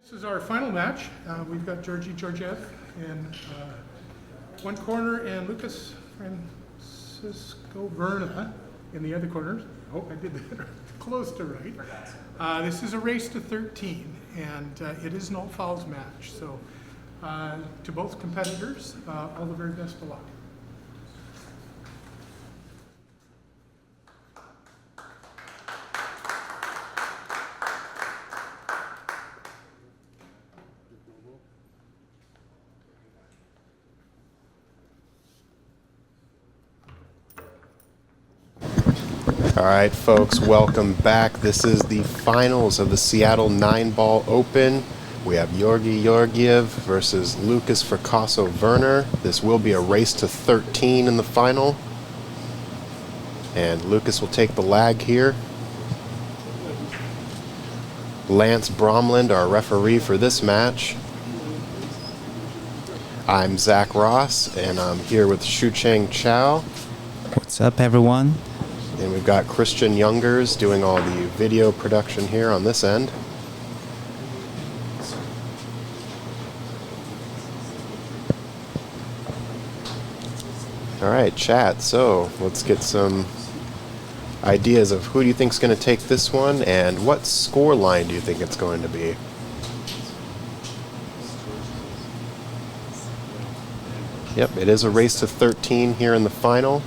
This is our final match. We've got Georgi Georgiev in one corner and Lukas Fracasso Verner in the other corner. I hope I did that close to right. This is a race to 13, and it is an all fouls match. So to both competitors, all the very best of luck. All right, folks, welcome back. This is the finals of the Seattle Nineball Open. We have Georgi Georgiev versus Lukas Fracasso Verner. This will be a race to 13 in the final. And Lukas will take the lag here. Lance Bromland, our referee for this match. I'm Zach Ross, and I'm here with Shucheng Chao. What's up, everyone? And we've got Christian Youngers doing all the video production here on this end. All right, chat. So let's get some ideas of who do you think is going to take this one, and what score line do you think it's going to be? Yep, it is a race to 13 here in the final.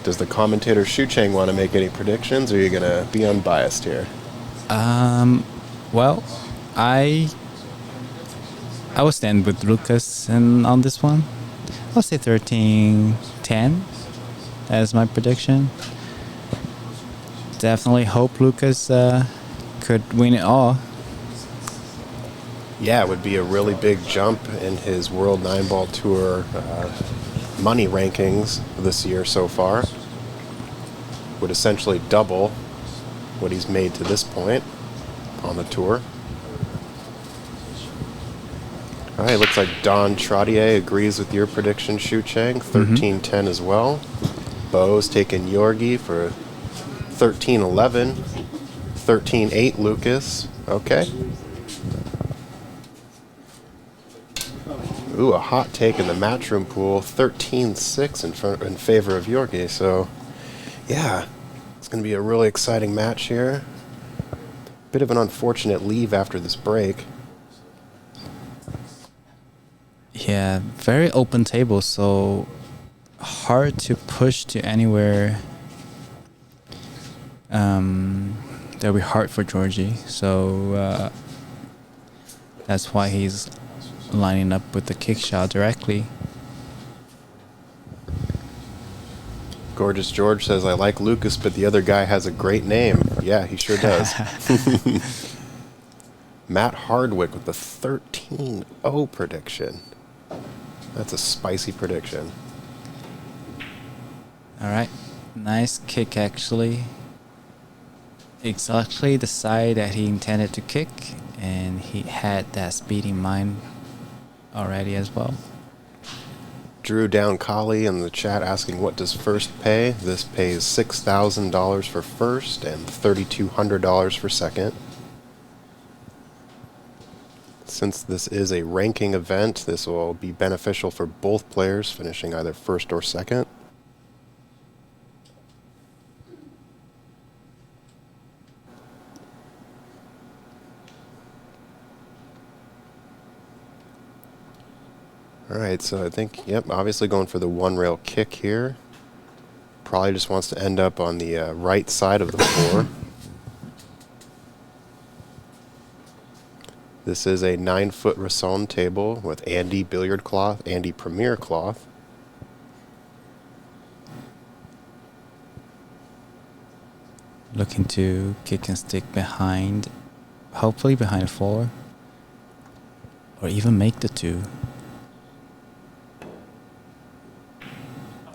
Does the commentator Shucheng want to make any predictions, or are you going to be unbiased here? Well, I will stand with Lukas on this one. I'll say 13-10 as my prediction. Definitely hope Lukas could win it all. Yeah, it would be a really big jump in his World Nineball Tour money rankings this year so far. Would essentially double what he's made to this point on the tour. All right, looks like Don Trottier agrees with your prediction, Shucheng. 13-10 as well. Bo's taking Georgi for 13-11. 13-8 Lukas. Okay. Ooh, a hot take in the matchroom pool. 13-6 in favor of Georgi. So, yeah, it's going to be a really exciting match here. Bit of an unfortunate leave after this break. Yeah, very open table, so hard to push to anywhere. That'll be hard for Georgi. So that's why he's lining up with the kick shot directly. Gorgeous George says, I like Lukas, but the other guy has a great name. Yeah, he sure does. Matt Hardwick with the 13-0 prediction. That's a spicy prediction. All right. Nice kick, actually. Exactly the side that he intended to kick, and he had that speed in mind already as well. Drew Down Collie in the chat asking, what does first pay? This pays $6,000 for first and $3,200 for second. Since this is a ranking event, this will be beneficial for both players finishing either first or second. All right, so I think, yep, obviously going for the one rail kick here. Probably just wants to end up on the right side of the floor. This is a 9-foot Rasson table with Andy billiard cloth, Andy Premier cloth. Looking to kick and stick behind, hopefully behind 4, or even make the 2.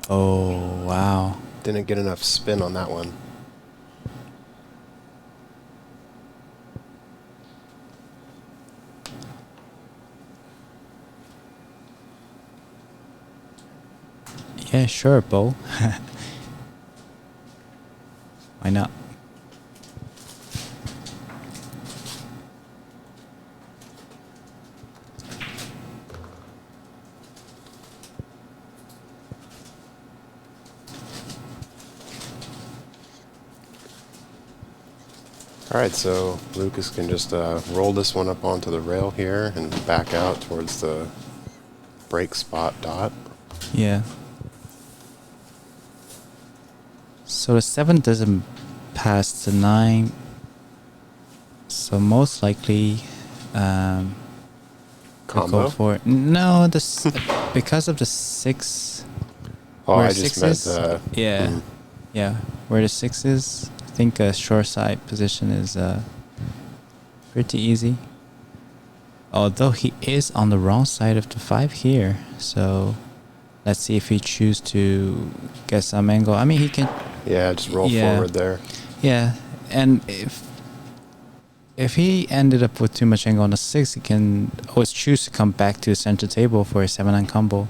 Oh, wow. Didn't get enough spin on that one. Yeah, sure, Bo. Why not? All right, so Lucas can just roll this one up onto the rail here and back out towards the break spot dot. Yeah. So the 7 doesn't pass the 9. So most likely we'll Combo? go for no, because of the 6. Oh, where I just 6 meant is, the... yeah. Yeah, where the 6 is, I think a short side position is pretty easy. Although he is on the wrong side of the 5 here, so let's see if he chooses to get some angle. I mean, he can. Yeah, just roll Yeah. forward there. Yeah, and if he ended up with too much angle on the 6, he can always choose to come back to the center table for a 7-9 combo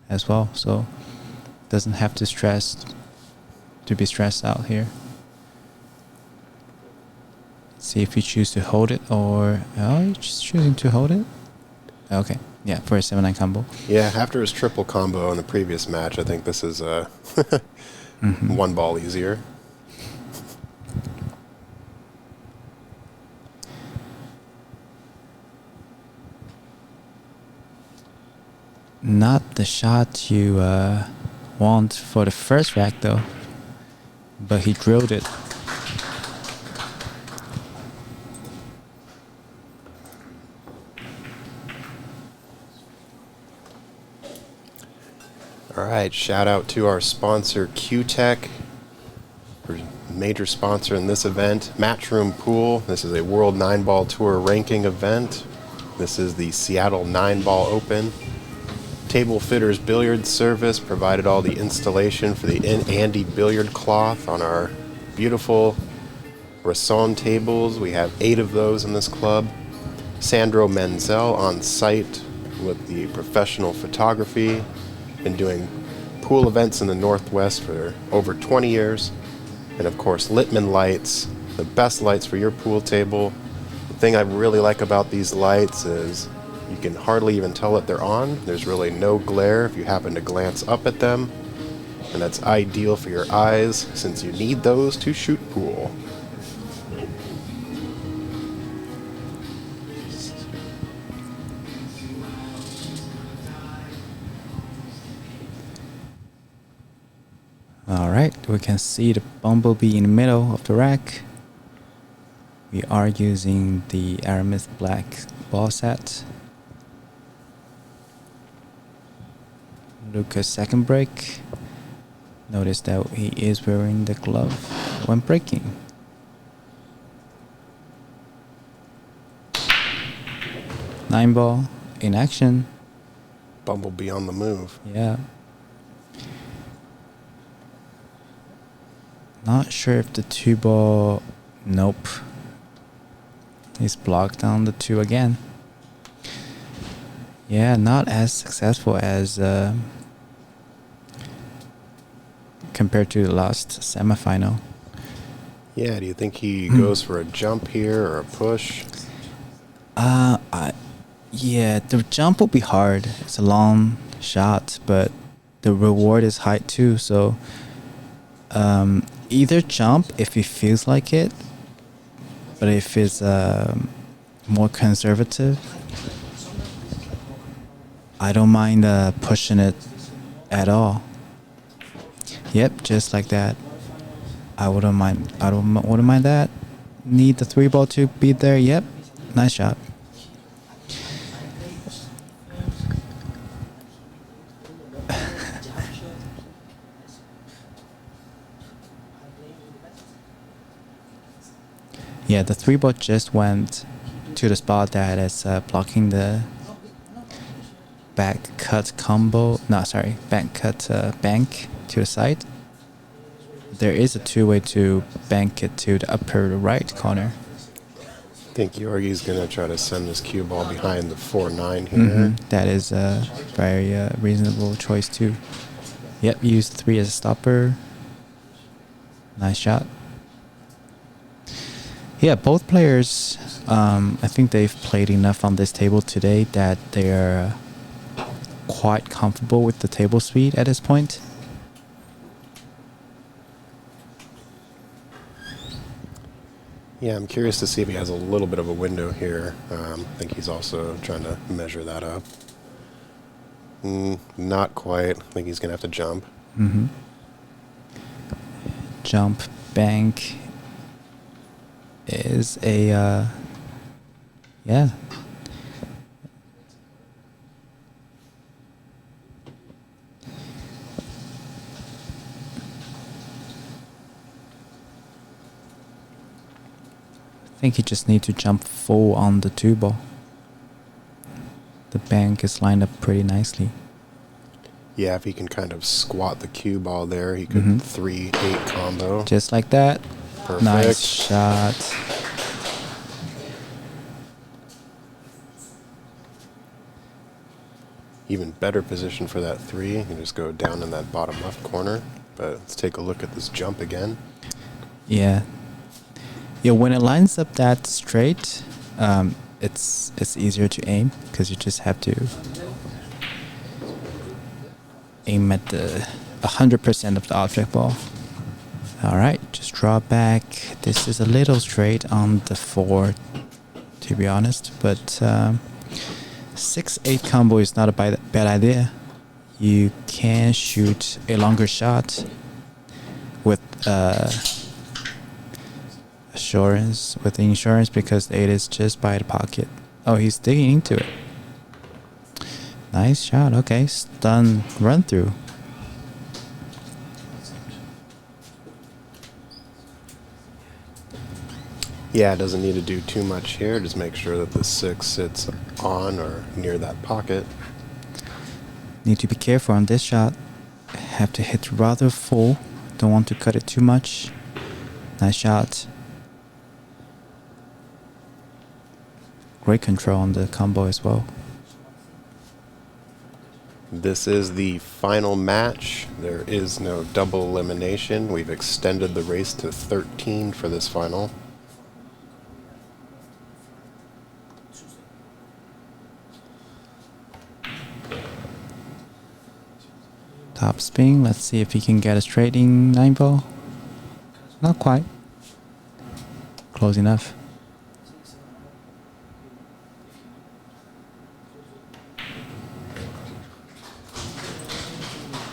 as well. So doesn't have to be stressed out here. See if you choose to hold it or you're just choosing to hold it. Okay, yeah, for a 7-9 combo. Yeah, after his triple combo in the previous match, I think this is one ball easier. Not the shot you want for the first rack though, but he drilled it. All right, shout out to our sponsor Q-Tech, major sponsor in this event. Matchroom Pool, this is a World 9-Ball Tour ranking event. This is the Seattle 9-Ball Open. Table Fitters Billiards Service provided all the installation for the Andy billiard cloth on our beautiful Rasson tables. We have 8 of those in this club. Sandro Menzel on site with the professional photography. Been doing pool events in the Northwest for over 20 years. And of course, Littman lights, the best lights for your pool table. The thing I really like about these lights is you can hardly even tell that they're on. There's really no glare if you happen to glance up at them. And that's ideal for your eyes since you need those to shoot pool. Alright, we can see the bumblebee in the middle of the rack. We are using the Aramis black ball set. Lucas second break. Notice that he is wearing the glove when breaking. Nine ball in action. Bumblebee on the move. Yeah. Not sure if the 2 ball. Nope. He's blocked on the 2 again. Yeah, not as successful as compared to the last semifinal. Yeah, do you think he goes for a jump here or a push? Yeah, the jump will be hard. It's a long shot, but the reward is high too. So either jump if he feels like it, but if it's more conservative, I don't mind pushing it at all. Yep, just like that. I wouldn't mind that. Need the 3 ball to be there. Yep, nice shot. Yeah, the 3 ball just went to the spot that is blocking the back cut combo. No, sorry, back cut bank to the side. There is a 2-way to bank it to the upper right corner. I think Georgi's going to try to send this cue ball behind the 4-9 here. That is a very reasonable choice too. Yep, use 3 as a stopper. Nice shot. Yeah, both players, I think they've played enough on this table today that they're quite comfortable with the table speed at this point. Yeah, I'm curious to see if he has a little bit of a window here. I think he's also trying to measure that up. Not quite. I think he's going to have to jump. Mm-hmm. Jump bank is a, yeah. I think you just need to jump full on the 2-ball. The bank is lined up pretty nicely. Yeah, if he can kind of squat the cue ball there, he could 3-8 combo. Just like that. Perfect. Nice shot. Even better position for that 3. You can just go down in that bottom left corner. But let's take a look at this jump again. Yeah. Yeah, when it lines up that straight, it's easier to aim because you just have to aim at the 100% of the object ball. All right, just draw back. This is a little straight on the 4, to be honest, but 6-8 combo is not a bad idea. You can shoot a longer shot with insurance because the 8 is just by the pocket. Oh, he's digging into it. Nice shot. Okay, stun run through. Yeah, it doesn't need to do too much here. Just make sure that the 6 sits on or near that pocket. Need to be careful on this shot. Have to hit rather full. Don't want to cut it too much. Nice shot. Great control on the combo as well. This is the final match. There is no double elimination. We've extended the race to 13 for this final. Top spin. Let's see if he can get a straighting 9-ball. Not quite. Close enough.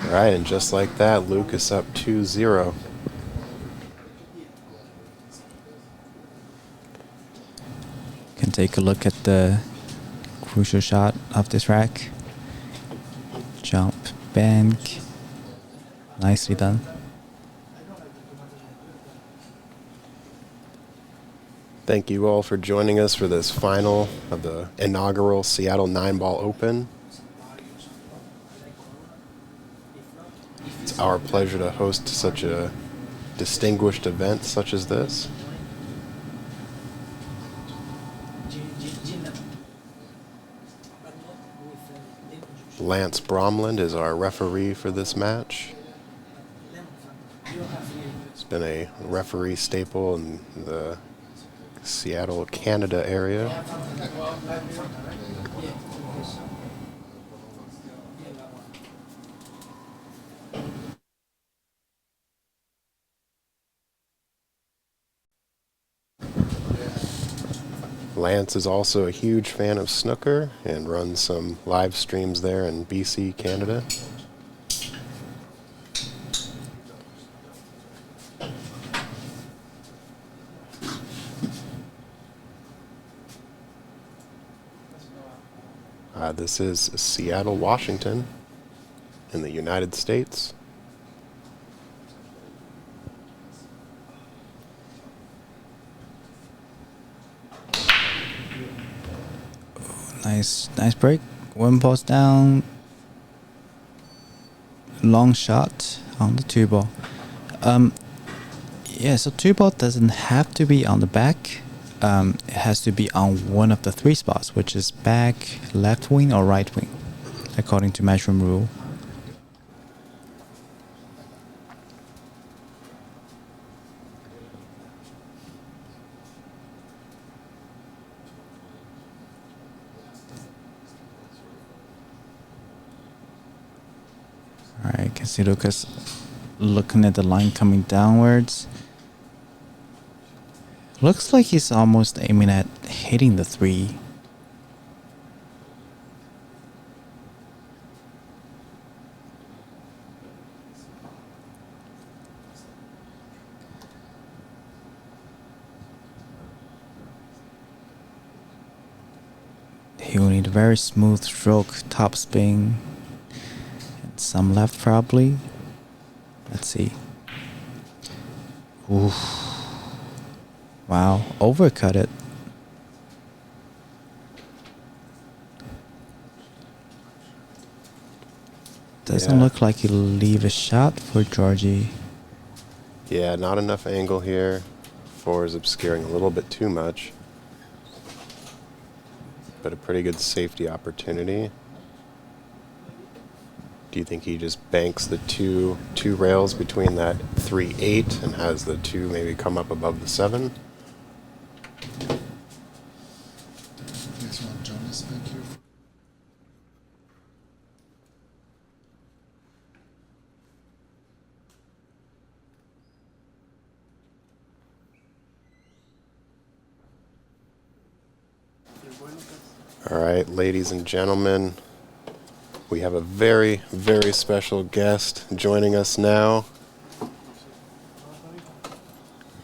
All right, and just like that, Lucas up 2-0. Can take a look at the crucial shot of this rack. Jump, bank. Nicely done. Thank you all for joining us for this final of the inaugural Seattle 9-Ball Open. It's our pleasure to host such a distinguished event such as this. Lance Bromland is our referee for this match. He's been a referee staple in the Seattle, Canada area. Lance is also a huge fan of snooker and runs some live streams there in BC, Canada. This is Seattle, Washington, in the United States. Nice break. 1 pulse down. Long shot on the 2-ball. Yeah, so 2-ball doesn't have to be on the back. It has to be on one of the 3 spots, which is back, left wing, or right wing, according to Matchroom rule. Alright, can see Lucas looking at the line coming downwards. Looks like he's almost aiming at hitting the 3. He will need a very smooth stroke, top spin, and some left probably. Let's see. Ooh. Wow, overcut it. Doesn't look like he'll leave a shot for Georgie. Yeah, not enough angle here. 4 is obscuring a little bit too much. But a pretty good safety opportunity. Do you think he just banks the two rails between that 3-8 and has the 2 maybe come up above the 7? Next one, Jonas back here. All right, ladies and gentlemen, we have a very, very special guest joining us now.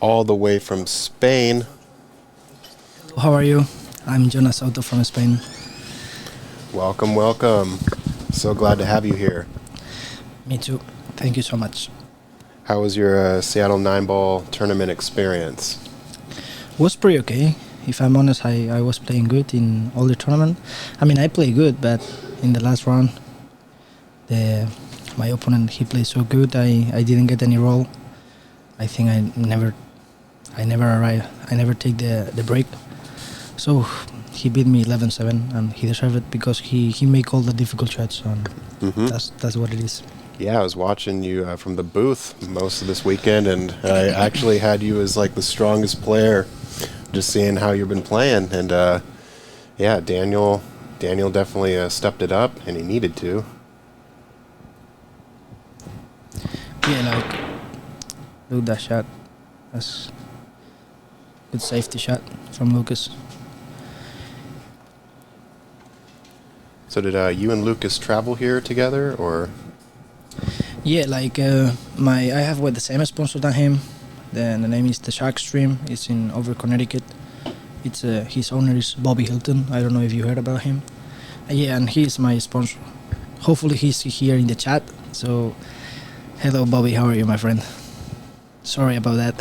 All the way from Spain. How are you? I'm Jonas Souto from Spain. Welcome, welcome. So glad to have you here. Me too. Thank you so much. How was your Seattle Nineball tournament experience? Was pretty okay. If I'm honest, I was playing good in all the tournament. I mean, I play good, but in the last round, my opponent, he played so good, I didn't get any roll. I think I never arrive. I never take the break. So he beat me 11-7, and he deserved it because he make all the difficult shots, and that's what it is. Yeah, I was watching you from the booth most of this weekend, and I actually had you as like the strongest player, just seeing how you've been playing. And yeah, Daniel definitely stepped it up, and he needed to. Yeah, like, look that shot. That's good safety shot from Lucas. So did you and Lucas travel here together, or? Yeah, like I have with the same sponsor than him. The name is the Shark Stream. It's in over Connecticut. It's his owner is Bobby Hilton. I don't know if you heard about him. Yeah, and he's my sponsor. Hopefully he's here in the chat. So, hello Bobby, how are you, my friend? Sorry about that.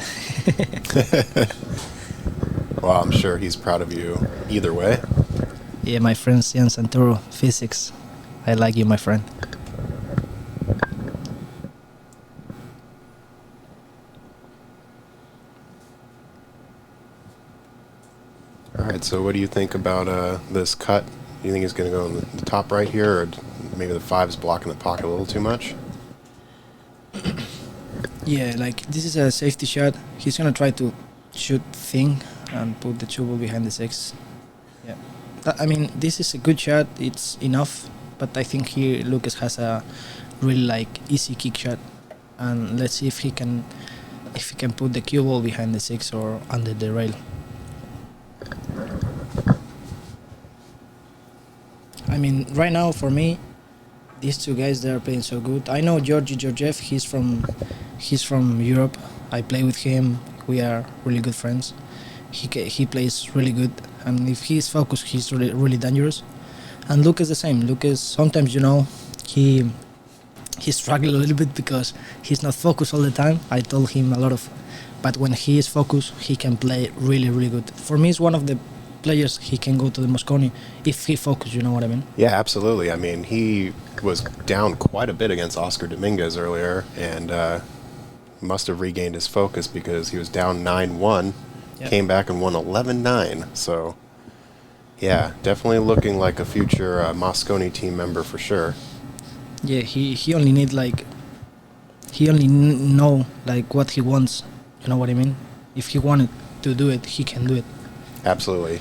Well, I'm sure he's proud of you either way. Yeah, my friend Sandro, physics. I like you, my friend. All right, so what do you think about this cut? Do you think he's going to go in the top right here, or maybe the 5's blocking the pocket a little too much? Yeah, like this is a safety shot. He's gonna try to shoot thing and put the 2 ball behind the 6. Yeah, I mean this is a good shot. It's enough, but I think here Lucas has a really like easy kick shot, and let's see if he can put the cue ball behind the 6 or under the rail. I mean, right now for me, these 2 guys, they are playing so good. I know Georgi Georgiev. He's from Europe. I play with him. We are really good friends. He plays really good, and if he's focused, he's really dangerous. And Lucas the same. Lucas sometimes, he struggles a little bit because he's not focused all the time. I told him a lot of, but when he is focused, he can play really good. For me, he's one of the players. He can go to the Mosconi if he focus. You know what I mean? Yeah, absolutely. I mean, he was down quite a bit against Oscar Dominguez earlier, and must have regained his focus because he was down 9-1, came back and won 11-9. So, yeah, definitely looking like a future Mosconi team member for sure. Yeah, he only need know like what he wants. You know what I mean? If he wanted to do it, he can do it. Absolutely.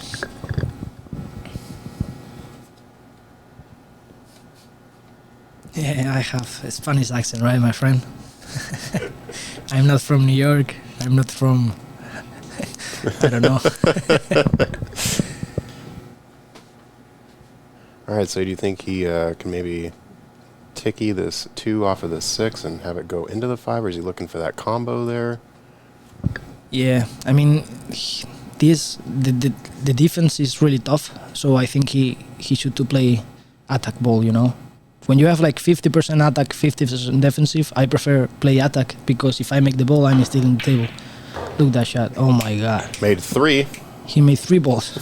Yeah, I have a Spanish accent, right, my friend? I'm not from New York. I'm not from. I don't know. All right, so do you think he can maybe ticky this 2 off of the 6 and have it go into the 5, or is he looking for that combo there? Yeah, I mean, the defense is really tough. So I think he should to play attack ball. You know, when you have like 50% attack, 50% defensive, I prefer play attack because if I make the ball, I'm still in the table. Look at that shot! Oh my god! Made 3. He made 3 balls.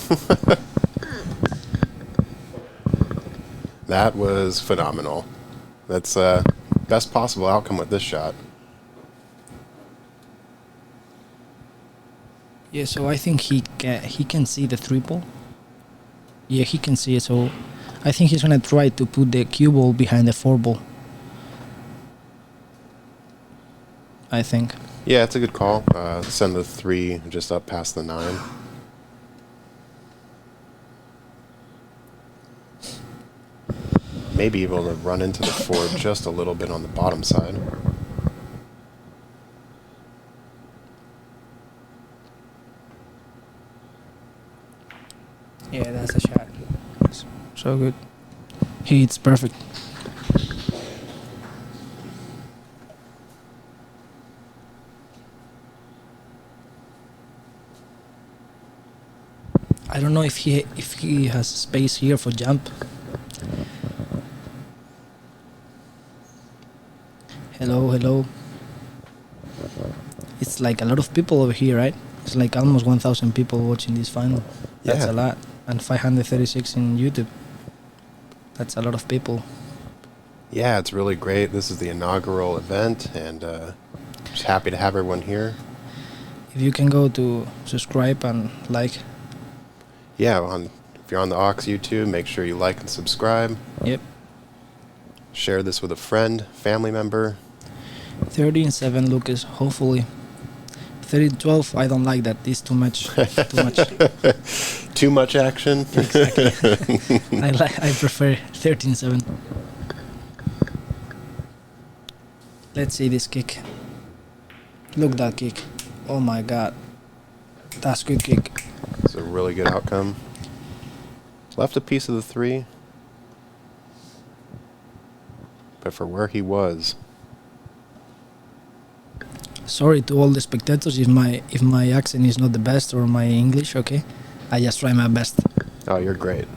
That was phenomenal. That's best possible outcome with this shot. Yeah, so I think he can see the 3 ball. Yeah, he can see it. So I think he's gonna try to put the cue ball behind the 4 ball. I think. Yeah, it's a good call. Send the 3 just up past the 9. Maybe able to run into the 4 just a little bit on the bottom side. Yeah, that's a shot. So good. He hits perfect. I don't know if he has space here for jump. Hello, hello. It's like a lot of people over here, right? It's like almost 1,000 people watching this final. That's Yeah. a lot. And 536 in YouTube. That's a lot of people. Yeah, it's really great. This is the inaugural event, and just happy to have everyone here. If you can go to subscribe and like. Yeah, if you're on the Ox YouTube, make sure you like and subscribe. Yep. Share this with a friend, family member. 13-7 Lucas, hopefully. 13-12, I don't like that. It's too much. Too much. Too much action. Exactly. I prefer 13-7. Let's see this kick. Look that kick. Oh my god. That's good kick. It's a really good outcome. Left a piece of the 3. But for where he was. Sorry to all the spectators if my accent is not the best or my English, okay? I just try my best. Oh, you're great.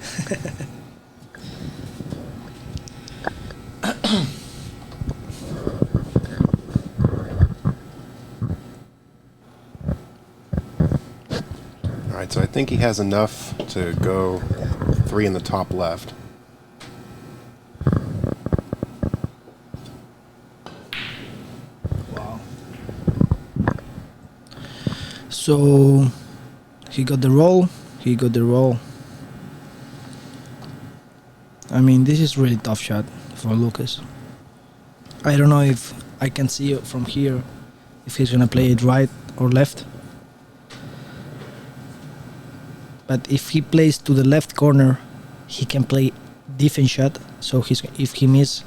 All right, so I think he has enough to go 3 in the top left. Wow. So he got the roll. He got the roll. I mean, this is really tough shot for Lucas. I don't know if I can see it from here if he's gonna play it right or left. But if he plays to the left corner, he can play defense shot. So if he miss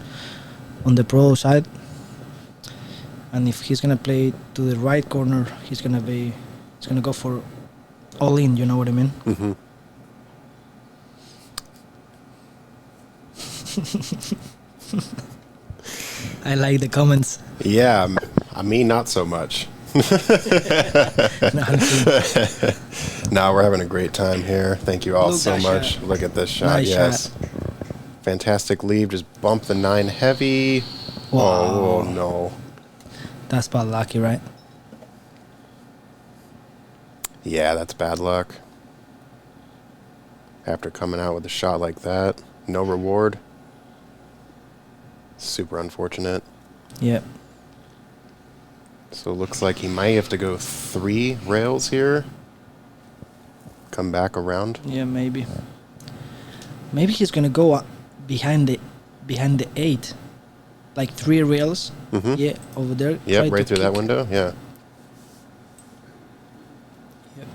on the pro side, and if he's gonna play to the right corner, he's gonna go for all in. You know what I mean? Mm-hmm. I like the comments. Yeah, I mean, not so much. No, I'm kidding. No, we're having a great time here. Thank you all Look so that much. shot. Look at this shot. Nice Yes. shot. Fantastic leave. Just bump the 9 heavy. Wow. Oh, no. That's bad lucky, right? Yeah, that's bad luck. After coming out with a shot like that, no reward. Super unfortunate. Yep. So it looks like he might have to go 3 rails here. Come back around. Yeah, maybe. Maybe he's gonna go behind the 8, like 3 rails. Mm-hmm. Yeah, over there. Yep, Try right to through that kick. window. Yeah. Yep.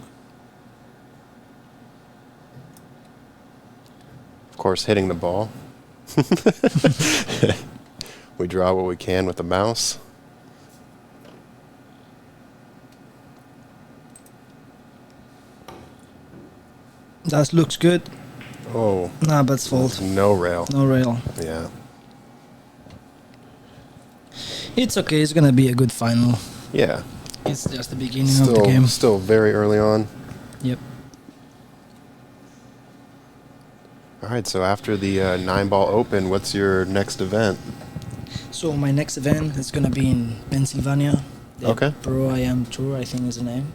Of course, hitting the ball. We draw what we can with the mouse. That looks good. Oh, Nah, but it's fault. no rail. No rail. Yeah. It's okay. It's gonna be a good final. Yeah. It's just the beginning of the game. Still very early on. Yep. All right, so after the Nineball Open, what's your next event? So my next event is gonna be in Pennsylvania. The Okay. Pro I Am Tour, I think is the name.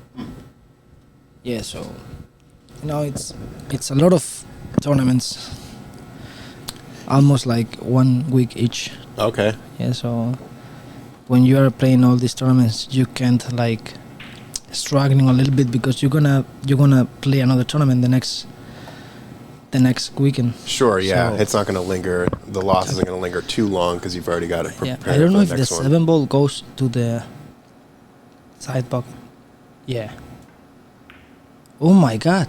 Yeah. So, you know, it's a lot of tournaments. Almost like 1 week each. Okay. Yeah. So when you are playing all these tournaments, you can't like struggling a little bit because you're gonna play another tournament the next weekend. Sure, yeah. So- It's not going to linger. The loss isn't going to linger too long because you've already got it Yeah, prepared I don't know for if the the next one. 7 ball goes to the side pocket. Yeah. Oh my god.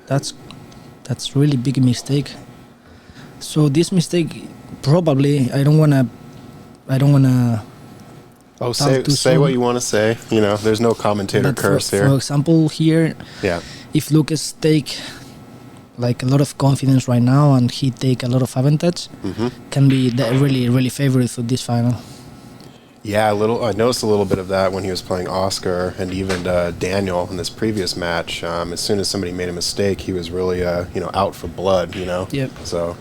That's really big mistake. So this mistake probably I don't wanna Oh, Talk too say what soon. you want to say. You know, there's no commentator but curse for here. example here, Yeah. if Lucas take like a lot of confidence right now and he take a lot of advantage, Hmm. can be really favorite for this final. Yeah, I noticed a little bit of that when he was playing Oscar and even Daniel in this previous match. As soon as somebody made a mistake, he was really, out for blood, Yep. So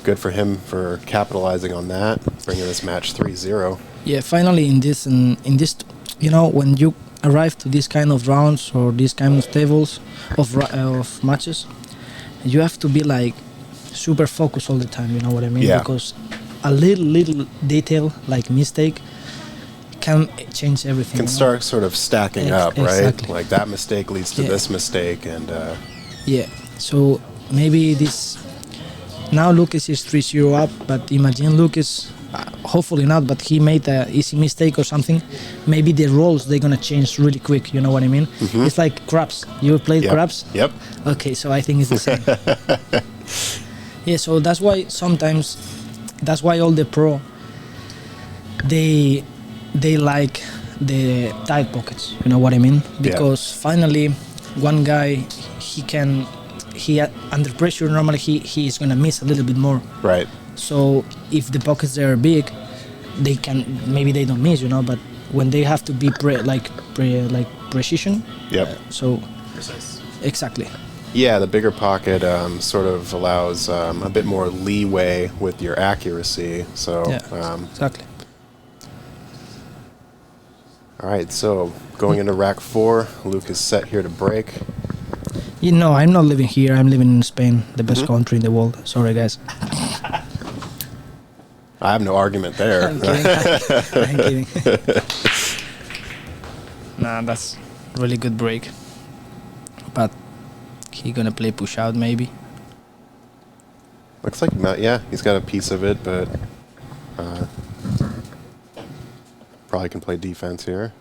good for him for capitalizing on that, bringing this match 3-0. Yeah, finally in this, when you arrive to this kind of rounds or these kind of tables of matches, you have to be like super focused all the time. You know what I mean? Yeah. Because a little detail like mistake can change everything. Can you know? start sort of stacking up, right? Exactly. Like that mistake leads to Yeah. this mistake, and Yeah. So maybe this now Lucas is 3-0 up, but imagine Lucas. Hopefully not, but he made a easy mistake or something. Maybe the roles they're gonna change really quick. You know what I mean? Mhm. It's like craps. You played Yep. craps? Yep. Okay, so I think it's the same. Yeah, so that's why all the pro they like the tight pockets. You know what I mean? Because finally, one guy under pressure normally he is gonna miss a little bit more. Right. So if the pockets are big, maybe they don't miss, but when they have to be precision. Yep. So exactly. Yeah, the bigger pocket sort of allows a bit more leeway with your accuracy. So, Yeah. Exactly. all right. So going into rack 4, Luke is set here to break. I'm not living here. I'm living in Spain, the best Mhm. country in the world. Sorry, guys. I have no argument there. I'm kidding. I'm kidding. Nah, that's really good break. But he gonna play push out maybe. Looks like he's got a piece of it, but probably can play defense here.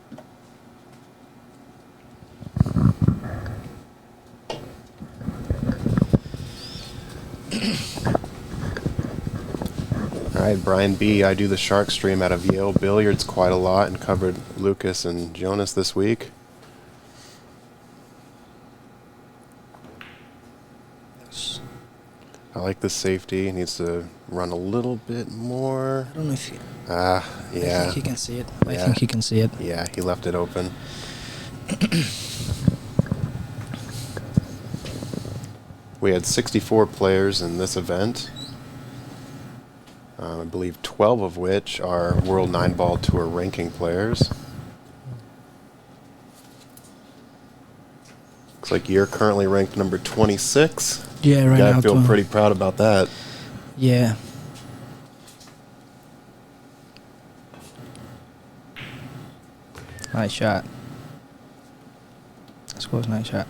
All right, Brian B. I do the Shark stream out of Yale Billiards quite a lot and covered Lukas and Jonas this week. I like the safety. He needs to run a little bit more. I don't know if he. Yeah. I think he can see it. I Yeah. think he can see it. Yeah, he left it open. We had 64 players in this event. I believe 12 of which are World Nineball Tour ranking players. Looks like you're currently ranked number 26. Yeah, right You now. gotta feel too. pretty proud about that. Yeah. Nice shot. That was a nice shot.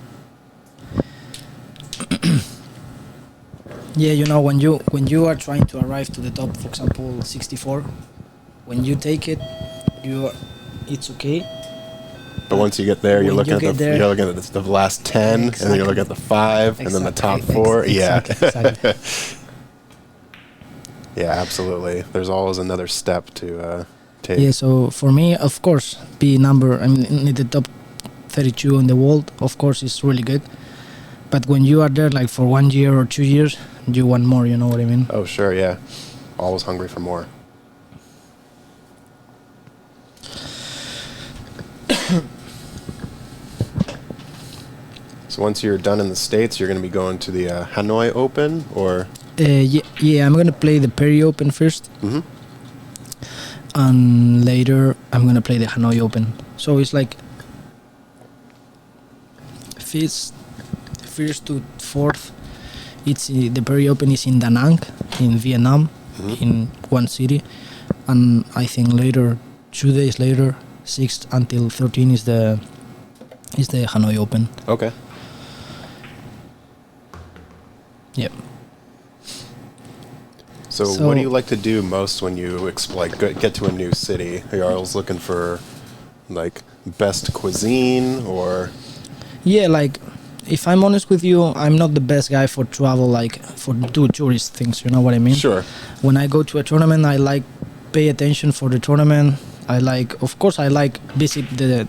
Yeah, when you are trying to arrive to the top, for example, 64, when you take it, it's okay. But once you get there, you're When looking you at get there- you're looking at the last 10, and then you're looking at the 5, and then the top 4. Exactly. Yeah, absolutely. There's always another step to take. Yeah, so for me, of course, be in the top 32 in the world, of course, is really good. But when you are there like for 1 year or 2 years, you want more, you know what I mean? Oh, sure, yeah. Always hungry for more. So once you're done in the States, you're going to be going to the Hanoi Open, or? Yeah, I'm going to play the Perry Open first. Mm-hmm. And later I'm going to play the Hanoi Open. So it's like first to fourth. It's the Perry Open is in Da Nang, in Vietnam, in one city, and I think later, 2 days later, 6th until 13 is the Hanoi Open. Okay. Yep. So what do you like to do most when you get to a new city? Are you always looking for like best cuisine or? Yeah, like if I'm honest with you, I'm not the best guy for travel, like for do tourist things. You know what I mean? Sure. When I go to a tournament, I like pay attention for the tournament. Of course, I like visit the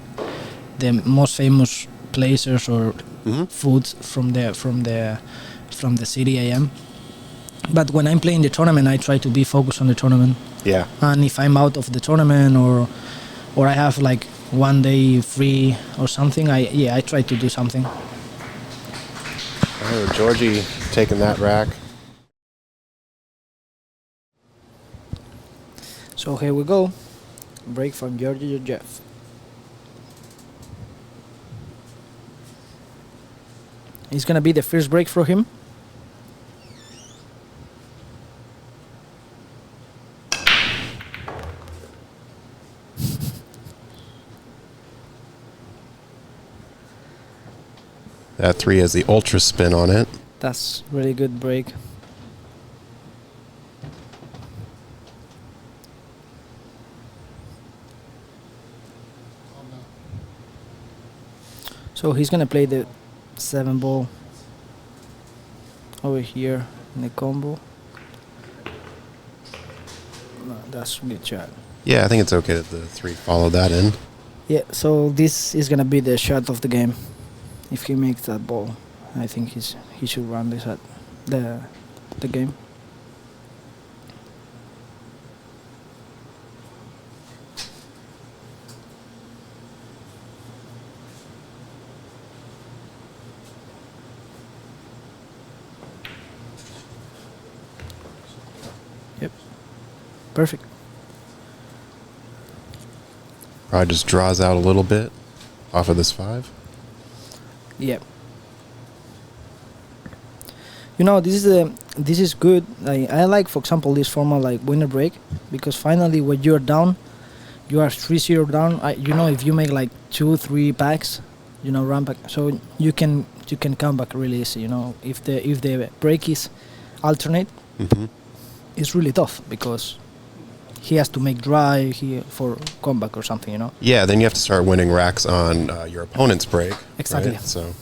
most famous places or foods from the city I am. But when I'm playing the tournament, I try to be focused on the tournament. Yeah. And if I'm out of the tournament or I have like 1 day free or something, I try to do something. Oh, Georgie taking that rack. So here we go. Break from Georgi Georgiev. It's gonna be the first break for him. That 3 has the ultra spin on it. That's really good break. Oh no. So he's gonna play the 7 ball over here in the combo. No, that's a good shot. Yeah, I think it's okay that the 3 followed that in. Yeah, so this is gonna be the shot of the game. If he makes that ball, I think he should run the shot, the game. Yep, perfect. Probably just draws out a little bit off of this 5. Yep. You know, this is good. I like, for example, this format like winner break, because finally when you're down, you are 3-0 down. If you make like 2-3 packs, run back, so you can come back really easy. If the break is alternate, it's really tough because he has to make dry for comeback or something. Yeah, then you have to start winning racks on your opponent's break. Exactly. Right? So.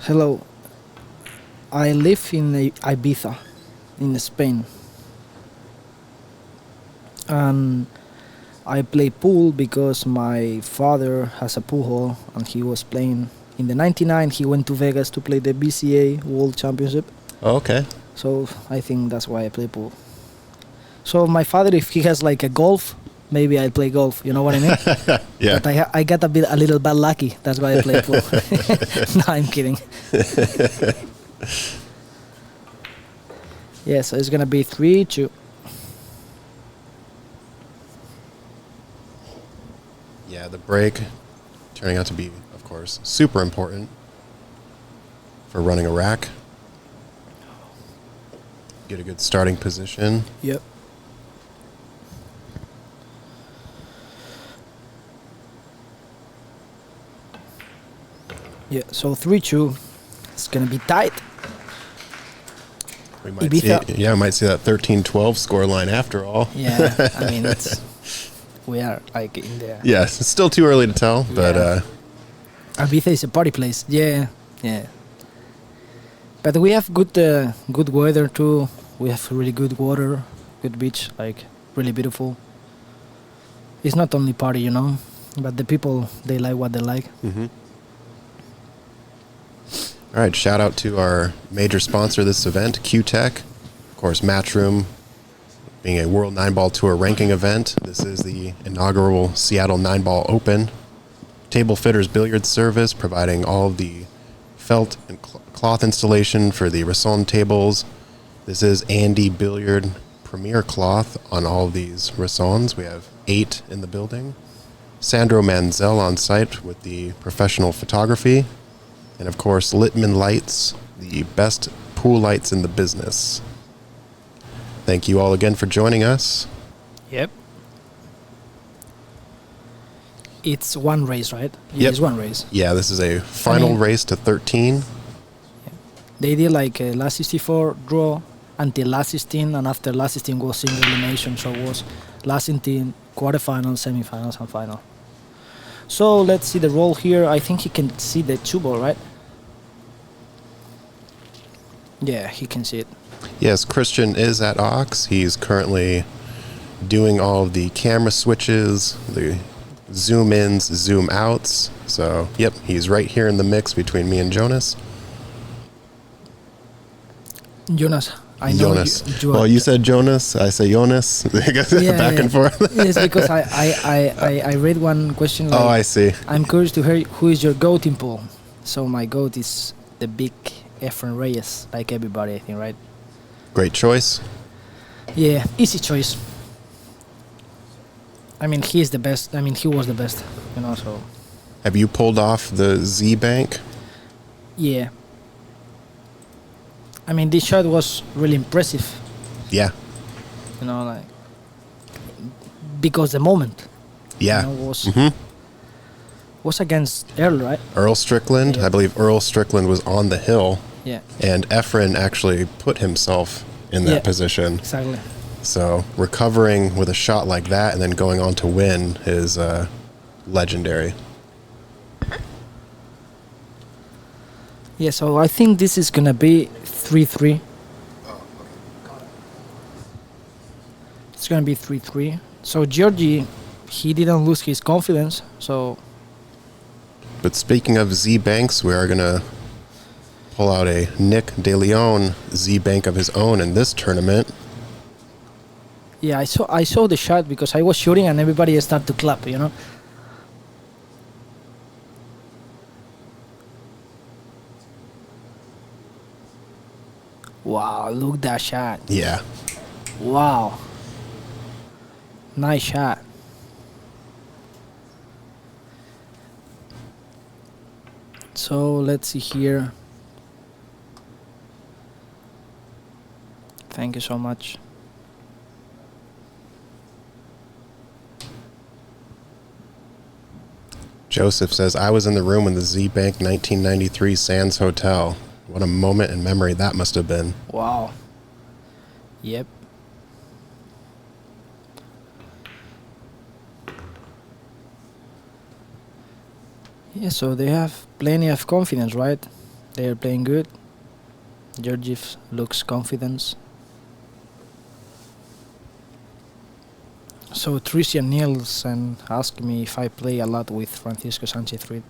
Hello. I live in Ibiza, in Spain. And I play pool because my father has a pool hall and he was playing. In the 99, he went to Vegas to play the BCA World Championship. Oh, okay. So I think that's why I play pool. So my father, if he has like a golf, maybe I play golf. You know what I mean? Yeah. But I got a little bit lucky. That's why I play pool. No, I'm kidding. Yeah, so it's gonna be 3-2. Yeah, the break turning out to be, of course, super important for running a rack. Get a good starting position. Yep. Yeah, so 3-2. It's gonna be tight. We might Ibiza. we might see that 13-12 score line after all. Yeah, I mean we are like in there. Yeah, it's still too early to tell, but Yeah. Ibiza is a party place. Yeah, yeah. But we have good weather too. We have really good water, good beach, like really beautiful. It's not only party, you know, but the people, they like what they like. mm-hmm. All right, shout out to our major sponsor of this event, Q-Tech. Of course, Matchroom, being a World 9-Ball Tour ranking event. This is the inaugural Seattle 9-Ball Open. Table Fitters Billiards Service, providing all of the felt and cloth installation for the Rasson tables. This is Andy Billiard Premier Cloth on all of these Rassons. We have 8 in the building. Sandro Menzel on site with the professional photography. And of course, Littman Lights, the best pool lights in the business. Thank you all again for joining us. Yep. It's one race, right? Yep. It's one race. Yeah, this is a final race to 13. They did like last 64 draw until last 16, and after last 16 was single elimination, so it was last 16, quarterfinals, semifinals, and final. So let's see the roll here. I think he can see the 2 ball, right? Yeah, he can see it. Yes, Christian is at Ox. He's currently doing all of the camera switches, the zoom ins, zoom outs. So, yep, he's right here in the mix between me and Jonas. Jonas, I know Jonas. you Well, you said Jonas, I say Jonas. Back and forth. Yes, because I read one question like, Oh, I see. I'm curious to hear who is your GOAT in pool. So my GOAT is the big Efren Reyes, like everybody, I think, right? Great choice. Yeah, easy choice. I mean, he is the best. I mean, he was the best, you know, so... Have you pulled off the Z bank? Yeah. I mean, this shot was really impressive, Yeah. you know, like... Because the moment, Yeah. you know, was... Mm-hmm. Was against Earl, right? Earl Strickland. Yeah. I believe Earl Strickland was on the hill, Yeah, and Efren actually put himself in that Yeah. position. exactly. So recovering with a shot like that and then going on to win is legendary. Yeah, so I think this is gonna be 3-3. It's gonna be 3-3. So Georgi, he didn't lose his confidence, so... But speaking of Z banks, we are going to pull out a Nick De Leon Z bank of his own in this tournament. Yeah, I saw the shot because I was shooting and everybody started to clap, you know. Wow, look that shot. Yeah. Wow. Nice shot. So let's see here. Thank you so much. Joseph says, I was in the room in the Z Bank 1993 Sands Hotel. What a moment in memory that must have been. Wow. Yep. Yeah, so they have plenty of confidence, right? They are playing good. Georgiev looks confident. So Tricia Nielsen asked me if I play a lot with Francisco Sanchez-Reed.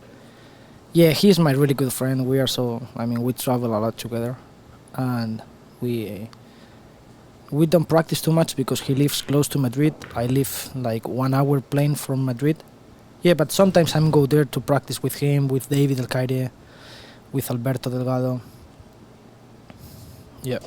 Yeah, he's my really good friend. We travel a lot together, and we don't practice too much because he lives close to Madrid. I live like 1 hour plane from Madrid. Yeah, but sometimes I'm go there to practice with him, with David Alcaide, with Alberto Delgado. Yeah.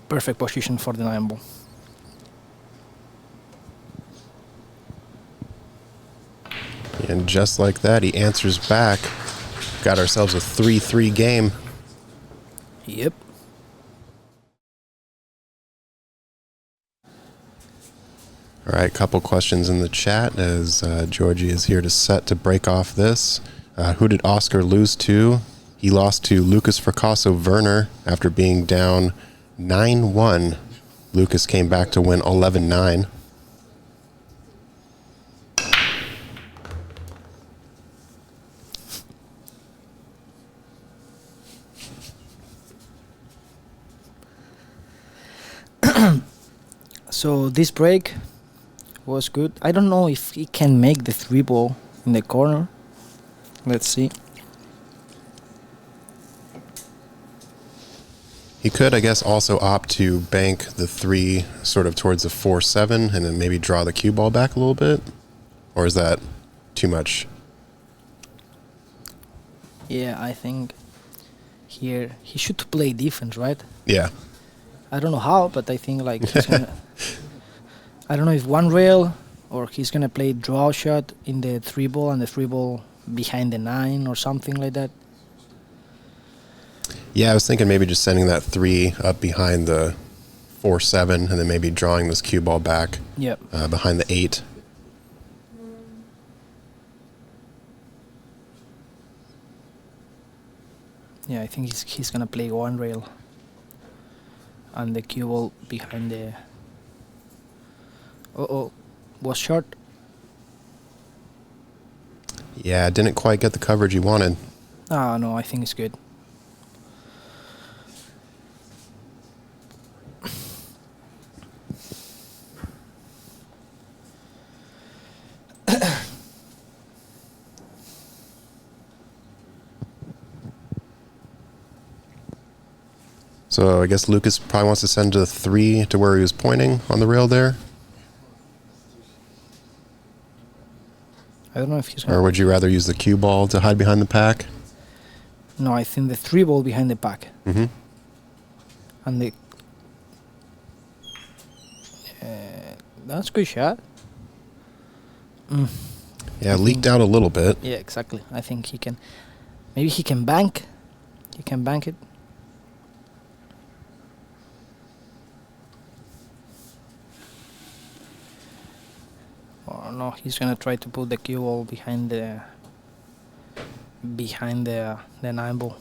Perfect position for the Nineball. And just like that, he answers back. Got ourselves a 3-3 game. Yep. All right, couple questions in the chat as Georgie is here to set to break off this. Who did Oscar lose to? He lost to Lukas Fracasso Verner after being down 9-1. Lukas came back to win 11-9. So this break was good. I don't know if he can make the 3-ball in the corner. Let's see. He could, I guess, also opt to bank the 3 sort of towards the 4-7 and then maybe draw the cue ball back a little bit. Or is that too much? Yeah, I think here he should play defense, right? Yeah. I don't know how, but I think like he's gonna I don't know if one rail or he's gonna play draw shot in the 3-ball and the 3-ball behind the 9 or something like that. Yeah, I was thinking maybe just sending that 3 up behind the 4-7 and then maybe drawing this cue ball back Yep. behind the 8. Yeah, I think he's gonna play one rail and the cue ball behind the. Was short. Yeah, didn't quite get the coverage he wanted. Ah, no, I think it's good. So I guess Lukas probably wants to send the 3 to where he was pointing on the rail there. I don't know if he's gonna. Or would you rather use the cue ball to hide behind the pack? No, I think the 3-ball behind the pack Mm-hmm. and the. That's a good shot. Yeah, leaked out a little bit. Yeah, exactly. I think he can. Maybe he can bank. He can bank it. Or no, he's gonna try to put the cue ball behind the 9-ball.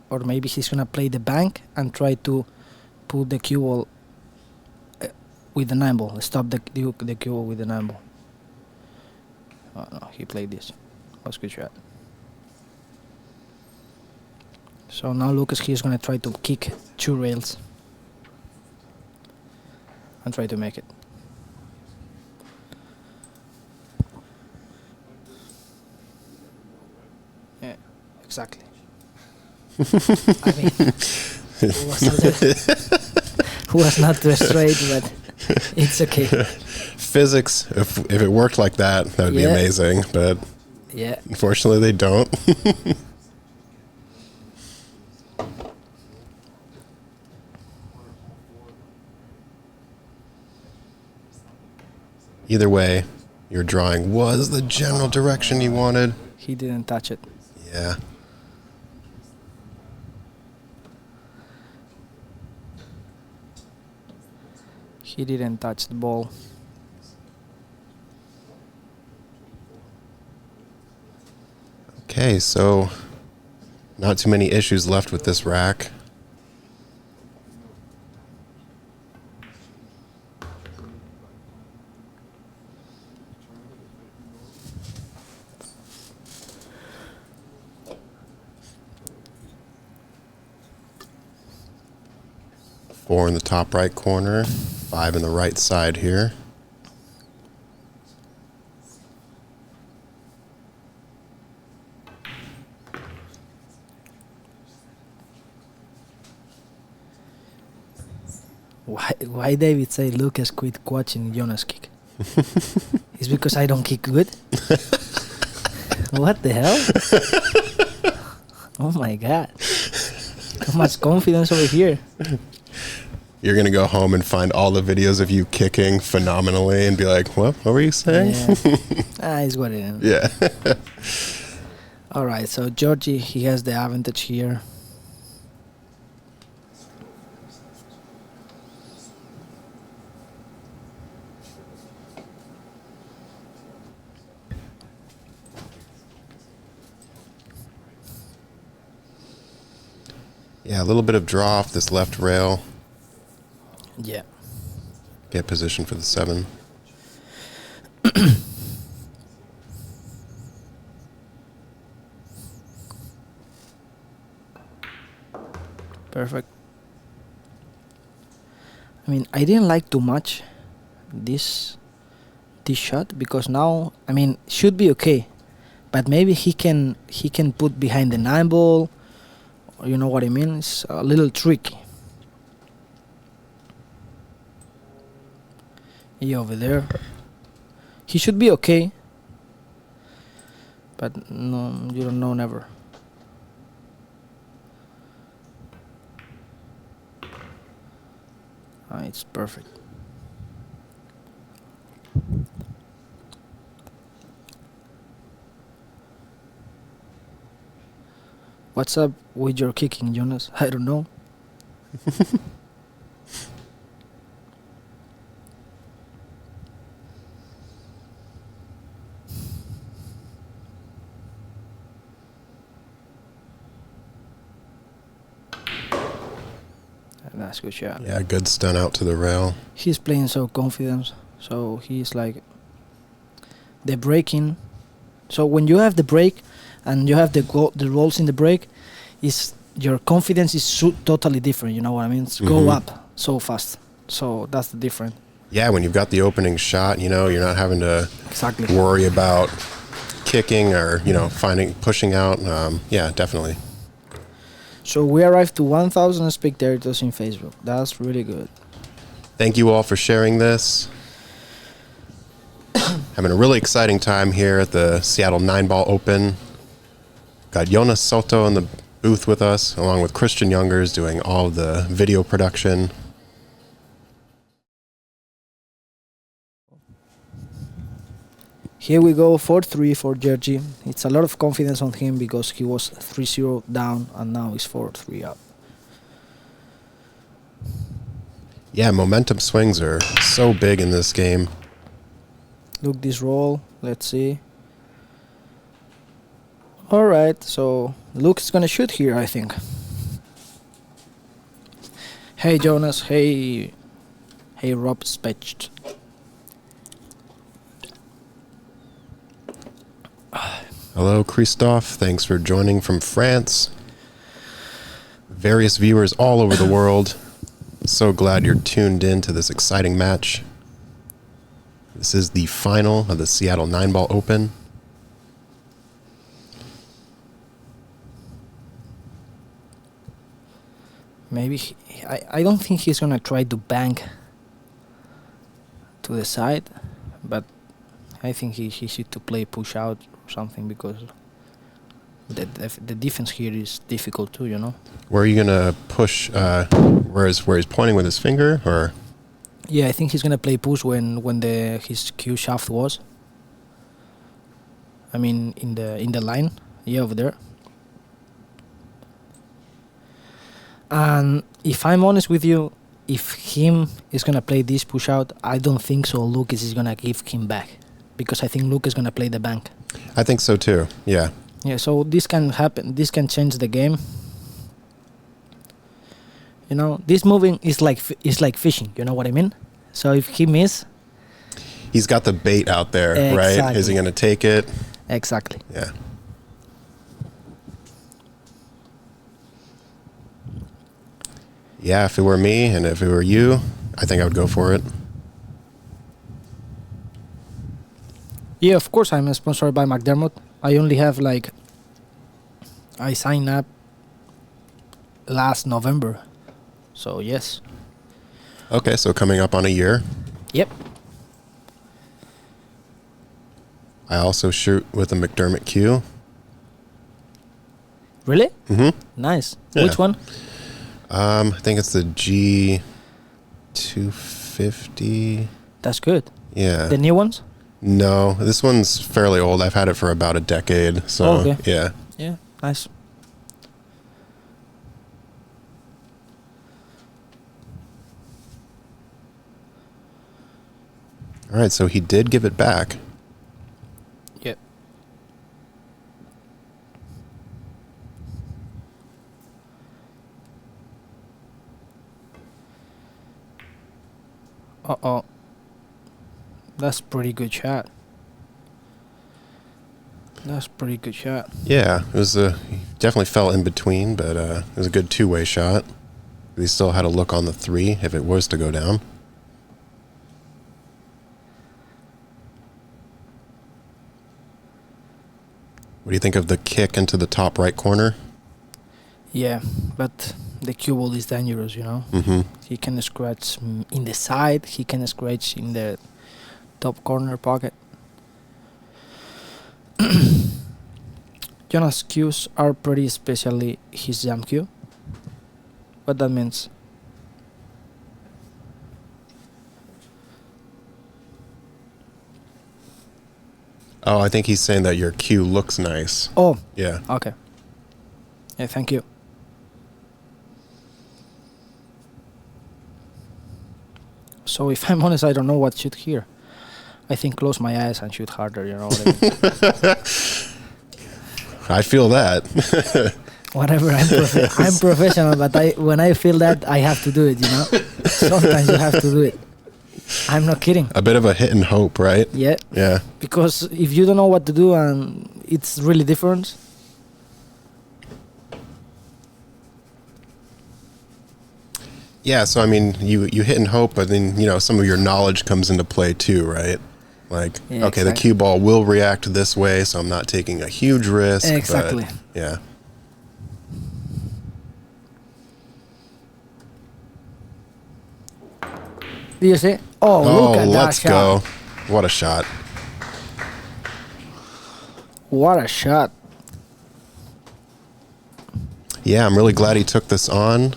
Or maybe he's gonna play the bank and try to put the cue ball with the 9-ball. Stop the cue ball with the 9-ball. Oh no, he played this. Was a good shot. So now Lukas he's gonna try to kick 2 rails and try to make it. Yeah, exactly. I mean, was not too straight, but it's okay. Physics, if it worked like that, that would be Yeah. amazing. But Yeah. unfortunately, they don't. Either way, your drawing was the general direction you wanted. He didn't touch it. Yeah. He didn't touch the ball. Okay, so not too many issues left with this rack. Four in the top right corner, 5 in the right side here. Why David say Lukas quit watching Jonas kick? It's because I don't kick good? What the hell? Oh my god. How much confidence over here. You're going to go home and find all the videos of you kicking phenomenally and be like, what were you saying? Yeah. It's what it is. Yeah. Alright, so Georgi, he has the advantage here. Yeah, a little bit of draw off this left rail. Yeah. Get position for the 7. Perfect. I mean, I didn't like too much this shot because now, I mean, should be okay, but maybe he can put behind the 9-ball, or you know what I mean. It's a little tricky. Yeah, over there, he should be okay, but no, you don't know never. It's perfect. What's up with your kicking, Jonas? I don't know. That's a good shot. Yeah, good stun out to the rail. He's playing so confident. So he's like the breaking. So when you have the break and you have the rolls in the break, is your confidence is totally different. You know what I mean? It's go up so fast. So that's the difference. Yeah, when you've got the opening shot, you know, you're not having to Exactly worry about kicking or, you know, pushing out. Yeah, definitely. So we arrived to 1,000 spectators in Facebook. That's really good. Thank you all for sharing this. Having a really exciting time here at the Seattle 9-Ball Open. Got Jonas Souto in the booth with us, along with Christian Youngers doing all of the video production. Here we go, 4-3 for Georgi. It's a lot of confidence on him because he was 3-0 down and now he's 4-3 up. Yeah, momentum swings are so big in this game. Look this roll, let's see. Alright, so Luke is gonna shoot here, I think. Hey Jonas, hey Rob Specht. Hello, Christophe. Thanks for joining from France. Various viewers all over the world. So glad you're tuned in to this exciting match. This is the final of the Seattle 9-Ball Open. Maybe I don't think he's gonna try to bank to the side, but I think he should to play push out or something because the defense here is difficult too, you know. Where are you gonna push? Where he's pointing with his finger, or? Yeah, I think he's gonna play push when his cue shaft was. I mean, in the line, yeah, over there. And if I'm honest with you, if him is gonna play this push out, I don't think so. Lucas is gonna give him back because I think Lucas is gonna play the bank. I think so too. Yeah. Yeah, so this can happen. This can change the game. You know, this moving is like fishing. You know what I mean? So if he miss, he's got the bait out there, exactly. Right? Is he going to take it? Exactly. Yeah. Yeah, if it were me and if it were you, I think I would go for it. Yeah, of course I'm sponsored by McDermott. I only have I signed up last November. So yes. Okay, so coming up on a year. Yep. I also shoot with a McDermott cue. Really? Mm-hmm. Nice. Yeah. Which one? I think it's the G250. That's good. Yeah. The new ones? No, this one's fairly old. I've had it for about a decade. So, okay. Yeah. Yeah, nice. All right, so he did give it back. Yep. Uh-oh. That's pretty good shot. That's pretty good shot. Yeah, it was he definitely fell in between, but it was a good two-way shot. He still had a look on the 3 if it was to go down. What do you think of the kick into the top right corner? Yeah, but the cue ball is dangerous, you know. Mm-hmm. He can scratch in the side. He can scratch in the top corner pocket. Jonas' cues are pretty, especially his jump cue. What that means? Oh, I think he's saying that your cue looks nice. Oh, Yeah. okay. Yeah, thank you. So if I'm honest, I don't know what shoot here. I think close my eyes and shoot harder, you know what I mean? I feel that. Whatever, I'm professional, but when I feel that, I have to do it, you know? Sometimes you have to do it. I'm not kidding. A bit of a hit and hope, right? Yeah. Yeah. Because if you don't know what to do and it's really different. Yeah, so I mean, you hit and hope, but then, you know, some of your knowledge comes into play too, right? Like, Yeah, okay, the exactly. cue ball will react this way, so I'm not taking a huge risk. but- Exactly. yeah. Do you see? Oh, look at that let's shot. go. What a shot. What a shot. Yeah, I'm really glad he took this on.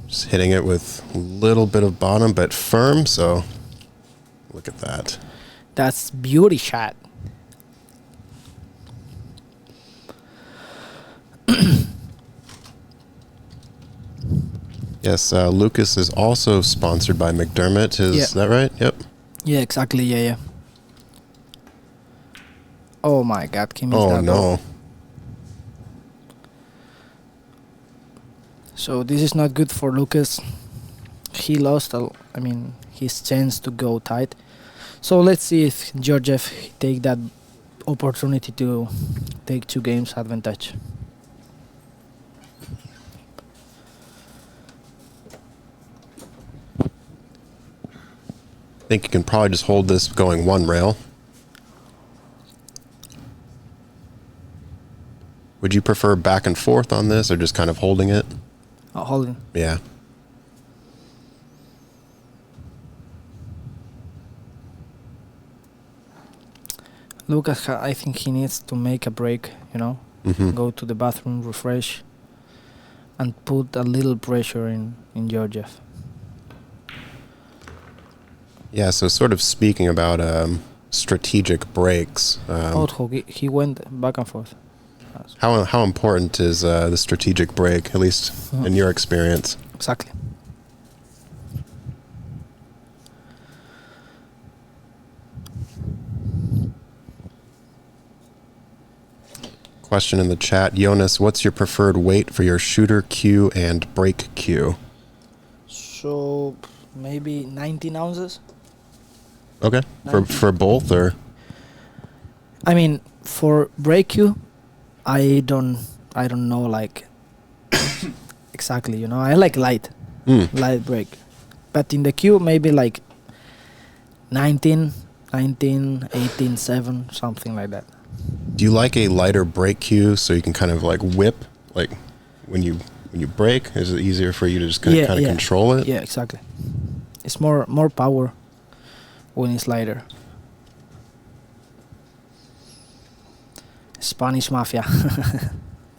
Just hitting it with a little bit of bottom, but firm, so look at that. That's beauty shot. Yes, Lucas is also sponsored by McDermott. Is that right? Yep. Yeah, exactly. Yeah. Oh my God, Kim is Oh, that no. goal. So this is not good for Lucas. He lost, his chance to go tight. So let's see if Georgiev take that opportunity to take 2 games advantage. I think you can probably just hold this going one rail. Would you prefer back and forth on this or just kind of holding it? Holding. Yeah. Lucas, I think he needs to make a break, you know, Mm-hmm. go to the bathroom, refresh, and put a little pressure in Georgiev. Yeah, so sort of speaking about strategic breaks, He went back and forth. how important is the strategic break, at least in your experience? Exactly. Question in the chat. Jonas, what's your preferred weight for your shooter cue and break cue? So maybe 19 ounces. Okay. For 19. for both or? I mean, for break you, I don't know like exactly. You know, I like light Mm. break, but in the queue maybe like 19, 18, 7, something like that. Do you like a lighter break cue so you can kind of like whip, like when you break? Is it easier for you to just kind of control it? Yeah, exactly. It's more power when it's lighter. Spanish Mafia.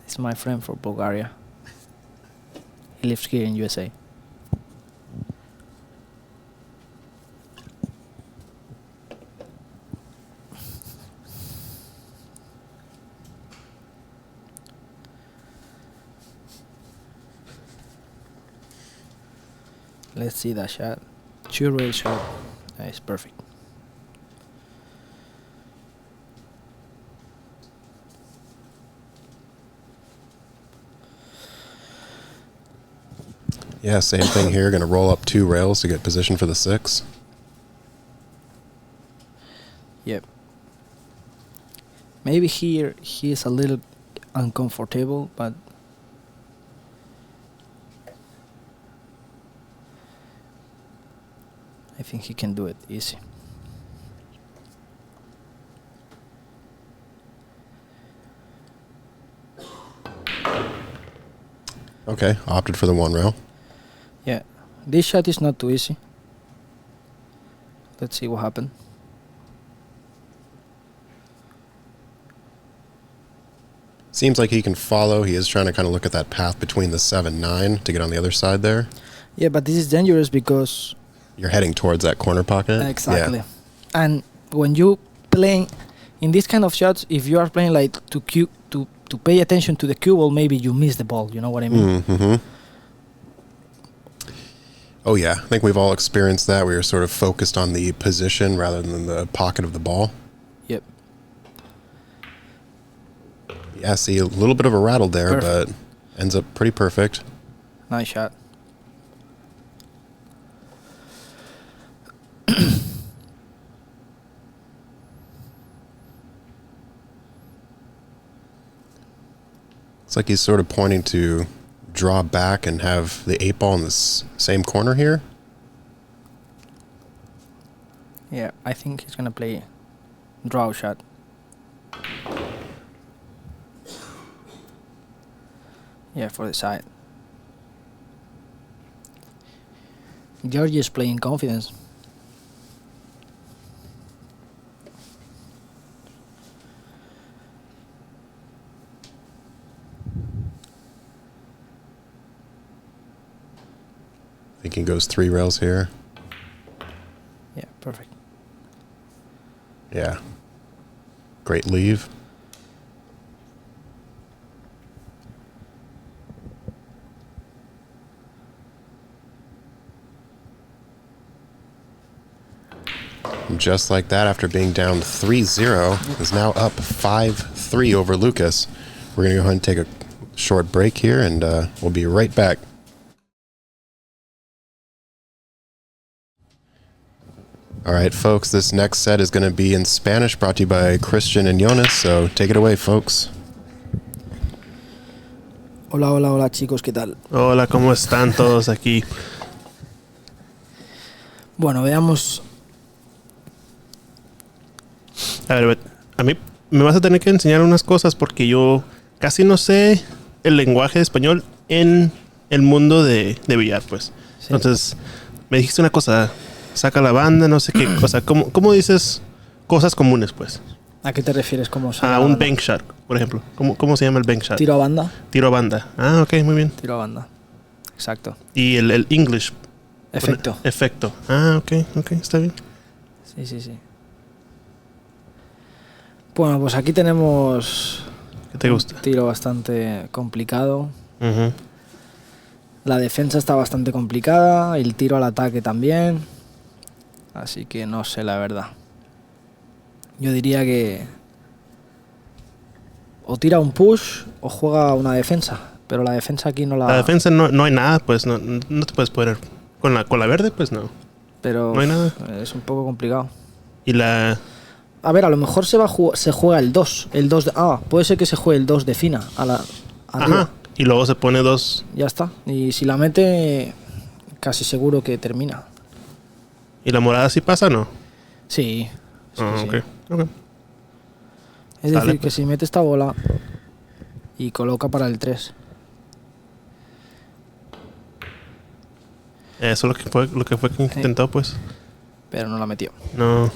It's my friend from Bulgaria. He lives here in USA. Let's see that shot. 2-rail shot. It's perfect. Yeah, same thing here. Going to roll up 2 rails to get position for the 6. Yep. Maybe here he is a little uncomfortable, but I think he can do it easy. Okay, opted for the 1 rail. Yeah, this shot is not too easy. Let's see what happens. Seems like he can follow. He is trying to kind of look at that path between the 7-9 to get on the other side there. Yeah, but this is dangerous because You're heading towards that corner pocket. exactly. Yeah. And when you play in this kind of shots, if you are playing like to pay attention to the cue ball, maybe you miss the ball. You know what I mean? Mm-hmm. Oh, yeah. I think we've all experienced that. We were sort of focused on the position rather than the pocket of the ball. Yep. Yeah, see, a little bit of a rattle there, Perfect. but ends up pretty perfect. Nice shot. It's like he's sort of pointing to draw back and have the 8 ball in this same corner here. Yeah, I think he's gonna play draw shot. Yeah, for the side. Georgie is playing confidence. Thinking goes 3 rails here. Yeah, perfect. Yeah. Great leave. And just like that, after being down 3-0, is now up 5-3 over Lukas. We're going to go ahead and take a short break here, and we'll be right back. All right, folks, this next set is going to be in Spanish, brought to you by Christian and Jonas, so take it away, folks. Hola, hola, hola chicos, ¿qué tal? Hola, ¿cómo están todos aquí? Bueno, veamos. A ver, a mí me vas a tener que enseñar unas cosas porque yo casi no sé el lenguaje de español en el mundo de billar, pues. Sí. Entonces, me dijiste una cosa, saca la banda, no sé qué cosa. ¿Cómo dices cosas comunes, pues? ¿A qué te refieres? ¿Cómo se A llama? un bank shot, por ejemplo. ¿Cómo se llama el bank shot? Tiro a banda. Tiro a banda. Ah, ok, muy bien. Tiro a banda. Exacto. Y el English. Efecto. Efecto. Ah, ok, está bien. Sí, sí, sí. Bueno, pues aquí tenemos ¿Qué te gusta? un tiro bastante complicado. Ujú. La defensa está bastante complicada, el tiro al ataque también. Así que no sé la verdad. Yo diría que o tira un push o juega una defensa. Pero la defensa aquí no la... La defensa no hay nada, pues no te puedes poner. Con la verde, pues no. Pero no hay nada. es un poco complicado. Y la... A ver, a lo mejor se juega el 2. El 2 de... puede ser que se juegue el 2 de fina. Arriba. Ajá. Y luego se pone 2. Ya está. Y si la mete, casi seguro que termina. ¿Y la morada sí pasa o no? Sí. Sí, sí. Ok. Es Sale, decir, que pues. si mete esta bola y coloca para el 3. Eso es lo que fue que intentó, pues. Pero no la metió. No.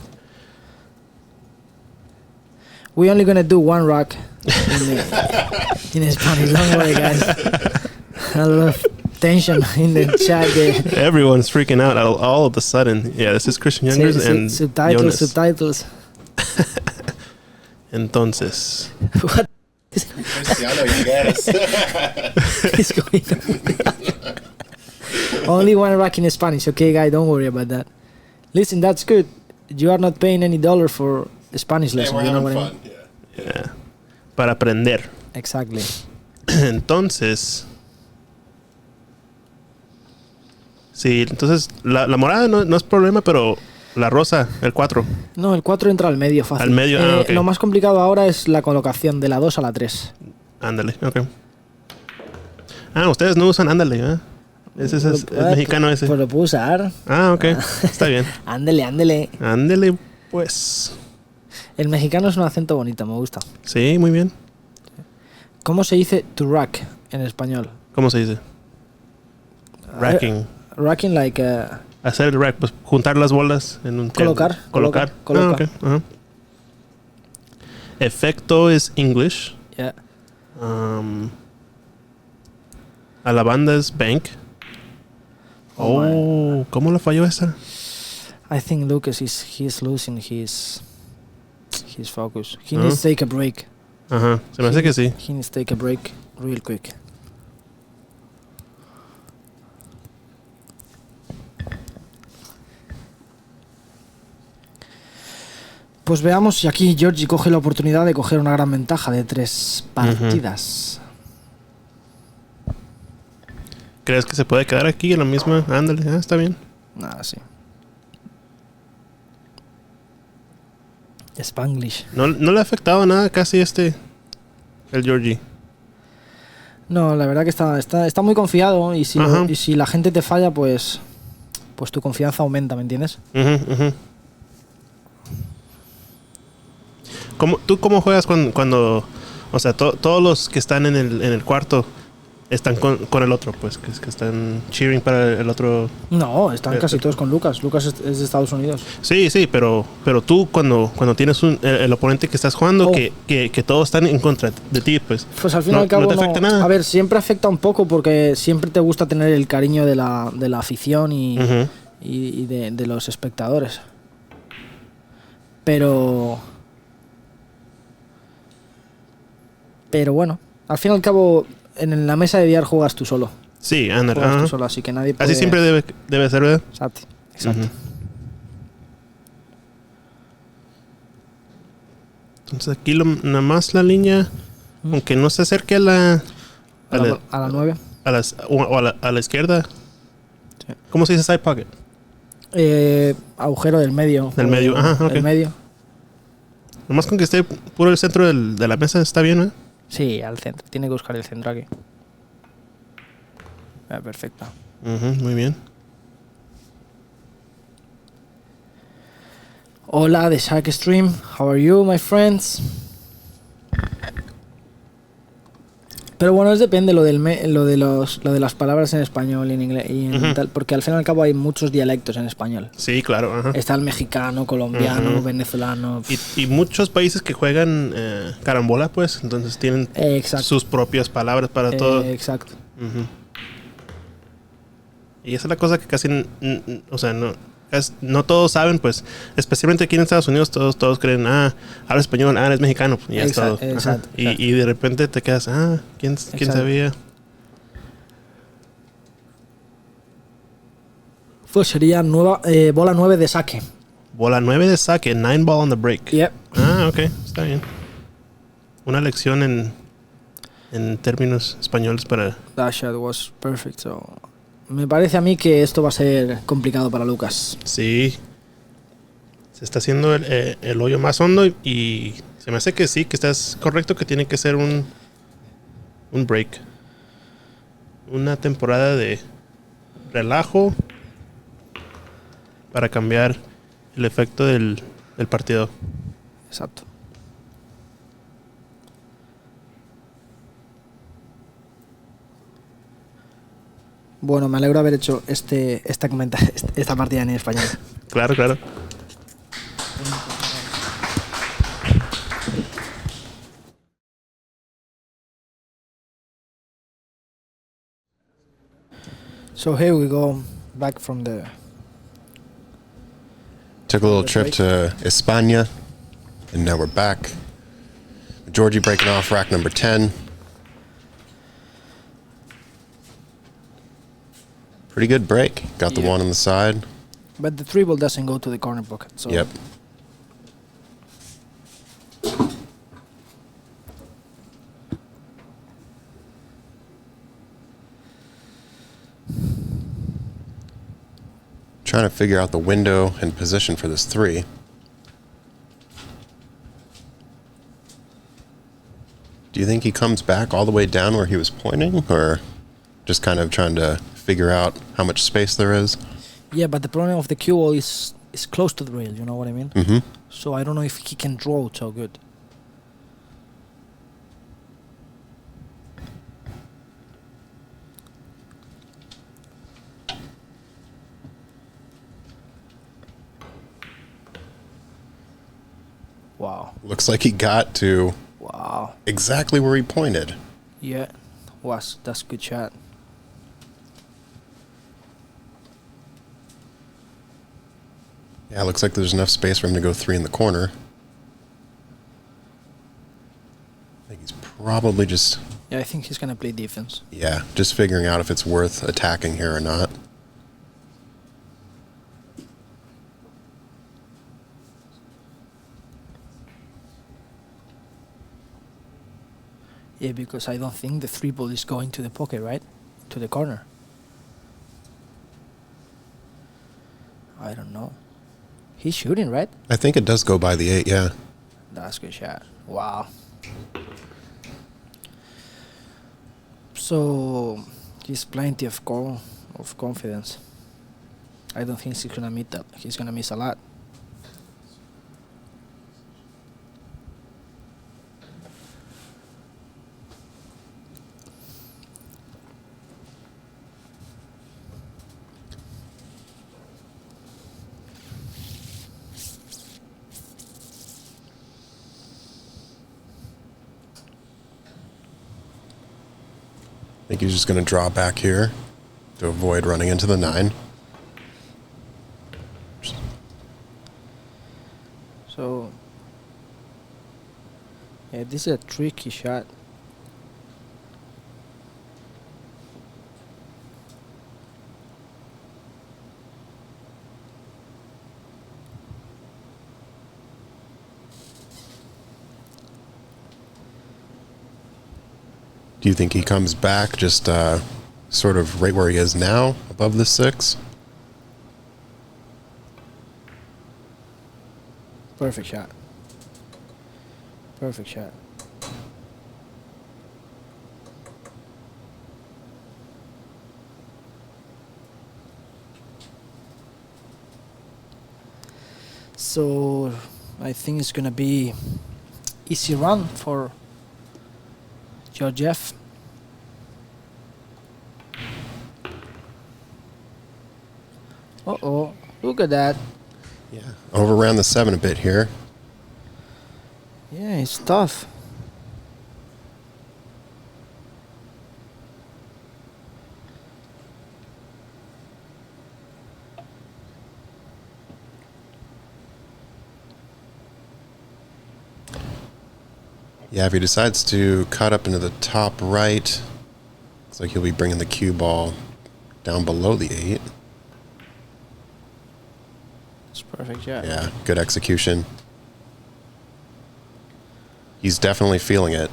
We only gonna do one rack in Spanish. Don't worry, guys. A lot of tension in the chat there. Everyone's freaking out all of a sudden. Yeah, this is Christian Youngers and subtitles, Jonas. subtitles. Entonces. What Cristiano, you guess. is going on? Only one rack in Spanish, okay, guys? Don't worry about that. Listen, that's good. You are not paying any dollar for Spanish lesson. You know what I mean? Yeah. Para aprender. Exactly. Entonces. Sí, entonces la morada no es problema, pero la rosa, el 4. No, el 4 entra al medio fácil. Al medio, ok. Lo más complicado ahora es la colocación de la 2 a la 3. Ándale, ok. Ustedes no usan ándale, ¿eh? Ese es el mexicano ese. Pues lo puedo usar. Ok. Está bien. Ándele. Ándale, pues. El mexicano es un acento bonito, me gusta. Sí, muy bien. ¿Cómo se dice to rack en español? ¿Cómo se dice? Racking. Racking like... Hacer el rack, pues juntar las bolas en un Colocar. Colocar. Coloca. Ok. Ajá. Efecto es English. Yeah. A la banda es bank. ¿Cómo la falló esa? I think Lucas he's losing his focus. He needs to take a break. Ajá, se me hace que sí. He needs to take a break real quick. Pues veamos si aquí Georgi coge la oportunidad de coger una gran ventaja de 3 partidas. ¿Crees que se puede quedar aquí en la misma? Ándale, está bien. Nada, sí. Spanglish. No le ha afectado nada casi el Georgie. No, la verdad que está muy confiado y si la gente te falla, pues tu confianza aumenta, ¿me entiendes? ¿Tú cómo juegas cuando o sea, todos los que están en el cuarto están con el otro, pues, que están cheering para el otro? No, están casi todos con Lucas. Lucas es de Estados Unidos. Sí, pero tú cuando tienes el oponente que estás jugando, que todos están en contra de ti, pues. Pues al fin y al cabo no te afecta nada. A ver, siempre afecta un poco porque siempre te gusta tener el cariño de la afición y de los espectadores. Pero bueno, al fin y al cabo, en la mesa de billar juegas tú solo. Sí, anda. Juegas tú solo, así que nadie puede... Así siempre debe ser, ¿verdad? Exacto. Entonces aquí nada más la línea, aunque no se acerque a la 9. a la izquierda. Sí. ¿Cómo se dice side pocket? Agujero del medio. Del medio, ok. El medio. Nomás con que esté puro el centro de la mesa está bien, ¿eh? Sí, al centro. Tiene que buscar el centro aquí. Perfecto. Muy bien. Hola, de Shark Stream. How are you, my friends? Pero bueno, depende lo de las palabras en español y en inglés y en tal, porque al fin y al cabo hay muchos dialectos en español. Sí, claro. Está el mexicano, colombiano, venezolano. Y muchos países que juegan carambola, pues, entonces tienen sus propias palabras para todo. Exacto. Y esa es la cosa que casi, o sea, no todos saben, pues, especialmente aquí en Estados Unidos, todos creen, habla español, eres mexicano, y ya es todo. Exacto. Y de repente te quedas, ¿quién sabía? Pues sería bola 9 de saque. Bola 9 de saque, 9 ball on the break. Yep. Ok, está bien. Una lección en términos españoles para... That shot was perfect, so... Me parece a mí que esto va a ser complicado para Lucas. Sí. Se está haciendo el hoyo más hondo y se me hace que sí, que estás correcto, que tiene que ser un break. Una temporada de relajo para cambiar el efecto del partido. Exacto. Bueno, me alegro de haber hecho esta partida en español. Claro. So here we go back from the... Took a little trip to España, and now we're back. Georgie breaking off rack number 10. Pretty good break. Got the one on the side. But the 3 ball doesn't go to the corner pocket. So Yep. trying to figure out the window and position for this 3. Do you think he comes back all the way down where he was pointing, or just kind of trying to figure out how much space there is? Yeah, but the problem of the cue ball is close to the rail, you know what I mean? Mm-hmm. So I don't know if he can draw so good. Wow. Looks like he got to Wow. exactly where he pointed. Yeah. That's a good shot. Yeah, looks like there's enough space for him to go 3 in the corner. I think he's probably just... Yeah, I think he's gonna play defense. Yeah, just figuring out if it's worth attacking here or not. Yeah, because I don't think the 3 ball is going to the pocket, right? To the corner. I don't know. He's shooting, right? I think it does go by the 8, yeah. That's a good shot. Wow. So he's plenty of confidence. I don't think he's gonna meet that. He's gonna miss a lot. I think he's just going to draw back here to avoid running into the 9. So yeah, this is a tricky shot. Do you think he comes back just sort of right where he is now, above the 6? Perfect shot. Perfect shot. So I think it's gonna be easy run for Georgiev. Uh-oh, look at that. Yeah. Overran the 7 a bit here. Yeah, it's tough. Yeah, if he decides to cut up into the top right, looks like he'll be bringing the cue ball down below the 8. It's perfect shot. Yeah, good execution. He's definitely feeling it.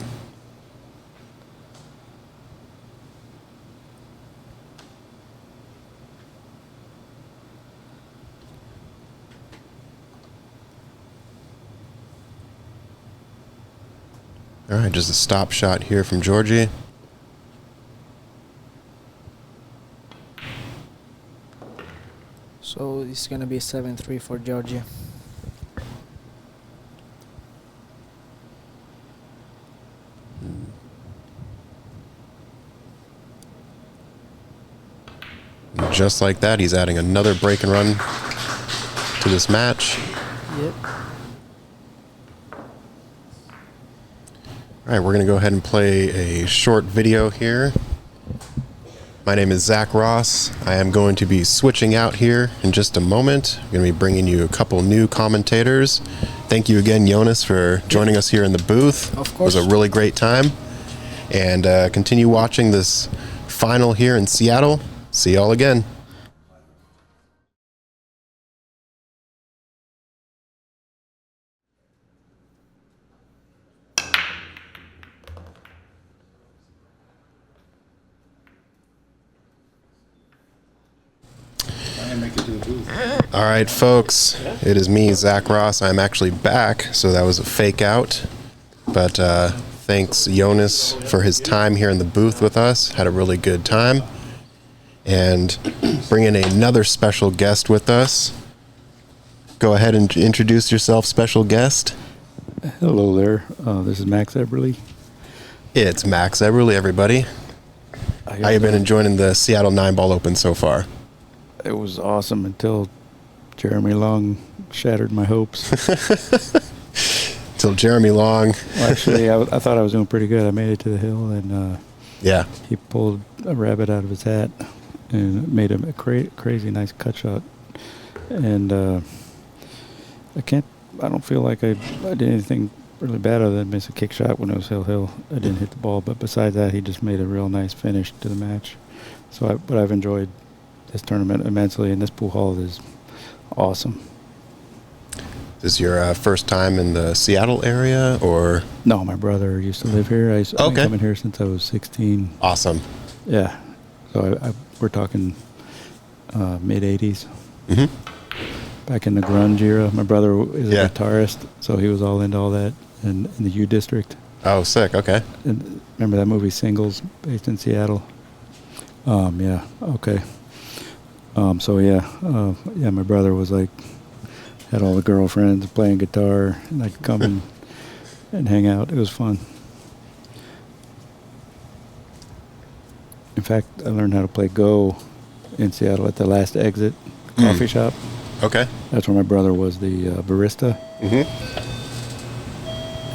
All right, just a stop shot here from Georgie. So it's gonna be 7-3 for Georgia. And just like that, he's adding another break and run to this match. Yep. All right, we're going to go ahead and play a short video here. My name is Zach Ross. I am going to be switching out here in just a moment. I'm going to be bringing you a couple new commentators. Thank you again, Jonas, for joining us here in the booth. Of course. It was a really great time. And continue watching this final here in Seattle. See y'all again. I make it to the All right, folks, it is me, Zach Ross. I'm actually back, so that was a fake out. But thanks, Jonas, for his time here in the booth with us. Had a really good time. And bringing another special guest with us. Go ahead and introduce yourself, special guest. Hello there. This is Max Eberle. It's Max Eberle, everybody. How you been enjoying the Seattle 9-Ball Open so far? It was awesome until Jeremy Long shattered my hopes. Till Jeremy Long. Well, actually, I thought I was doing pretty good. I made it to the hill, and Yeah. he pulled a rabbit out of his hat and made him a crazy nice cut shot. And I don't feel like I did anything really bad other than miss a kick shot when it was hill. I didn't hit the ball, but besides that, he just made a real nice finish to the match. But I've enjoyed this tournament immensely, and this pool hall is awesome. Is this your first time in the Seattle area, or? No, my brother used to live here. I've been Okay. coming here since I was 16. Awesome. Yeah. So we're talking mid-'80s. Mm-hmm. Back in the grunge era. My brother is a Yeah. guitarist, so he was all into all that in the U District. Oh, sick. Okay. And remember that movie Singles, based in Seattle? Yeah. Okay. My brother was like, had all the girlfriends playing guitar, and I'd come and hang out. It was fun. In fact, I learned how to play Go in Seattle at the Last Exit coffee shop. Okay. That's where my brother was the barista. Mm-hmm.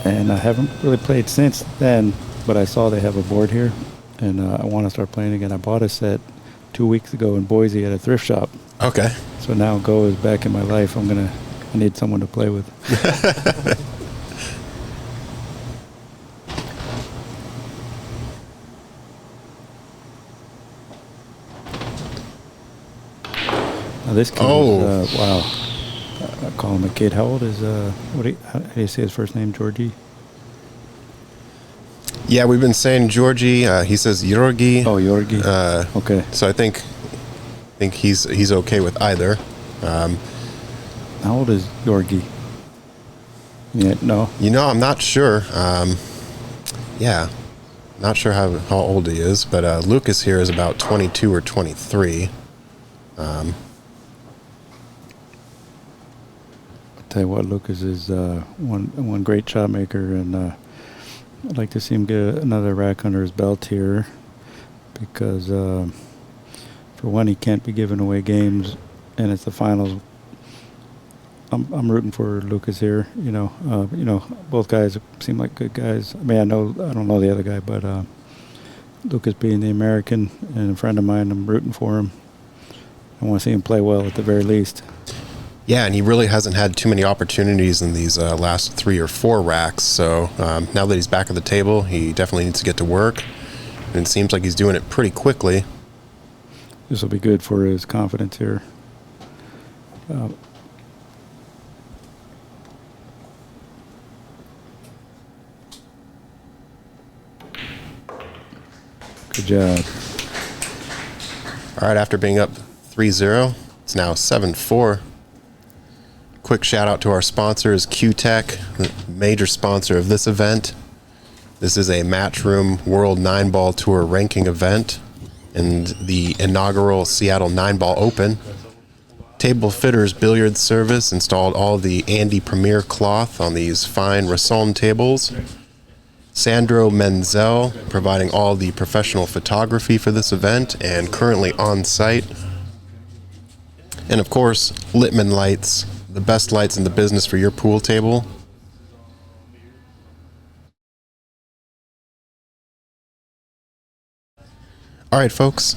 And I haven't really played since then, but I saw they have a board here, and I want to start playing again. I bought a set 2 weeks ago in Boise at a thrift shop. Okay. So now Go is back in my life. I need someone to play with. Now this kid is, wow. I call him a kid. How old is, how do you say his first name, Georgie? Yeah, we've been saying Georgi. He says Georgi. Oh, Georgi. Okay. So I think he's okay with either. How old is Georgi? Yeah, no. I'm not sure. Yeah, not sure how old he is, but Lucas here is about 22 or 23. I'll tell you what, Lucas is one great shot maker, and I'd like to see him get another rack under his belt here, because for one, he can't be giving away games, and it's the finals. I'm rooting for Lucas here. Both guys seem like good guys. I mean, I don't know the other guy, but Lucas being the American and a friend of mine, I'm rooting for him. I want to see him play well at the very least. Yeah, and he really hasn't had too many opportunities in these last 3 or 4 racks. So now that he's back at the table, he definitely needs to get to work. And it seems like he's doing it pretty quickly. This will be good for his confidence here. Good job. All right, after being up 3-0, it's now 7-4. Quick shout out to our sponsors, Q-Tech, the major sponsor of this event. This is a Matchroom World 9-Ball Tour ranking event and the inaugural Seattle 9-Ball Open. Table Fitters Billiards Service installed all the Andy Premier cloth on these fine Rasson tables. Sandro Menzel providing all the professional photography for this event and currently on site. And of course, Littman Lights, the best lights in the business for your pool table. All right, folks.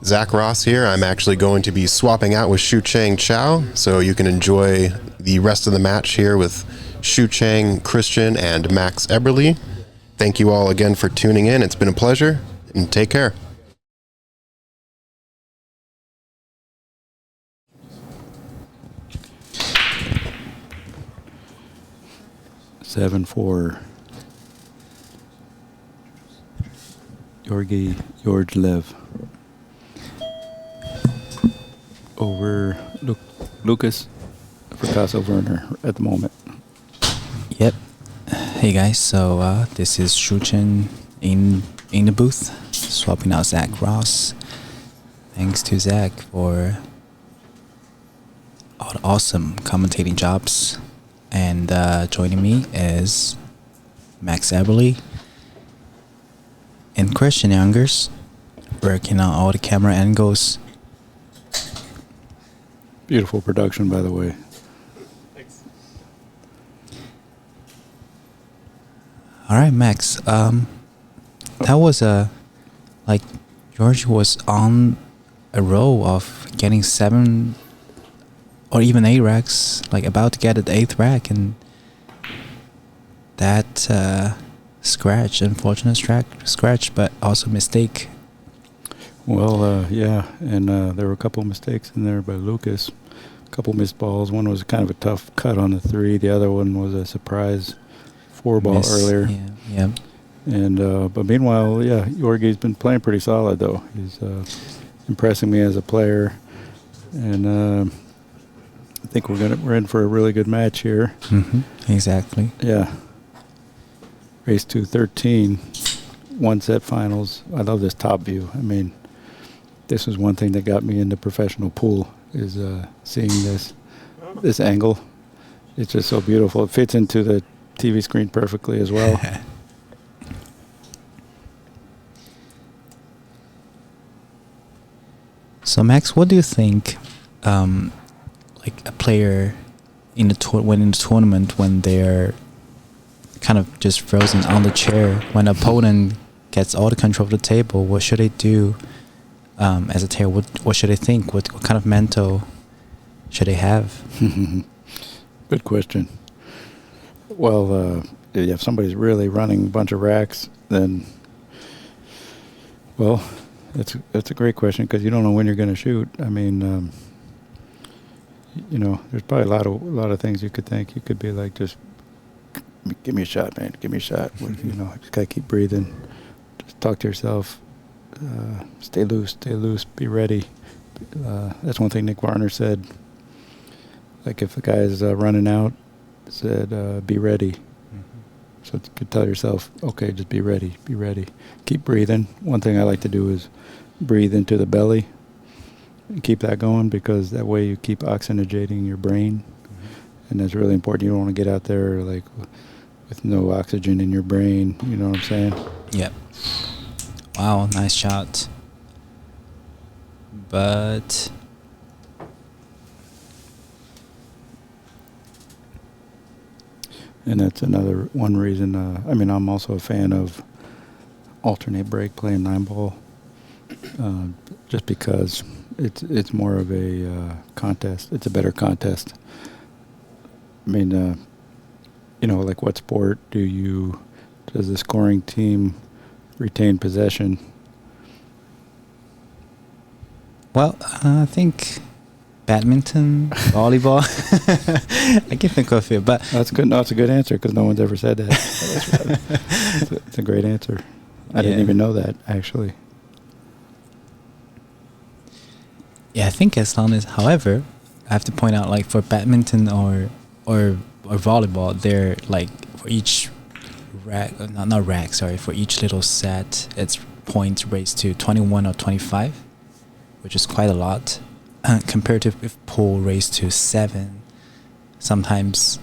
Zach Ross here. I'm actually going to be swapping out with Shucheng Chao, so you can enjoy the rest of the match here with Shucheng, Christian, and Max Eberle. Thank you all again for tuning in. It's been a pleasure, and take care. Seven for Georgi Georgiev over Lukas Fracasso Verner at the moment. Yep. Hey guys, so this is Shucheng in the booth, swapping out Zach Ross. Thanks to Zach for all the awesome commentating jobs. And joining me is Max Eberle and Christian Youngers, working on all the camera angles. Beautiful production, by the way. Thanks. All right, Max. That was like George was on a row of getting 7 or even 8 racks, like about to get at the 8th rack, and that scratch, unfortunate scratch, but also mistake. Well, yeah, and there were a couple of mistakes in there by Lukas. A couple missed balls. One was kind of a tough cut on the 3. The other one was a surprise 4-ball earlier. Yeah. And but meanwhile, yeah, Georgi's been playing pretty solid though. He's impressing me as a player, and I think we're in for a really good match here. Mm-hmm. Exactly. Yeah. Race 2-13, 1-set finals. I love this top view. I mean, this is one thing that got me into professional pool, is seeing this angle. It's just so beautiful. It fits into the TV screen perfectly as well. So Max, what do you think? Like a player in the tournament, when they're kind of just frozen on the chair, when an opponent gets all the control of the table, what should they do as a player? What should they think? What kind of mental should they have? Good question. Well, if somebody's really running a bunch of racks, then, well, that's a great question, because you don't know when you're going to shoot. I mean, you know, there's probably a lot of things you could think. You could be like, just give me a shot, man. Give me a shot. You know, just gotta keep breathing. Just talk to yourself. Stay loose. Be ready. That's one thing Nick Varner said. Like, if the guy's running out, said, be ready. Mm-hmm. So you could tell yourself, okay, just be ready. Keep breathing. One thing I like to do is breathe into the belly and keep that going, because that way you keep oxygenating your brain. Mm-hmm. And that's really important. You don't want to get out there like with no oxygen in your brain. You know what I'm saying? Yep. Wow, nice shot. But and that's another one reason. I mean, I'm also a fan of alternate break playing 9-ball, just because it's more of a contest. It's a better contest. I mean, you know, like, what sport does the scoring team retain possession? well, I think badminton, volleyball. I can think of it, but That's good. No, it's a good answer, because no one's ever said that. It's a great answer. I didn't even know that, actually. yeah, I think as long as, however, I have to point out, like, for badminton or volleyball, they're like, for each rack, not rack, sorry, for each little set, it's points raised to 21 or 25, which is quite a lot. Compared to if pool raised to 7, sometimes,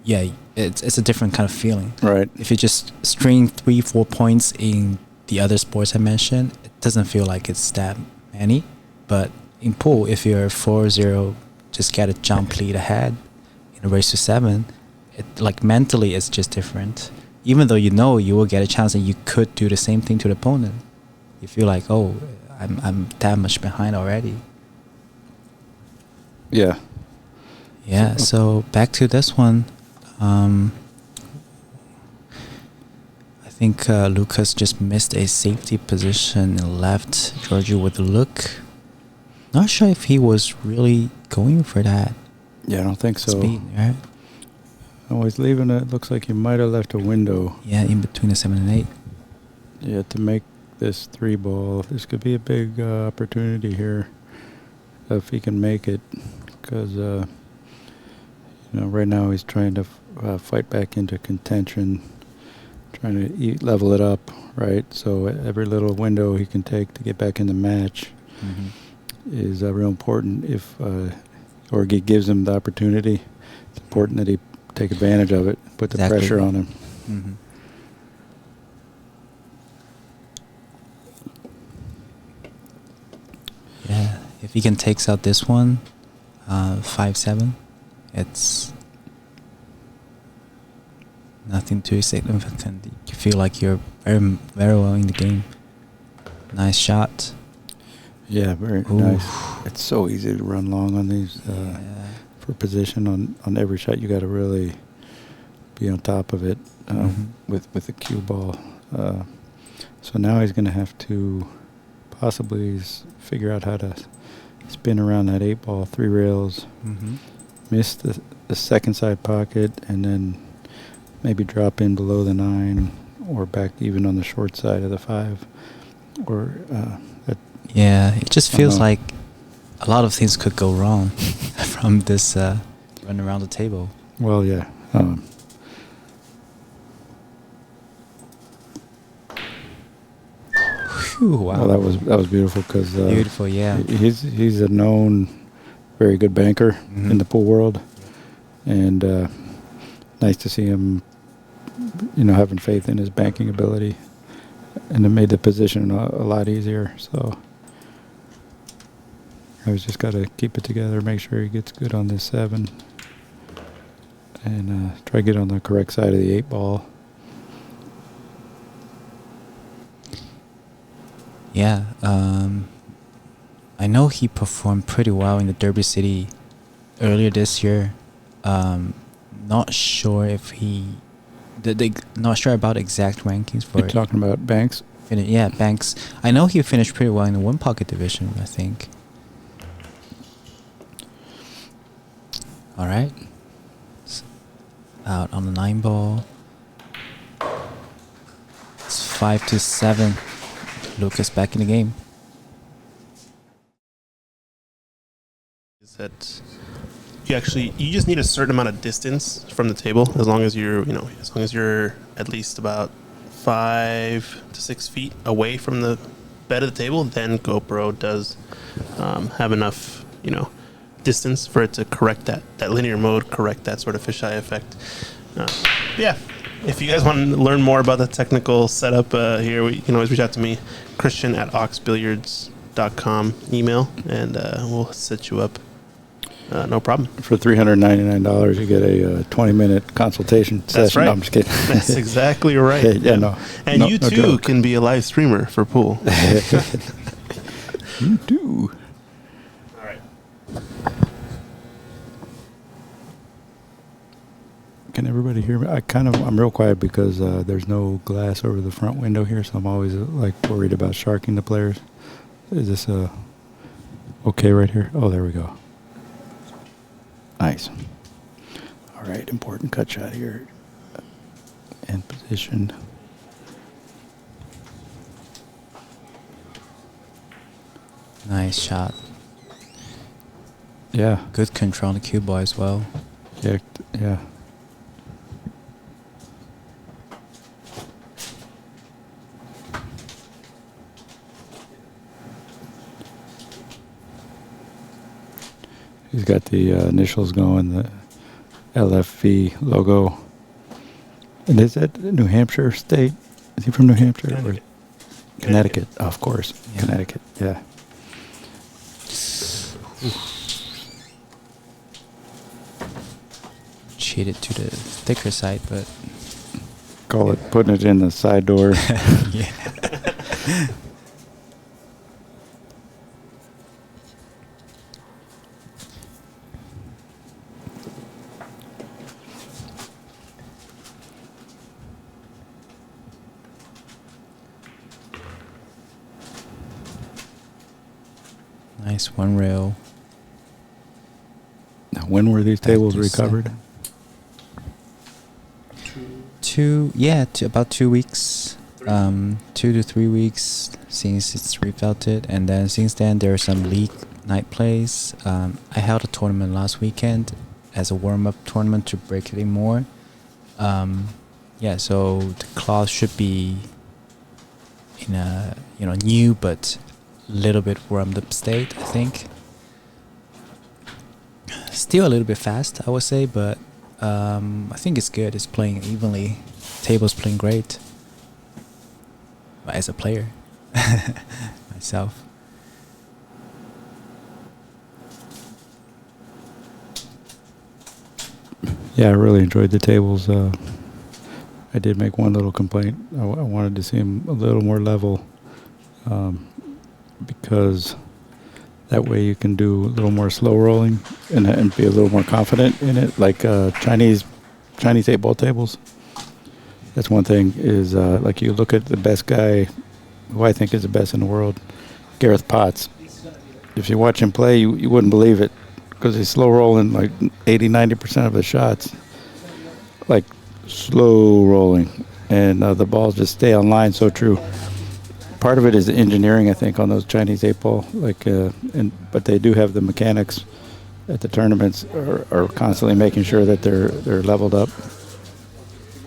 yeah, it's a different kind of feeling. Right. If you just string 3-4 points in the other sports I mentioned, it doesn't feel like it's that many. But in pool, if you're 4-0, just get a jump lead ahead in a race to 7, it, like, mentally it's just different. Even though you know you will get a chance and you could do the same thing to the opponent, you feel like, oh, I'm that much behind already. Yeah. Yeah. So back to this one. I think Lukas just missed a safety position and left Georgie with a look. Not sure if he was really going for that. Yeah, I don't think so. Speed, right? Always leaving it. Looks like you might have left a window. Yeah, in between the 7 and 8. Yeah, to make this 3-ball, this could be a big opportunity here. if he can make it, because right now he's trying to fight back into contention, trying to level it up, right? So every little window he can take to get back in the match is real important. If Georgi gives him the opportunity, it's important that he take advantage of it, put the pressure on him. Mm-hmm. Yeah, if he can takes out this one, 5-7, it's nothing too significant. You feel like you're very, very well in the game. Nice shot. Yeah, very nice. It's so easy to run long on these. For position on every shot, you got to really be on top of it with the cue ball. So now he's going to have to possibly figure out how to spin around that 8 ball, 3 rails, miss the second side pocket, and then maybe drop in below the 9 or back even on the short side of the 5. Or it just feels like a lot of things could go wrong from this run around the table. Well, yeah. Whew, wow. Well, that was beautiful because beautiful, yeah. He's a known very good banker in the pool world, and nice to see him, having faith in his banking ability, and it made the position a lot easier. So I was just got to keep it together, make sure he gets good on this 7, and try to get on the correct side of the 8 ball. Yeah, I know he performed pretty well in the Derby City earlier this year. Not sure if not sure about exact rankings for. You're talking about Banks? Yeah, Banks. I know he finished pretty well in the 1 pocket division, I think. All right. Out on the 9 ball. It's 5-7. Lukas back in the game. Is that you just need a certain amount of distance from the table, as long as you're at least about 5 to 6 feet away from the bed of the table. Then GoPro does have enough distance for it to correct that linear mode, correct that sort of fisheye effect. If you guys want to learn more about the technical setup here, you can always reach out to me, Christian@oxbilliards.com email, and we'll set you up. No problem. For $399, you get a 20-minute consultation session. Right. No, I'm just kidding. That's exactly right. Yeah, no. And no, you no too joke. can be a live streamer for pool. You do. All right. Can everybody hear me? I'm real quiet because there's no glass over the front window here, so I'm always worried about sharking the players. Is this okay right here? Oh, there we go. Nice. All right, important cut shot here. And position. Nice shot. Yeah. Good control on the cue ball as well. Yeah. He's got the initials going, the LFV logo. And is that New Hampshire State? Is he from New Hampshire? Connecticut. Connecticut, of course. Yeah. Connecticut, yeah. Cheated to the thicker side, but Call it putting it in the side door. yeah. Nice 1 rail. Now, when were these tables to recovered? About 2 weeks. 2 to 3 weeks since it's refelted, and then since then there are some night plays. I held a tournament last weekend as a warm-up tournament to break it in more. Yeah, so the cloth should be in a new but little bit warmed up state, I think. Still a little bit fast, I would say, but I think it's good. It's playing evenly. Table's playing great. But as a player, myself. Yeah, I really enjoyed the tables. I did make one little complaint. I wanted to see him a little more level, because that way you can do a little more slow rolling and be a little more confident in it, like Chinese 8-ball tables. That's one thing is like you look at the best guy, who I think is the best in the world, Gareth Potts. If you watch him play, you wouldn't believe it, because he's slow rolling like 80-90% of the shots, like slow rolling, and the balls just stay on line so true. Part of it is engineering, I think, on those Chinese 8-ball, but they do have the mechanics at the tournaments are constantly making sure that they're leveled up.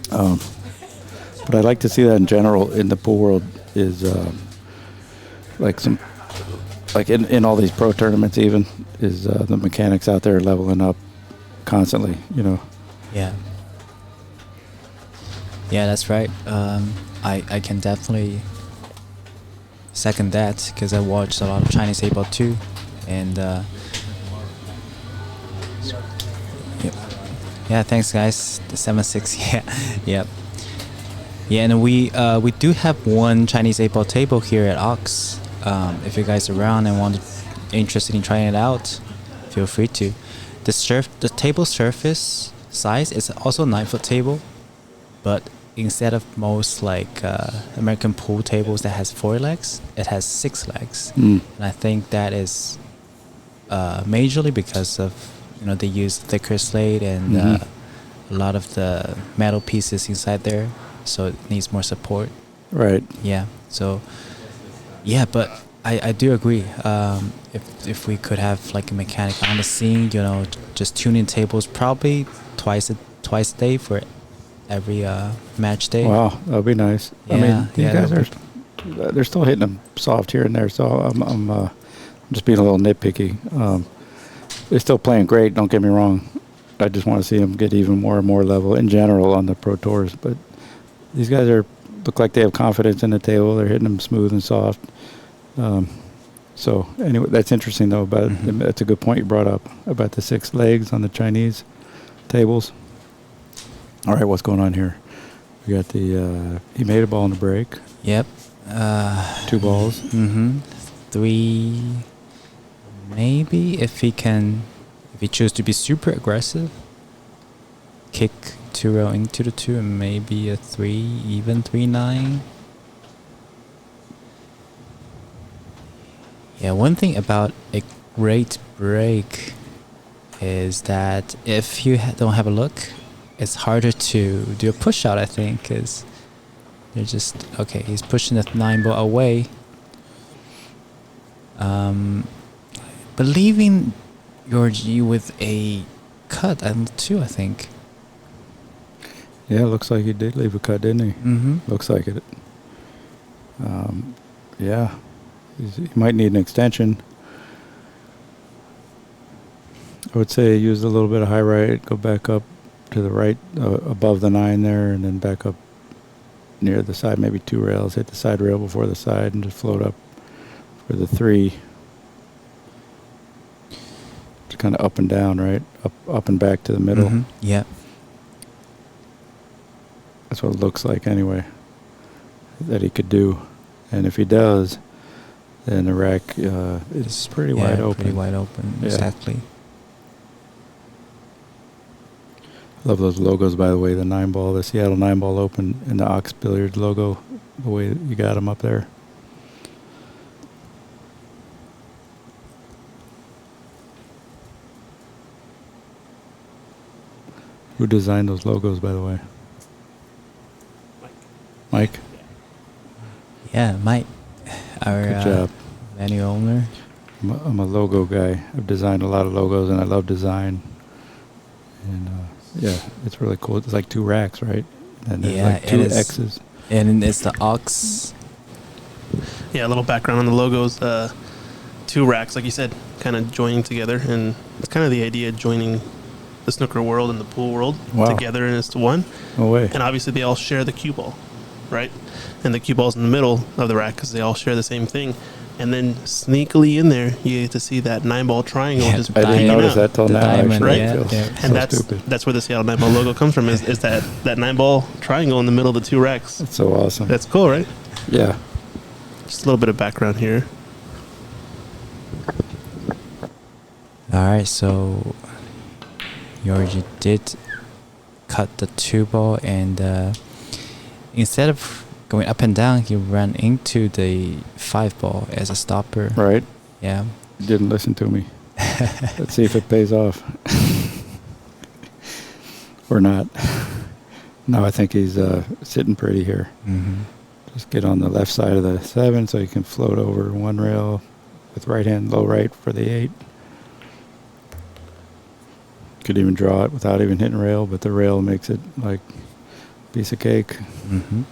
But I like to see that in general in the pool world is in all these pro tournaments even is the mechanics out there leveling up constantly, Yeah. Yeah, that's right. I can definitely second that, because I watched a lot of Chinese 8-ball too, and yeah, thanks guys. The 7-6, yep. Yeah, and we do have one Chinese 8-ball table here at Ox. If you guys are around and interested in trying it out, feel free to. The table surface size is also a 9-foot table, but instead of most American pool tables that has 4 legs, it has 6 legs. And I think that is majorly because of they use thicker slate and a lot of the metal pieces inside there, so it needs more support. Right. Yeah. So yeah, but I do agree. If we could have like a mechanic on the scene, just tuning tables probably twice a day for every match day. Wow, that'd be nice. Yeah, I mean, these guys are they're still hitting them soft here and there, so I'm just being a little nitpicky. They're still playing great, don't get me wrong. I just want to see them get even more and more level in general on the pro tours. But these guys look like they have confidence in the table. They're hitting them smooth and soft. So anyway, that's interesting though. That's a good point you brought up about the 6 legs on the Chinese tables. All right, what's going on here? We got he made a ball in the break. Yep. 2 balls. 3, maybe if he chooses to be super aggressive, kick 2-0 into the 2, and maybe a 3, even 3-9. Yeah, one thing about a great break is that if you don't have a look, it's harder to do a push out, I think, because they're just okay. He's pushing the 9-ball away. Believing Georgie with a cut on 2, I think. Yeah, looks like he did leave a cut, didn't he? Looks like it. Yeah, he might need an extension. I would say use a little bit of high right, go back up to the right above the 9 there, and then back up near the side, maybe 2 rails, hit the side rail before the side, and just float up for the 3. Just kind of up and down, right? Up and back to the middle. Yeah. That's what it looks like anyway, that he could do. And if he does, then the rack is pretty wide open. Pretty wide open, yeah. Exactly. Love those logos, by the way, the 9-ball, the Seattle 9-ball Open, and the Ox Billiards logo, the way that you got them up there. Who designed those logos, by the way? Mike? Yeah, Mike, our Good job. venue owner. I'm a logo guy. I've designed a lot of logos, and I love design. And yeah, it's really cool. It's like 2 racks, right? And there's Yeah, like 2 it is. X's. And it's the ox. Yeah, a little background on the logos. 2 racks, like you said, kind of joining together, and it's kind of the idea of joining the snooker world and the pool world together as one. No way. And obviously, they all share the cue ball, right? And the cue ball's in the middle of the rack because they all share the same thing. And then sneakily in there, you get to see that 9-ball triangle just I didn't hanging notice out. that till The now. diamond, Actually, yeah, it feels yeah. And so stupid. that's where the Seattle 9-ball logo comes from. Is that 9-ball triangle in the middle of the 2 racks? It's so awesome. That's cool, right? Yeah. Just a little bit of background here. All right, so Georgi did cut the 2-ball, and instead of going up and down, he ran into the 5-ball as a stopper. Right. Yeah. You didn't listen to me. Let's see if it pays off. Or not. No, I think he's sitting pretty here. Mm-hmm. Just get on the left side of the 7 so you can float over 1 rail with right hand low right for the 8. Could even draw it without even hitting rail, but the rail makes it like a piece of cake. Mm-hmm.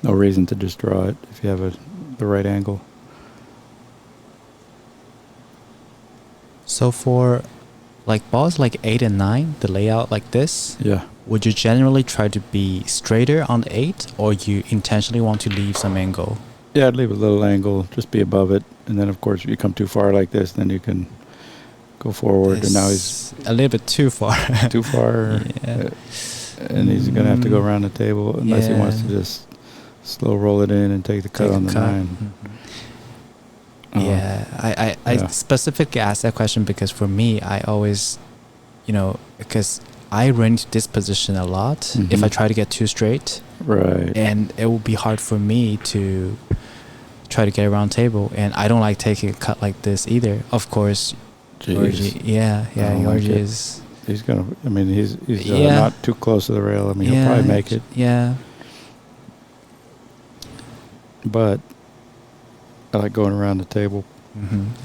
No reason to just draw it if you have the right angle. So for like balls like 8 and 9, the layout like this, Yeah. would you generally try to be straighter on the 8, or you intentionally want to leave some angle? Yeah, I'd leave a little angle, just be above it. And then, of course, if you come too far like this, then you can go forward. And now he's It's a little bit too far. too far. Yeah. And he's going to have to go around the table unless he wants to Yeah. just slow roll it in and take the cut Take a on the cut. 9. Mhm. Yeah, I yeah. specifically asked that question because for me, I always, because I run into this position a lot if I Mhm. try to get too straight, Right. and it will be hard for me to try to get around table, and I don't like taking a cut like this either. Of course, Georgi, Jeez. yeah, I don't like Georgi it. is, He's going to, I mean, he's Yeah. not too close to the rail. I mean, yeah, he'll probably make it. Yeah, But I like going around the table.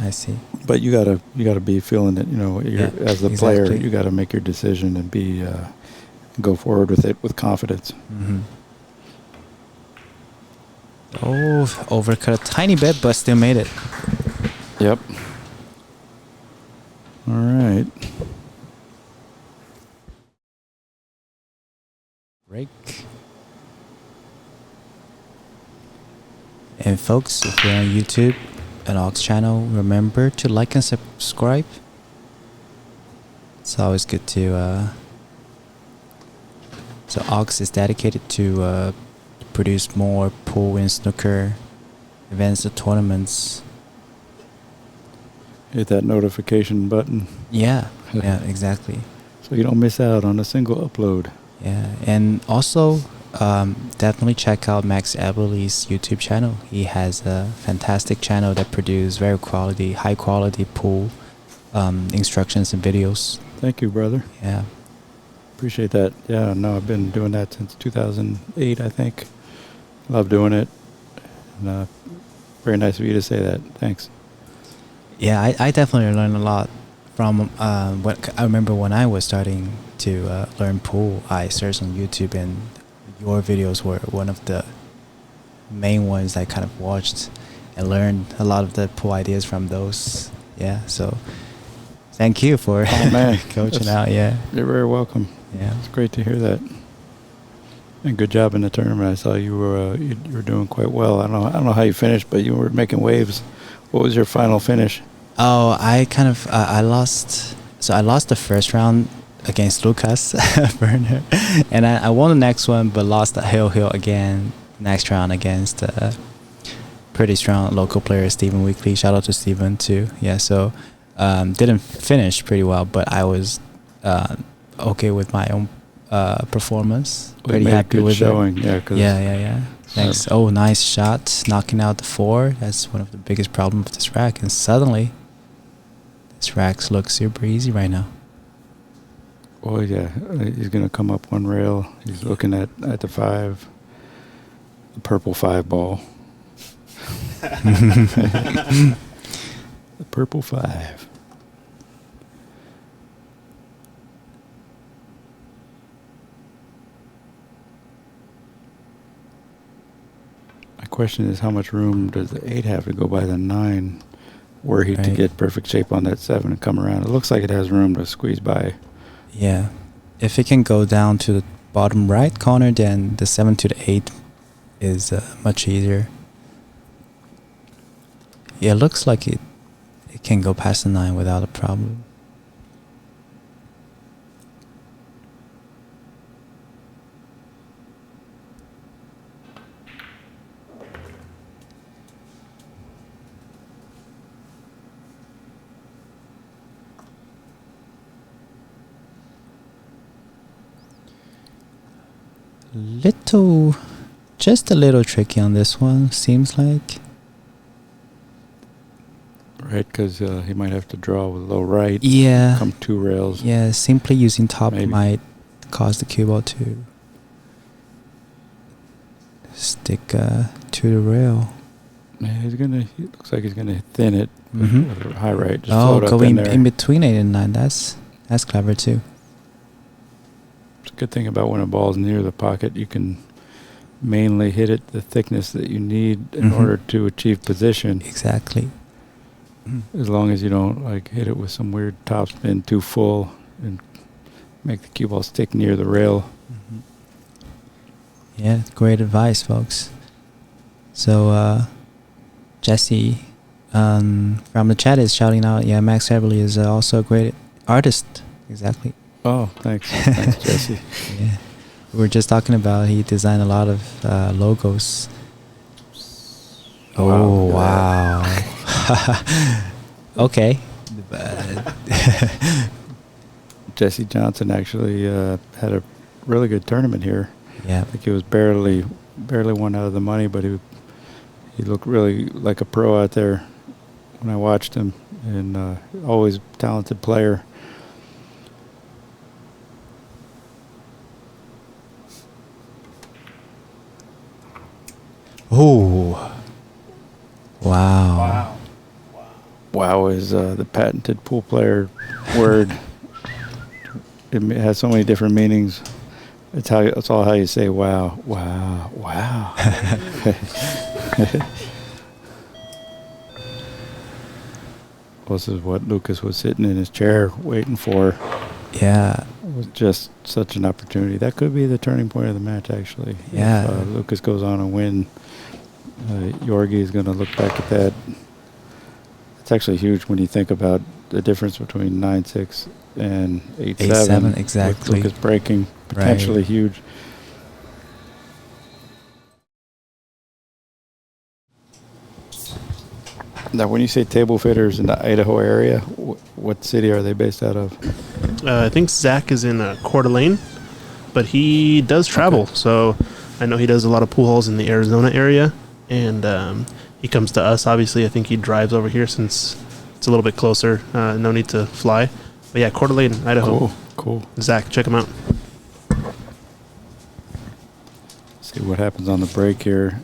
I see. But you gotta be feeling it. You're, Yeah, as the player, exactly. you got to make your decision and be go forward with it with confidence. Oh, overcut a tiny bit, but still made it. Yep. All right. Break. And folks, if you're on YouTube and Ox channel, remember to like and subscribe. It's always good to so Ox is dedicated to produce more pool and snooker events and tournaments. Hit that notification button Yeah, yeah, exactly. so you don't miss out on a single upload. Yeah, and also definitely check out Max Eberle's YouTube channel. He has a fantastic channel that produces very high quality pool instructions and videos. Thank you, brother. Yeah, Appreciate that. Yeah, no, I've been doing that since 2008, I think. Love doing it. And, very nice of you to say that. Thanks. yeah, I definitely learned a lot from what I remember when I was starting to learn pool. I searched on YouTube, and your videos were one of the main ones I kind of watched and learned a lot of the pool ideas from those. Yeah, so thank you for man. coaching out. Yeah, You're very welcome. yeah. It's great to hear that. And good job in the tournament. I saw you were doing quite well. I don't know how you finished, but you were making waves. What was your final finish? Oh, I kind of I lost. So I lost the first round against Lukas Fracasso, and I won the next one, but lost the hill again next round against pretty strong local player Stephen Weekly. Shout out to Stephen too. Yeah, so didn't finish pretty well, but I was okay with my own performance. We Pretty made a happy good with showing. it. Yeah, 'cause Yeah. Thanks. Oh, nice shot, knocking out the 4. That's one of the biggest problems of this rack. And suddenly, this rack looks super easy right now. Oh yeah, he's gonna come up 1 rail. He's looking at the 5, the purple 5 ball. The purple 5. My question is, how much room does the 8 have to go by the 9 were he to Right. get perfect shape on that 7 and come around? It looks like it has room to squeeze by. Yeah. If it can go down to the bottom right corner, then the 7 to the 8 is much easier. Yeah, it looks like it can go past the 9 without a problem. Just a little tricky on this one, seems like. Right, because he might have to draw with low right. Yeah. Come 2 rails. Yeah, simply using top Maybe. might cause the cue ball to stick to the rail. Yeah, he looks like he's gonna thin it Mhm. with a high right. Just Oh, float up going there. in between 8 and 9. That's clever too. It's a good thing about when a ball's near the pocket, you can mainly hit it the thickness that you need in Mhm. order to achieve position. Exactly. As long as you don't like hit it with some weird topspin too full and make the cue ball stick near the rail. Yeah, great advice, folks. So, Jesse from the chat is shouting out, yeah, Max Eberle is also a great artist. Exactly. Oh, thanks. Thanks, Jesse. Yeah. We were just talking about he designed a lot of logos. Oh, wow. Okay. Jesse Johnson actually had a really good tournament here. Yeah. I think he was barely one out of the money, but he looked really like a pro out there when I watched him, and always talented player. Oh. Wow. Wow is the patented pool player word. It has so many different meanings. It's all how you say wow, wow, wow. This is what Lucas was sitting in his chair waiting for. Yeah. It was just such an opportunity. That could be the turning point of the match, actually. Yeah. If Lucas goes on and win, Georgi is going to look back at that. It's actually huge when you think about the difference between 9-6 and 8-7. 8-7, exactly. With Lucas breaking, potentially Right. huge. Now, when you say table fitters in the Idaho area, what city are they based out of? I think Zach is in Coeur d'Alene, but he does travel. Okay. So I know he does a lot of pool halls in the Arizona area, and he comes to us. Obviously, I think he drives over here since it's a little bit closer. No need to fly. But yeah, Coeur d'Alene, Idaho. Cool. Zach, check him out. See what happens on the break here.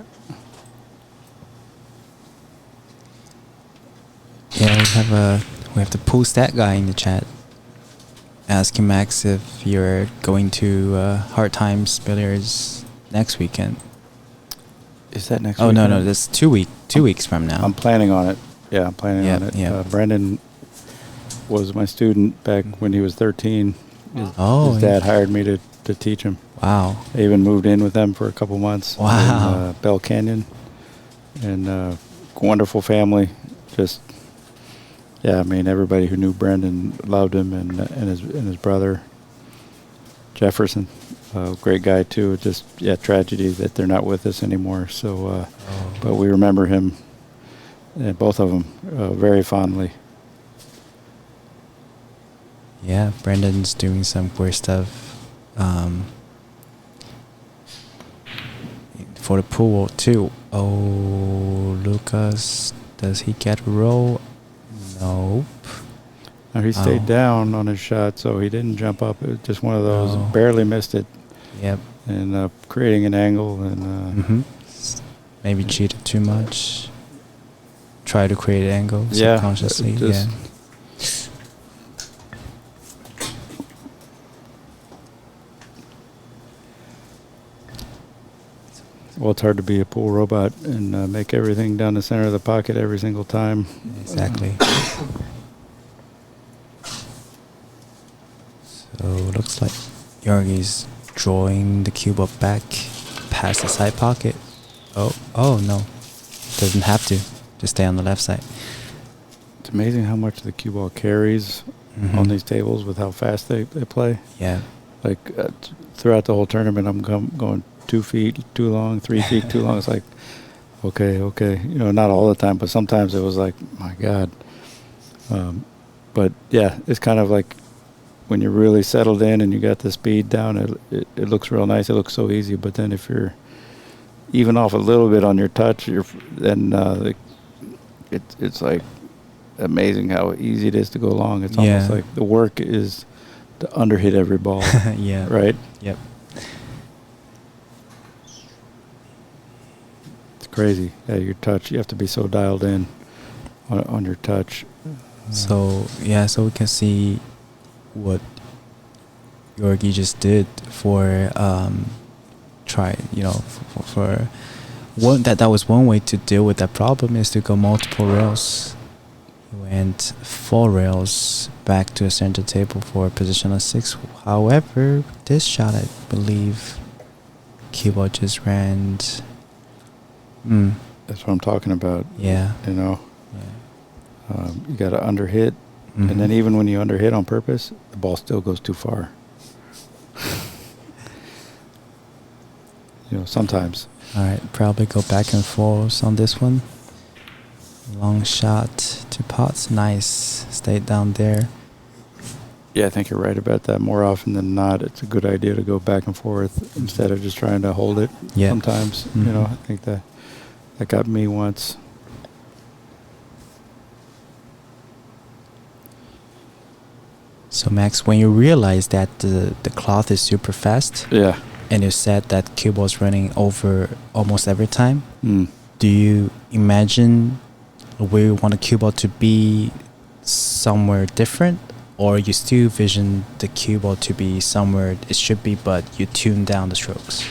Yeah, we have the pool stat guy in the chat. Asking Max if you're going to Hard Times Billiards next weekend. Is that next Oh, weekend? no, that's 2 weeks from now. I'm planning on it. Yeah, I'm planning on it. Yep. Brendan was my student back when he was 13. His dad hired me to teach him. Wow. I even moved in with them for a couple months. Wow. In Bell Canyon. And wonderful family. Just, yeah, I mean, everybody who knew Brendan loved him, and his brother, Jefferson. Great guy, too. Just, yeah, tragedy that they're not with us anymore. So, but we remember him, both of them, very fondly. Yeah, Brendan's doing some weird stuff for the pool too. Oh, Lucas, does he get a roll? Nope. Now, he stayed down on his shot, so he didn't jump up. It was just one of those, No. barely missed it. Yep. And creating an angle. And Maybe cheated too much. try to create an angle Yeah, subconsciously. just- Yeah. Well, it's hard to be a pool robot and make everything down the center of the pocket every single time. Exactly. So looks like Georgi's drawing the cue ball back past the side pocket. Oh no, doesn't have to. Just stay on the left side. It's amazing how much the cue ball carries Mhm. on these tables with how fast they play. Yeah. Like throughout the whole tournament, I'm going 2 feet too long, 3 feet too long. It's like, okay. You know, not all the time, but sometimes it was like, my God. But yeah, it's kind of like when you're really settled in and you got the speed down, it looks real nice. It looks so easy. But then if you're even off a little bit on your touch, it's like amazing how easy it is to go long. It's almost Yeah. like the work is to underhit every ball, Yeah. right? Yep. It's crazy. Yeah, your touch, you have to be so dialed in on your touch. So yeah, so we can see what Georgi just did for for one that was one way to deal with that problem is to go multiple rails. He went 4 rails back to a center table for position of 6. However, this shot, I believe, Kibo just ran. That's what I'm talking about. Yeah. You know, Yeah. you got to underhit. And then even when you underhit on purpose, the ball still goes too far. You know, sometimes. All right, probably go back and forth on this one. Long shot to pots, nice. Stayed down there. Yeah, I think you're right about that. More often than not, it's a good idea to go back and forth instead of just trying to hold it. Yeah. Sometimes, you know, I think that got me once. So Max, when you realize that the cloth is super fast, Yeah. and you said that cue ball's running over almost every time, Mm. do you imagine where you want the cue ball to be somewhere different, or you still vision the cue ball to be somewhere it should be, but you tune down the strokes?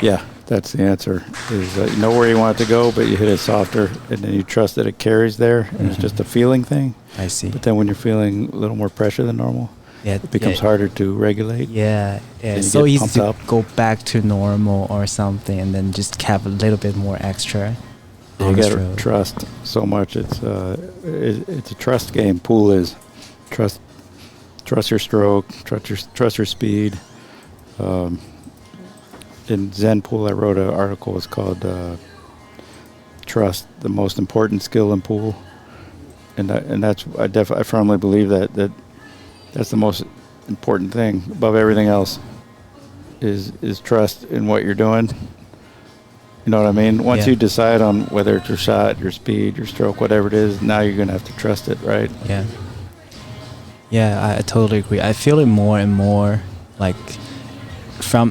Yeah, that's the answer. Is you know where you want it to go, but you hit it softer, and then you trust that it carries there, and it's just a feeling thing. I see. But then when you're feeling a little more pressure than normal, Yeah, it becomes harder to regulate. Yeah, And it's you so get easy pumped to up. go back to normal or something, and then just have a little bit more extra. You on the got to stroke. trust so much. It's a trust game. Pool is trust your stroke, trust your speed. In Zen Pool, I wrote an article. It's called "Trust: The Most Important Skill in Pool," and that's I firmly believe that's the most important thing above everything else. Is trust in what you're doing. You know what I mean? Once Yeah. you decide on whether it's your shot, your speed, your stroke, whatever it is, now you're going to have to trust it, right? Yeah. Yeah, I totally agree. I feel it more and more. Like from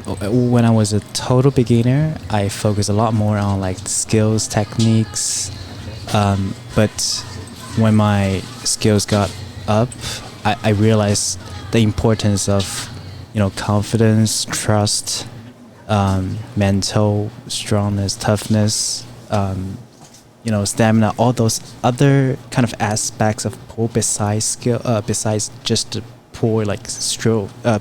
when I was a total beginner, I focused a lot more on like skills, techniques. But when my skills got up, I realized the importance of, confidence, trust, mental strongness, toughness, stamina, all those other kind of aspects of pool besides skill, besides just the poor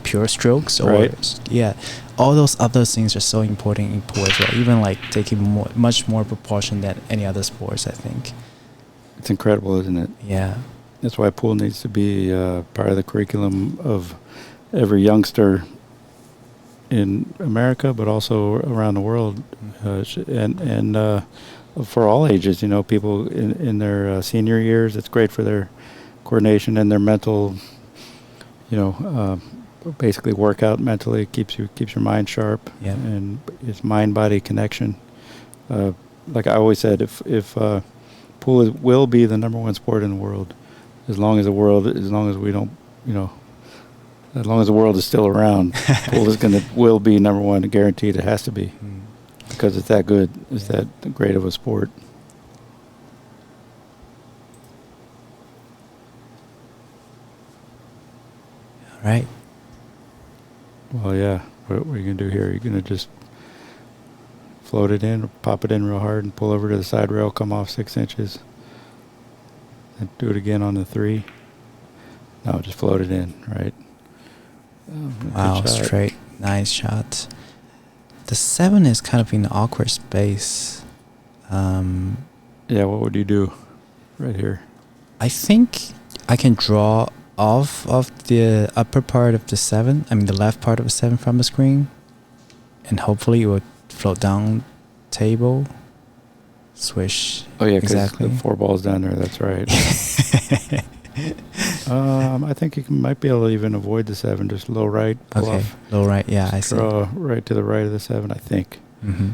pure strokes, or Right. all those other things are so important in pool as well. Even like taking much more proportion than any other sports, I think. It's incredible, isn't it? Yeah. That's why pool needs to be part of the curriculum of every youngster in America, but also around the world, and for all ages. People in their senior years. It's great for their coordination and their mental. Basically work out mentally. It keeps your mind sharp. Yeah. And it's mind-body connection. Like I always said, if pool will be the number one sport in the world, as long as the world is still around, pool will be number one, guaranteed. It has to be, because it's that good. It's that great of a sport. right? Well, yeah. What are you going to do here? You're going to just float it in, or pop it in real hard, and pull over to the side rail, come off 6 inches. And do it again on the 3. No, just float it in, right? Good Wow, shot. straight. Nice shot. The 7 is kind of in an awkward space. Yeah, what would you do right here? I think I can draw off of the upper part of the 7, I mean the left part of the 7 from the screen, and hopefully it would float down table. Swish. Oh, yeah, because exactly. the 4 balls down there, that's right. I think you might be able to even avoid the 7, just low right, pull Okay, off. low right, yeah, I see. Draw right to the right of the 7, I think. Mm-hmm.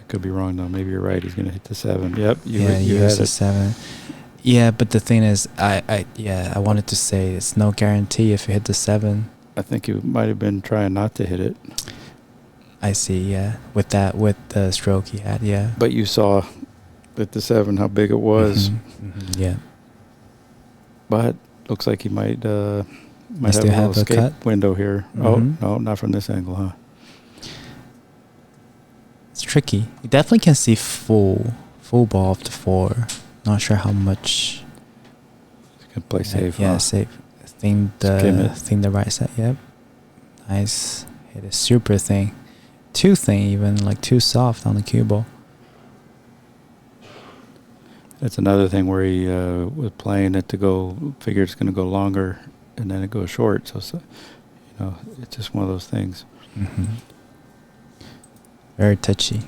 I could be wrong, though. Maybe you're right. He's going to hit the 7. Yep, you You had use the it. 7. Yeah, but the thing is, I wanted to say it's no guarantee if you hit the 7. I think you might have been trying not to hit it. I see, yeah. With the stroke he had, yeah. But you saw at the 7 how big it was. Yeah. But looks like he might have a still little have a escape cut? window here. Mhm. Oh, no, not from this angle, huh? It's tricky. You definitely can see full ball of the 4. Not sure how much. You can play safe, Yeah, huh? safe. Think the right side. Yep. Nice. Hit a super thing. 2 thing even, like too soft on the cue ball. That's another thing where he was playing it to go, figured it's going to go longer, and then it goes short. So, it's just one of those things. Mm-hmm. Very touchy.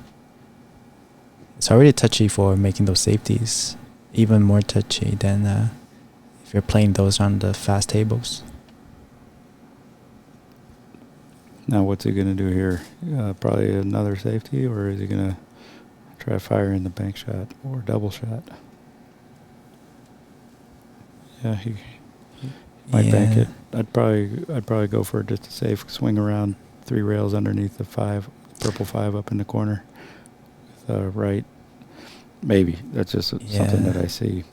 It's already touchy for making those safeties. Even more touchy than if you're playing those on the fast tables. Now, what's he going to do here? Probably another safety, or is he going to try fire in the bank shot or double shot? Yeah, he might bank it. I'd probably go for just a safe swing around 3 rails underneath the 5, purple 5 up in the corner with right. Maybe that's just something that I see.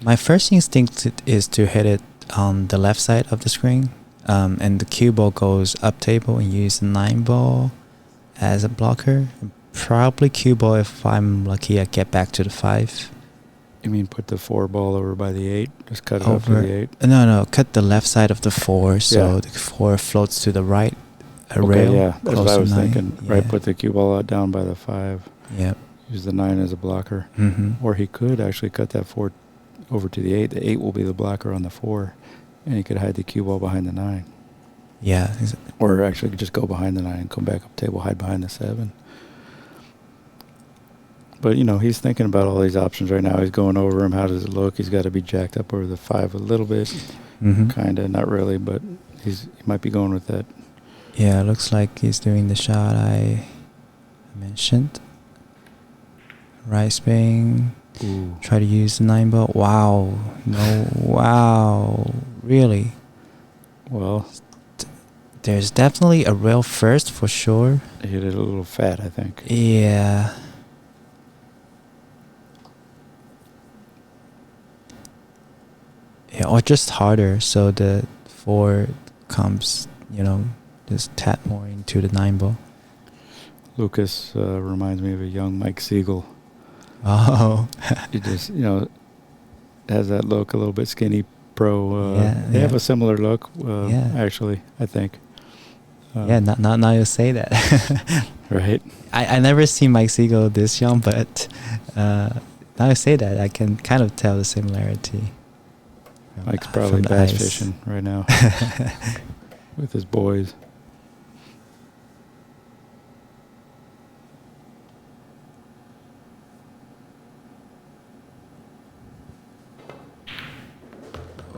My first instinct is to hit it on the left side of the screen, and the cue ball goes up table and use the 9-ball as a blocker. Probably cue ball if I'm lucky. I get back to the 5. You mean put the 4 ball over by the 8? Just cut it up to the 8? No, cut the left side of the 4 so Yeah. the 4 floats to the right rail. Okay, yeah, that's what I was 9. thinking. Yeah. Right, put the cue ball out down by the 5. Yep. Use the 9 as a blocker. Mm-hmm. Or he could actually cut that 4 over to the 8. The 8 will be the blocker on the 4, and he could hide the cue ball behind the 9. Yeah. Or actually just go behind the 9 and come back up table, hide behind the 7. But, he's thinking about all these options right now. He's going over them. How does it look? He's got to be jacked up over the 5 a little bit. Mm-hmm. Kind of, not really, but he might be going with that. Yeah, it looks like he's doing the shot I mentioned. Right spin. Ooh. Try to use the 9-ball. Wow. No. Wow. Really? Well, There's definitely a rail first for sure. he hit it a little fat, I think. Yeah. Yeah, or just harder so the 4 comes, just tap more into the 9-ball. Lukas reminds me of a young Mike Siegel. Oh. He just, has that look, a little bit skinny pro. They Yeah. have a similar look, Yeah. actually, I think. Yeah, not now you say that. Right? I never seen Mike Siegel this young, but now you say that, I can kind of tell the similarity. Mike's From probably the bass ice. fishing right now with his boys.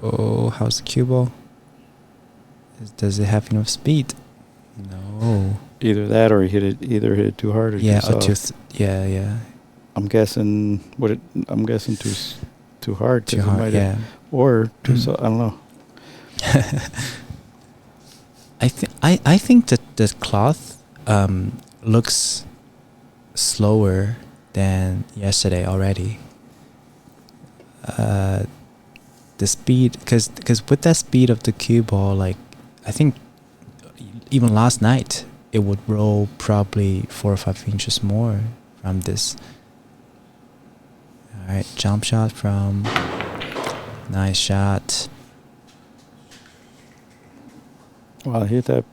Oh, how's the cue ball? Does it have enough speed? No. Either that, or he hit it too hard or Yeah, too or soft. yeah. I'm guessing too hard. 'Cause Too it hard, might yeah. have- or too soft. I don't know. I think that the cloth looks slower than yesterday already. The the speed, because with that speed of the cue ball, like I think even last night it would roll probably 4 or 5 inches more from this. All right, jump shot from. Nice shot. Wow, he hit that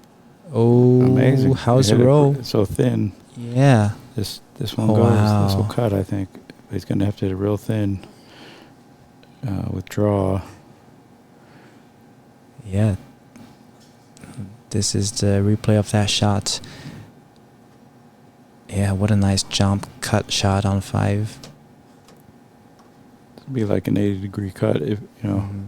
Oh, amazing. how's He the hit it roll? so thin. Yeah. This one Oh, goes. wow. This will cut, I think. He's going to have to hit it real thin with draw. Yeah. This is the replay of that shot. Yeah, what a nice jump cut shot on 5. It'd be like an 80-degree cut. If you know, Mhm.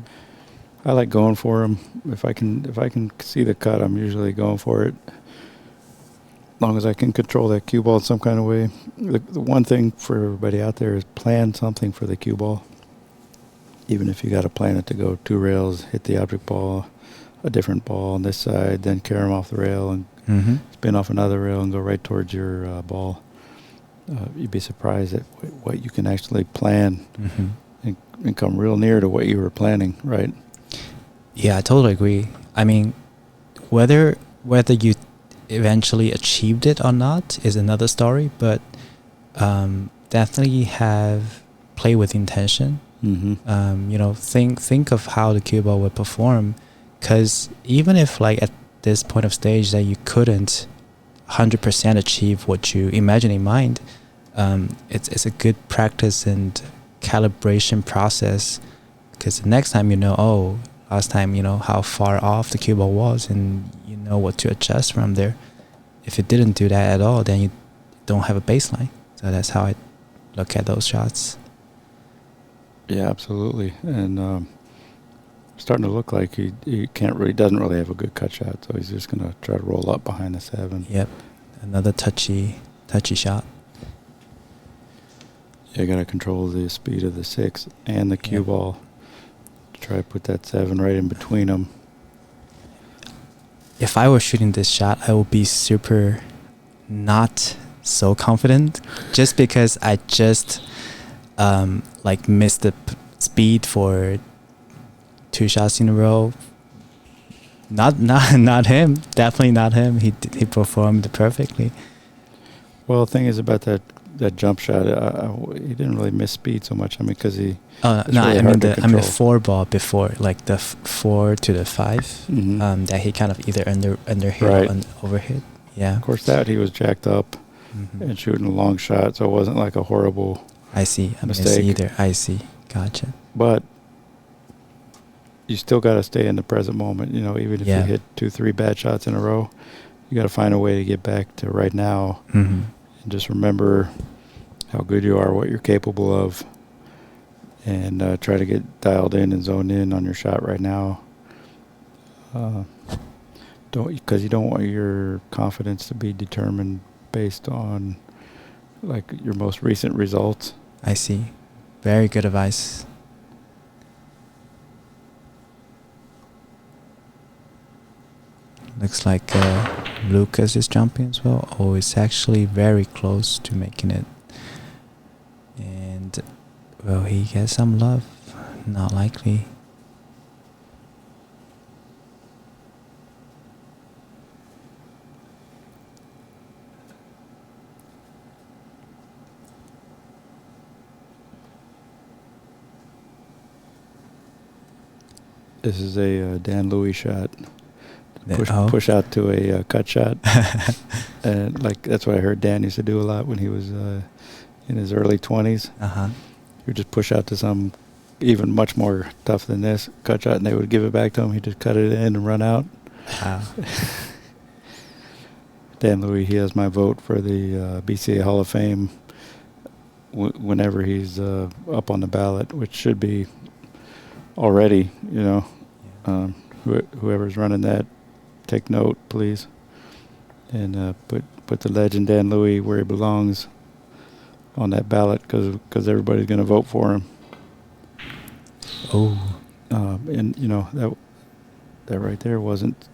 I like going for him. If I can see the cut, I'm usually going for it. As long as I can control that cue ball in some kind of way. The one thing for everybody out there is plan something for the cue ball. Even if you got to plan it to go 2 rails, hit the object ball, a different ball on this side, then carry them off the rail and Mhm. spin off another rail and go right towards your ball. You'd be surprised at what you can actually plan Mhm. and come real near to what you were planning, right? Yeah, I totally agree. I mean, whether you eventually achieved it or not is another story, but definitely have play with intention. Mm-hmm. You know, think of how the cue ball would perform, because even if like at this point of stage that you couldn't 100% achieve what you imagine in mind, it's a good practice and calibration process, because the next time you know, oh, last time you know how far off the cue ball was, and you know what to adjust from there. If you didn't do that at all, then you don't have a baseline. So that's how I look at those shots. Yeah, absolutely. And starting to look like he doesn't really have a good cut shot, so he's just going to try to roll up behind the 7. Yep, another touchy shot. You got to control the speed of the 6 and the cue Yep. ball. Try to put that 7 right in between them. If I were shooting this shot, I would be super not so confident, just because I just like missed the speed for 2 shots in a row. Not him. Definitely not him. He performed perfectly. Well, the thing is about that jump shot, he didn't really miss speed so much. I mean, because he. No, really I mean hard to the control. 4 ball before, like the 4 to the 5. Mhm. That he kind of either underhit Right. or overhit. Yeah. Of course, that he was jacked up Mhm. and shooting a long shot, so it wasn't like a horrible. I see. I miss Mistake. either. I see. Gotcha. But you still got to stay in the present moment. You know, even if Yeah. you hit 2-3 bad shots in a row, you got to find a way to get back to right now. Mm-hmm. And just remember how good you are, what you're capable of, and try to get dialed in and zoned in on your shot right now. Because you don't want your confidence to be determined based on like your most recent results. I see. Very good advice. Looks like Lukas is jumping as well. Oh, it's actually very close to making it. And, well, he gets some love. Not likely. This is a Dan Louis shot. Oh. Push out to a cut shot. And like that's what I heard Dan used to do a lot when he was in his early 20s. Uh-huh. He would just push out to some even much more tough than this cut shot, and they would give it back to him. He'd just cut it in and run out. Wow. Dan Louis, he has my vote for the BCA Hall of Fame whenever he's up on the ballot, which should be already, you know. Yeah. Whoever's running that, take note, please. And put the legend Dan Louis where he belongs on that ballot, because everybody's going to vote for him. Oh. And you know that right there wasn't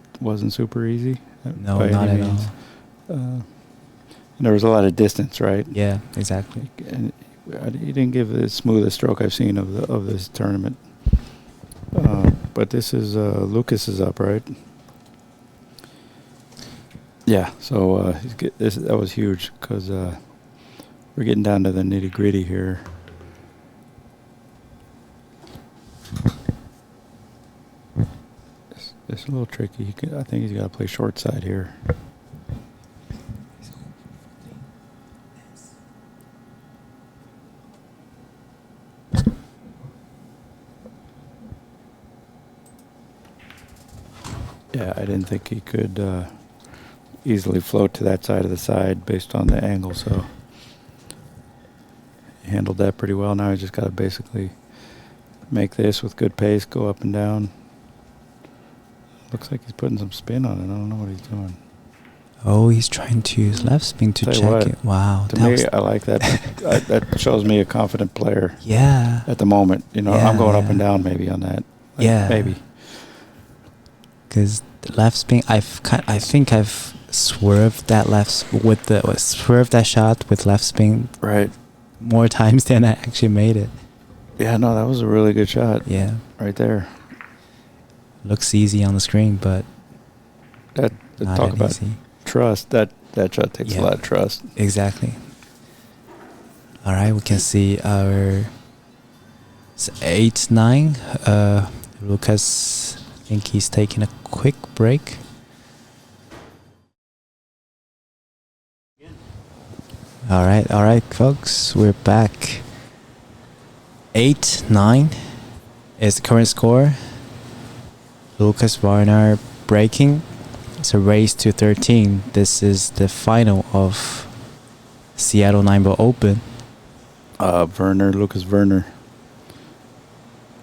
super easy. No, by not any at means. all. And there was a lot of distance, right? Yeah, exactly. And he didn't give the smoothest stroke I've seen of this tournament. But this is Lucas is up, right? Yeah. So that was huge because we're getting down to the nitty gritty here. It's a little tricky. I think he's got to play short side here. Yeah, I didn't think he could easily float to that side of the side based on the angle, so he handled that pretty well. Now he's just got to basically make this with good pace, go up and down. Looks like he's putting some spin on it. I don't know what he's doing. Oh, he's trying to use left spin to Tell you check what, it. Wow. To me, I like that. That shows me a confident player yeah. at the moment. You know, Yeah, I'm going up yeah. and down maybe on that. Like, Yeah. Maybe. Because the left spin, I think I've swerved that swerved that shot with left spin Right. more times than I actually made it. Yeah, no, that was a really good shot. Yeah. Right there. Looks easy on the screen, but That not talk that about easy. trust. That shot takes a lot of trust. Exactly. All right, we can see our 8-9. Lucas, I think he's taking a quick break. All right, folks, we're back. 8-9 is the current score. Lukas Varner breaking. It's a race to 13. This is the final of Seattle Nineball Open. Lucas Verner.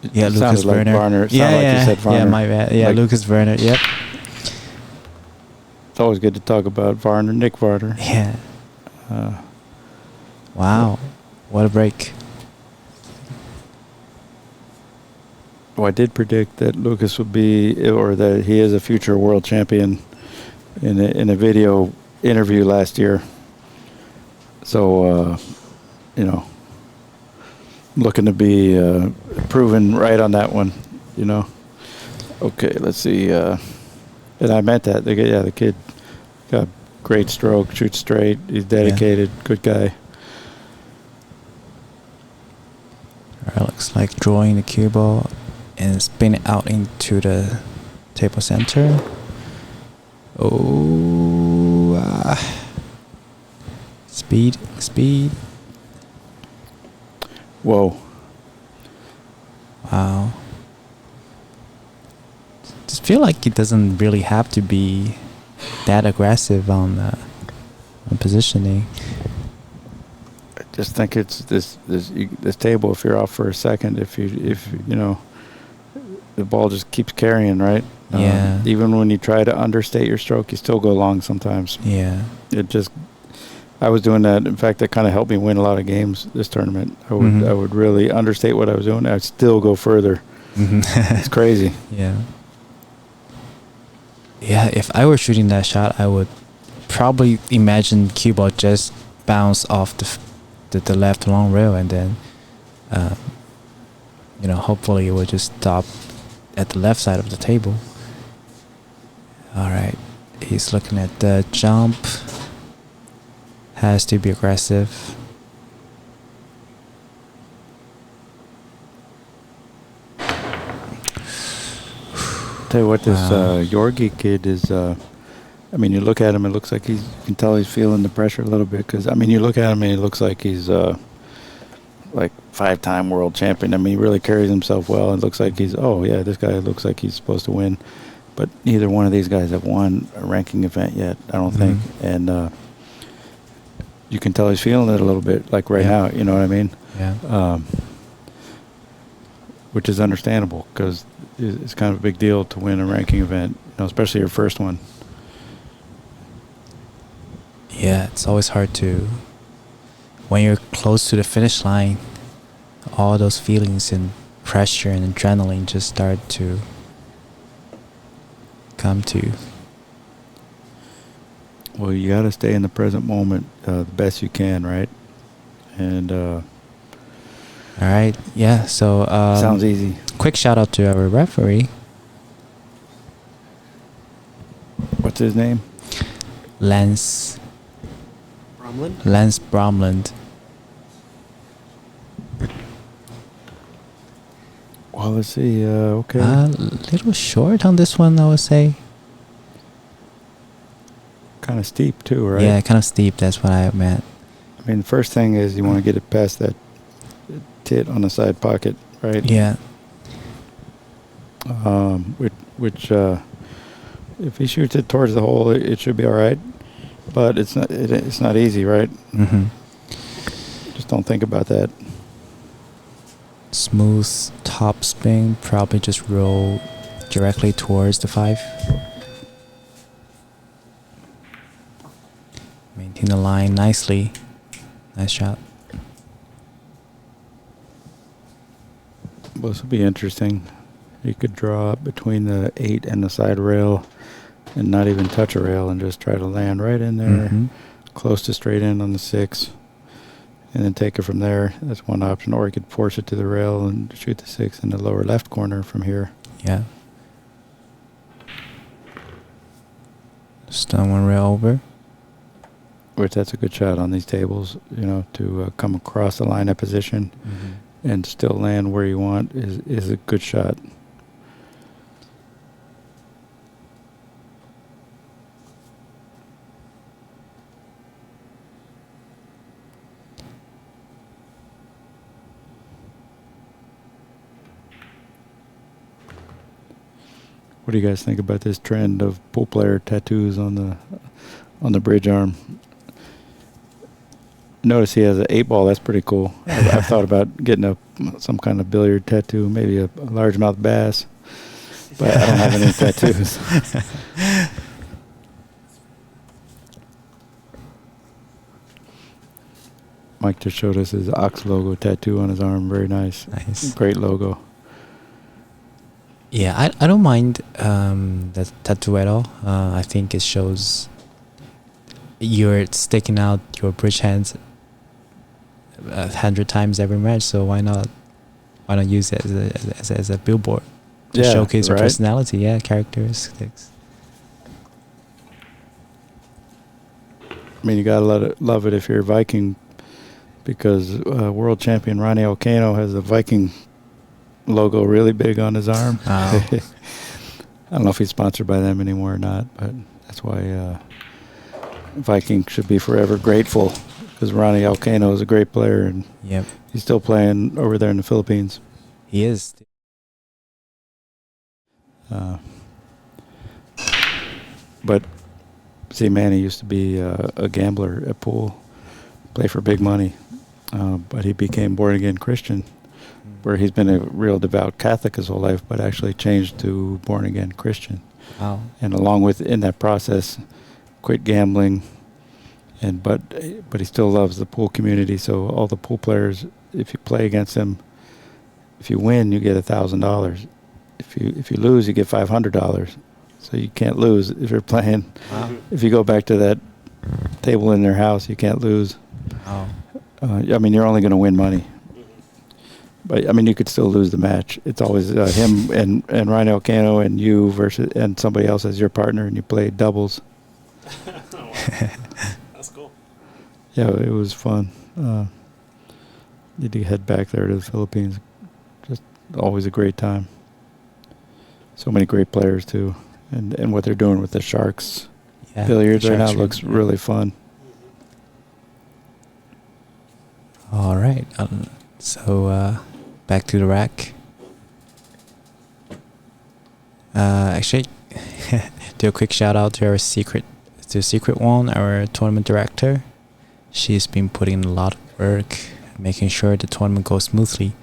Yeah, It Lucas sounded like Verner. Varner. It sounded like you said Varner. Yeah, my bad. Yeah, Like- Lucas Verner. Yep. It's always good to talk about Varner, Nick Varner. Yeah. Uh, Wow. What a break. Well, I did predict that Lucas would be, or that he is a future world champion in a video interview last year. So, looking to be proven right on that one, Okay, let's see. And I meant that. The kid got great stroke, shoots straight. He's dedicated, good guy. Alright, looks like drawing the cue ball and spin it out into the table center. Oh, speed. Whoa. Wow. Just feel like it doesn't really have to be that aggressive on positioning. I just think it's this table. If you're off for a second, if the ball just keeps carrying, right? Yeah. Even when you try to understate your stroke, you still go long sometimes. Yeah. I was doing that. In fact, that kind of helped me win a lot of games this tournament. I would really understate what I was doing. I'd still go further. It's crazy. Yeah. Yeah, if I were shooting that shot, I would probably imagine cue ball just bounce off the left long rail, and then, hopefully it will just stop at the left side of the table. All right, he's looking at the jump. Has to be aggressive. Tell you what, this Wow. Georgi kid is. You look at him, it looks like you can tell he's feeling the pressure a little bit. Because you look at him, and it looks like he's like 5-time world champion. He really carries himself well. It looks like this guy looks like he's supposed to win. But neither one of these guys have won a ranking event yet, I don't think. And you can tell he's feeling it a little bit, like right now. You know what I mean? Yeah. Which is understandable because it's kind of a big deal to win a ranking event, especially your first one. Yeah, it's always hard to, when you're close to the finish line, all those feelings and pressure and adrenaline just start to come to you. Well, you got to stay in the present moment the best you can, right? And All right, yeah, so... sounds easy. quick shout out to our referee, What's his name? Lance Bromland. Well, let's see. Okay. Little short on this one, I would say. Kind of steep too, right? Yeah, kind of steep. That's what I meant. I mean, the first thing is you want to get it past that tit on the side pocket, right? Yeah. Which if he shoots it towards the hole, it should be all right. But it's not. It's not easy, right? Mm-hmm. Just don't think about that. Smooth top spin, probably just roll directly towards the 5. Maintain the line nicely. Nice shot. Well, this will be interesting. You could draw up between the 8 and the side rail and not even touch a rail and just try to land right in there, close to straight in on the 6, and then take it from there. That's one option. Or you could force it to the rail and shoot the 6 in the lower left corner from here. Yeah. Stun one rail over. Which that's a good shot on these tables, to come across the line of position and still land where you want is a good shot. What do you guys think about this trend of pool player tattoos on the bridge arm? Notice he has an 8 ball. That's pretty cool. I've thought about getting some kind of billiard tattoo, maybe a largemouth bass, but I don't have any tattoos. Mike just showed us his Ox logo tattoo on his arm. Very nice. Nice. Great logo. Yeah, I don't mind that tattoo at all. I think it shows you're sticking out your bridge hands 100 times every match. So why not use it as a billboard to showcase your personality? Yeah, characteristics. I mean, you gotta love it if you're a Viking, because world champion Ronnie Ocano has a Viking logo really big on his arm. Oh. I don't know if he's sponsored by them anymore or not, but that's why Viking should be forever grateful, because Ronnie Ocano is a great player, and he's still playing over there in the Philippines. He is. But see, Manny used to be a gambler at pool, play for big money, but he became born-again Christian, where he's been a real devout Catholic his whole life, but actually changed to born-again Christian. Wow. And along with, in that process, quit gambling, but he still loves the pool community. So all the pool players, if you play against them, if you win, you get $1,000. If you lose, you get $500. So you can't lose if you're playing. Wow. If you go back to that table in their house, you can't lose. Wow. I mean, you're only going to win money. But I mean, you could still lose the match. It's always him and Ryan Ocano and you versus and somebody else as your partner, and you play doubles. Oh, wow. That's cool. Yeah, it was fun. Need to head back there to the Philippines. Just always a great time. So many great players too, and what they're doing with the Sharks billiards right now looks really fun. All right. So back to the rack. Actually, do a quick shout out to our Secret One, our tournament director. She's been putting in a lot of work, making sure the tournament goes smoothly.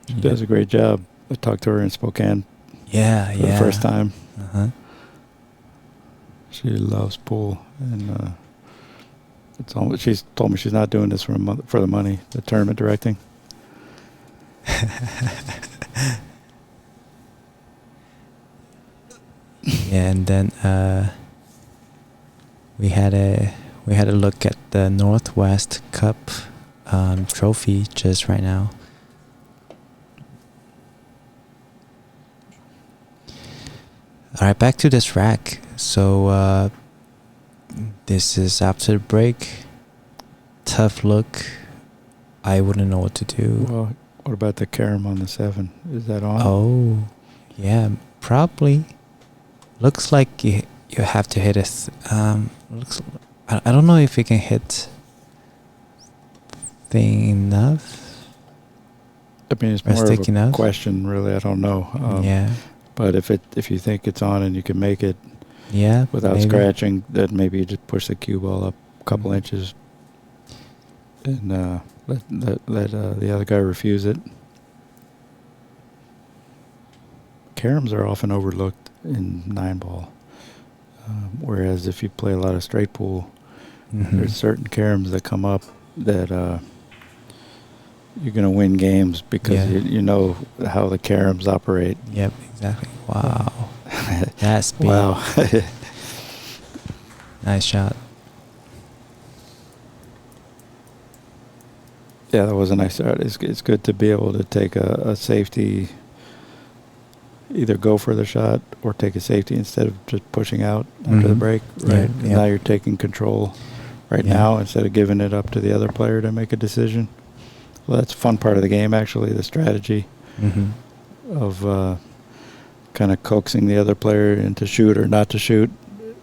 She does a great job. I talked to her in Spokane. For the first time. She loves pool, and she's told me she's not doing this for the money. The tournament directing. And then we had a look at the Northwest Cup trophy just right now. All right, back to this rack. So this is after the break. Tough look. I wouldn't know what to do. Well, what about the carom on the 7? Is that on? Oh, yeah, probably. Looks like you have to hit it. Looks. I don't know if you can hit thing enough. I mean, it's Or more of stick a enough? question, really. I don't know. Yeah, But if you think it's on and you can make it yeah. without maybe. scratching, then maybe you just push the cue ball up a couple Mhm. inches and let the other guy refuse it. Caroms are often overlooked in 9-ball, whereas if you play a lot of straight pool, Mhm. there's certain caroms that come up that you're going to win games because Yeah. you know how the caroms operate. Yep, exactly. Wow. That's speed. Wow. Nice shot. Yeah, that was a nice start. It's good to be able to take a safety, either go for the shot or take a safety instead of just pushing out after the Mhm. break. Yeah, Right. And yeah. now you're taking control right Yeah. now instead of giving it up to the other player to make a decision. Well, that's a fun part of the game, actually, the strategy Mm-hmm. of kind of coaxing the other player into shoot or not to shoot.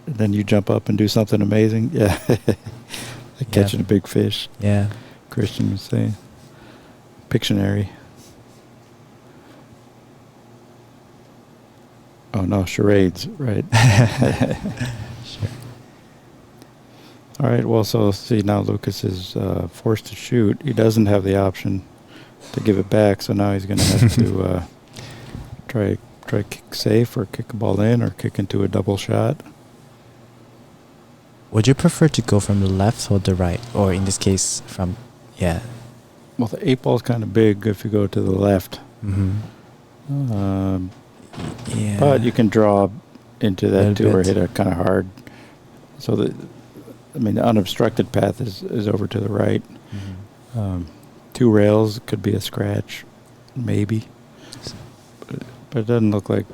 And then you jump up and do something amazing. Yeah. Like catching a big fish. Yeah. Christian was saying. Pictionary. Oh no, charades, right? Sure. All right. Well, so see now Lucas is forced to shoot. He doesn't have the option to give it back, so now he's going to have to try kick safe or kick a ball in or kick into a double shot. Would you prefer to go from the left or the right? Or in this case, from, yeah. Well, the 8-ball is kind of big if you go to the left. Mm-hmm. Yeah. But you can draw into that Little too, or bit. hit it kind of hard. So the unobstructed path is over to the right. Mhm. 2 rails could be a scratch, maybe. But it doesn't look like.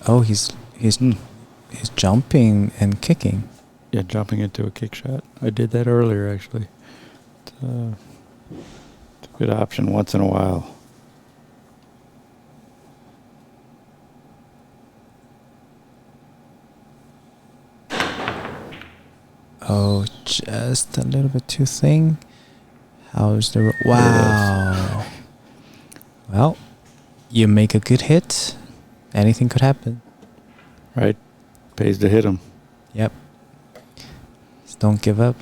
Oh, he's jumping and kicking. Yeah, jumping into a kick shot. I did that earlier, actually. It's a good option once in a while. Oh, just a little bit too thin. How's the... Wow. Well, you make a good hit. Anything could happen. Right? Pays to hit him. Yep. Just don't give up.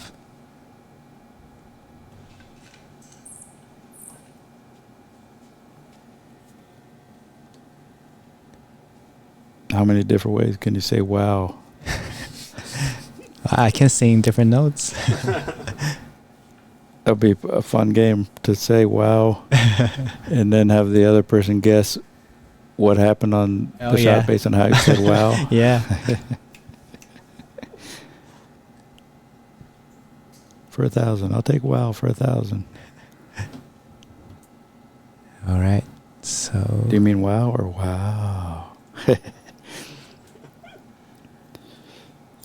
How many different ways can you say wow? I can sing different notes. That'd be a fun game to say wow and then have the other person guess what happened on Oh, the yeah. shot based on how you said wow. Yeah. For 1,000. I'll take wow for 1,000. All right. So... Do you mean wow or wow?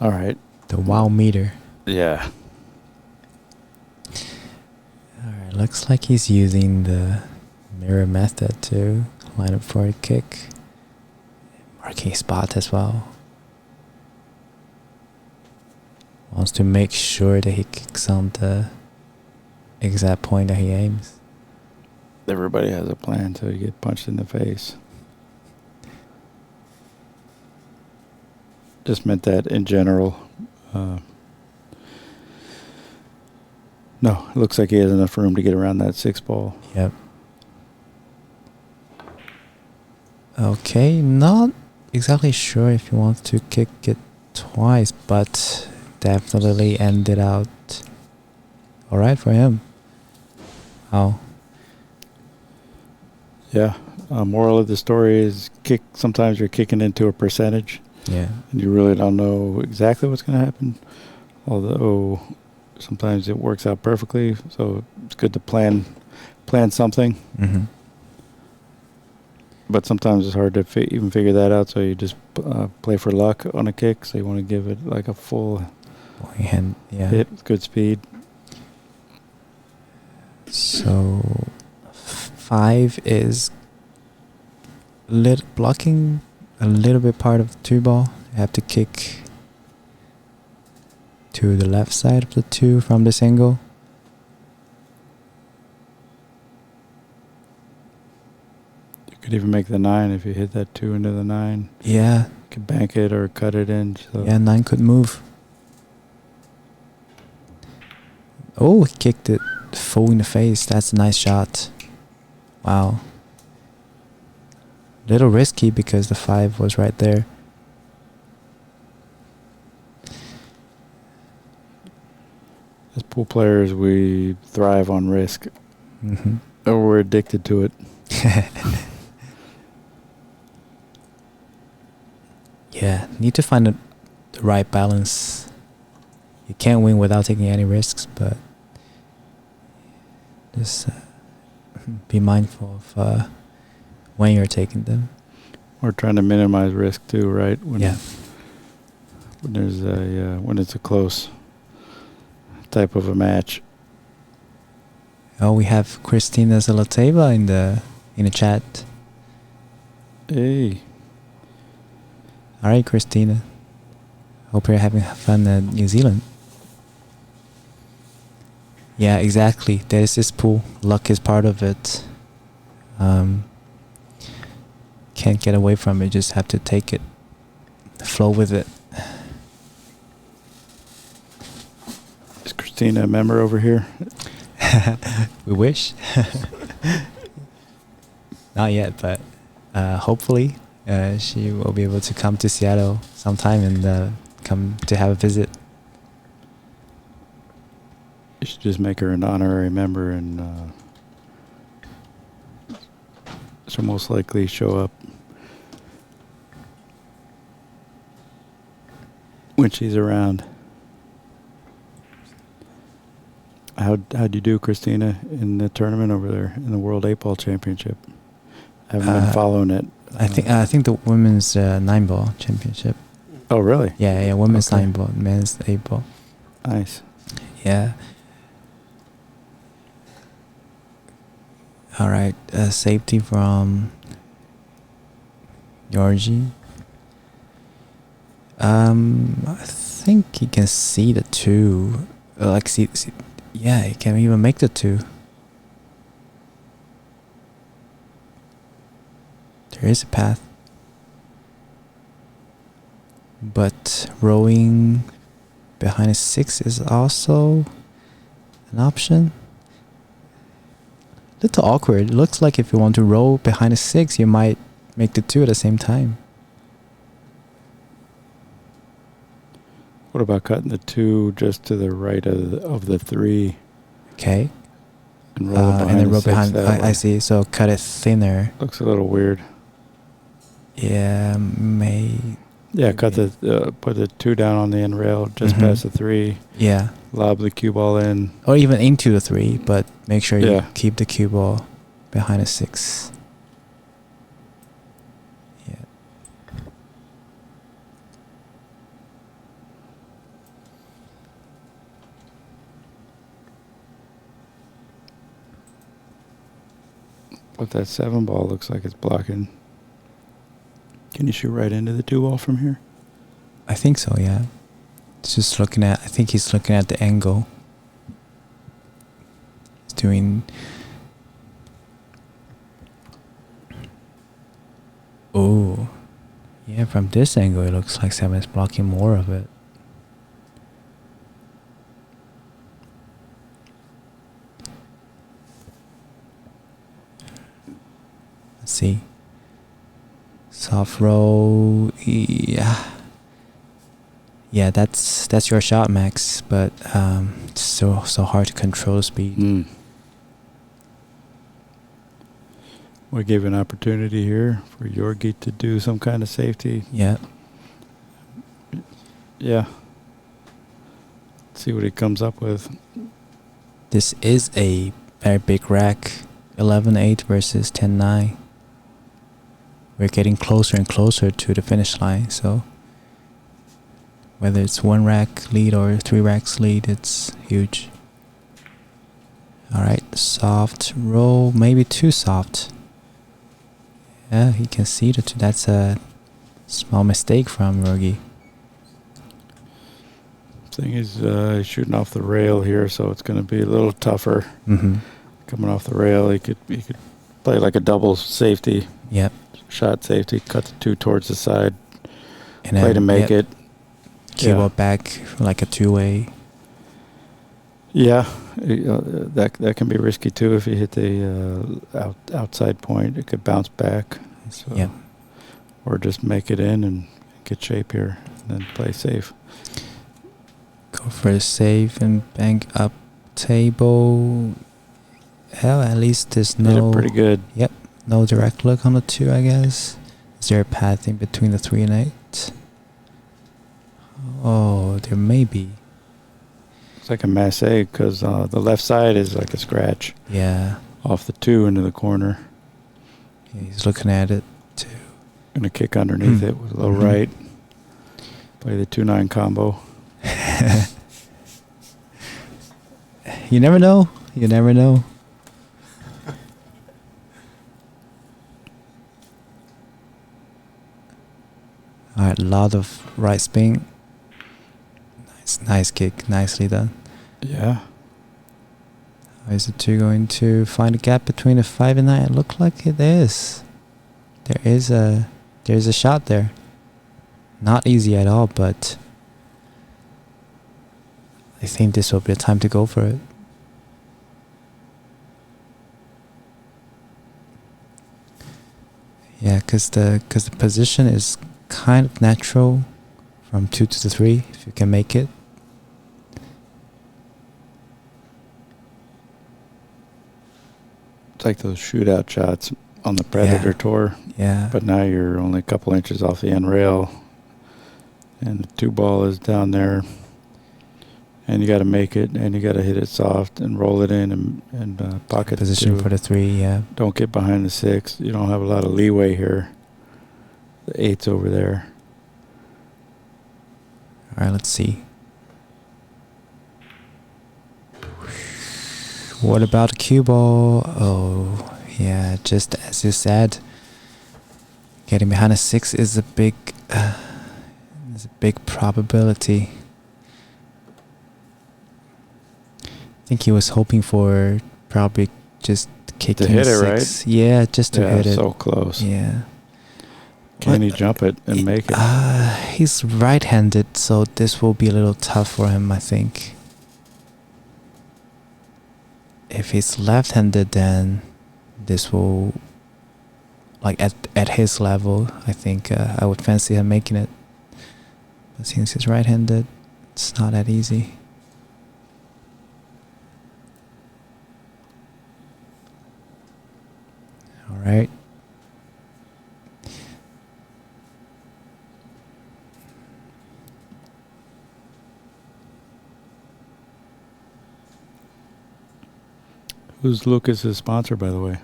All right. the wow meter. Yeah. Alright, looks like he's using the mirror method to line up for a kick. Marking spot as well. Wants to make sure that he kicks on the exact point that he aims. Everybody has a plan till you get punched in the face. Just meant that in general. No, it looks like he has enough room to get around that 6-ball. Yep. Okay, not exactly sure if he wants to kick it twice, but definitely ended out alright for him. Wow. Yeah. Moral of the story is sometimes you're kicking into a percentage Yeah. and you really don't know exactly what's going to happen. Although sometimes it works out perfectly, so it's good to plan something. Mm-hmm. but sometimes it's hard to even figure that out. So you just play for luck on a kick. So you want to give it like a full hand, yeah. hit with good speed. So 5 is blocking a little bit part of the 2 ball. You have to kick to the left side of the 2 from this angle. You could even make the 9 if you hit that 2 into the 9. Yeah. You could bank it or cut it in. So. Yeah, 9 could move. Oh, he kicked it full in the face. That's a nice shot. Wow. Little risky because the 5 was right there. As pool players, we thrive on risk. Mm-hmm. Or we're addicted to it. Yeah, need to find the right balance. You can't win without taking any risks, but just be mindful of when you're taking them. We're trying to minimize risk too, right? When Yeah. When there's when it's a close type of a match. Oh, we have Christina Zaloteva in the chat. Hey. All right, Christina. Hope you're having fun in New Zealand. Yeah, exactly. There's this pool. Luck is part of it. Can't get away from it. Just have to take it. Flow with it. Is Christina a member over here? We wish. Not yet, but hopefully she will be able to come to Seattle sometime and come to have a visit. You should just make her an honorary member, and she'll most likely show up when she's around. How'd you do, Christina, in the tournament over there in the World 8-Ball Championship? I haven't been following it. I think the women's 9-ball championship. Oh, really? Yeah, women's Okay. 9-ball, men's 8-ball. Nice. Yeah. All right, safety from Georgi. I think he can see the 2. See. Yeah, he can even make the 2. There is a path. But rowing behind a 6 is also an option. Little awkward. It looks like if you want to row behind a 6, you might make the 2 at the same time. What about cutting the 2 just to the right of the 3? Okay. And roll it behind and then the row 6 behind. that way? I see. So cut it thinner. Looks a little weird. Yeah, Yeah, cut the put the 2 down on the end rail just past the 3. Yeah. Lob the cue ball in. Or even into the 3, but make sure you Yeah. keep the cue ball behind a 6. Yeah. But that 7 ball looks like it's blocking. Can you shoot right into the 2 ball from here? I think so, yeah. It's just I think he's looking at the angle. He's doing... Oh. Yeah, from this angle it looks like 7 is blocking more of it. Let's see. Soft roll, yeah. Yeah, that's your shot, Max. But it's so hard to control speed. We gave an opportunity here for Georgi to do some kind of safety. Yeah. Yeah. See what he comes up with. This is a very big rack. 11-8 versus 10-9. we're getting closer and closer to the finish line. So whether it's 1 rack lead or 3 racks lead, it's huge. Alright, soft roll, maybe too soft. Yeah, he can see that. That's a small mistake from Georgi. Thing is, he's shooting off the rail here, so it's going to be a little tougher. Mm-hmm. Coming off the rail, he could play like a double safety, Yep. shot safety, cut the 2 towards the side, And play to make yep, it. cue Yeah. up back like a 2-way. Yeah, that can be risky too if you hit the outside point. It could bounce back. So, Yep. or just make it in and get shape here, and then play safe. Go for a save and bank up table. Hell, at least there's Hit it no pretty good. no direct look on the 2, I guess. Is there a path in between the 3 and 8? Oh, there may be. It's like a masse because the left side is like a scratch Yeah. off the 2 into the corner. He's looking at it too. Gonna kick underneath it with a little Mhm. right. Play the 2-9 combo. You never know. You never know. Alright, a lot of right spin. Nice kick. Nicely done. Yeah. How is the 2 going to find a gap between the 5 and 9? It looked like it is. There's a shot there. Not easy at all, but I think this will be the time to go for it. Yeah, because the position is kind of natural from 2 to the 3 if you can make it. It's like those shootout shots on the Predator Yeah. Tour. Yeah. But now you're only a couple inches off the end rail, and the 2 ball is down there, and you got to make it, and you got to hit it soft and roll it in and pocket Position the 2. for the 3, yeah. Don't get behind the 6. You don't have a lot of leeway here. The 8's over there. Alright, let's see. What about the cue ball? Oh, yeah, just as you said, getting behind a 6 is a big probability. I think he was hoping for probably just kicking hit it, 6. Yeah, just to hit it. So close. Yeah. Can he jump it and make it? He's right-handed, so this will be a little tough for him, I think. If he's left-handed, then this will, like at his level, I think I would fancy him making it. But since he's right-handed, it's not that easy. All right. Who's Lucas's sponsor, by the way?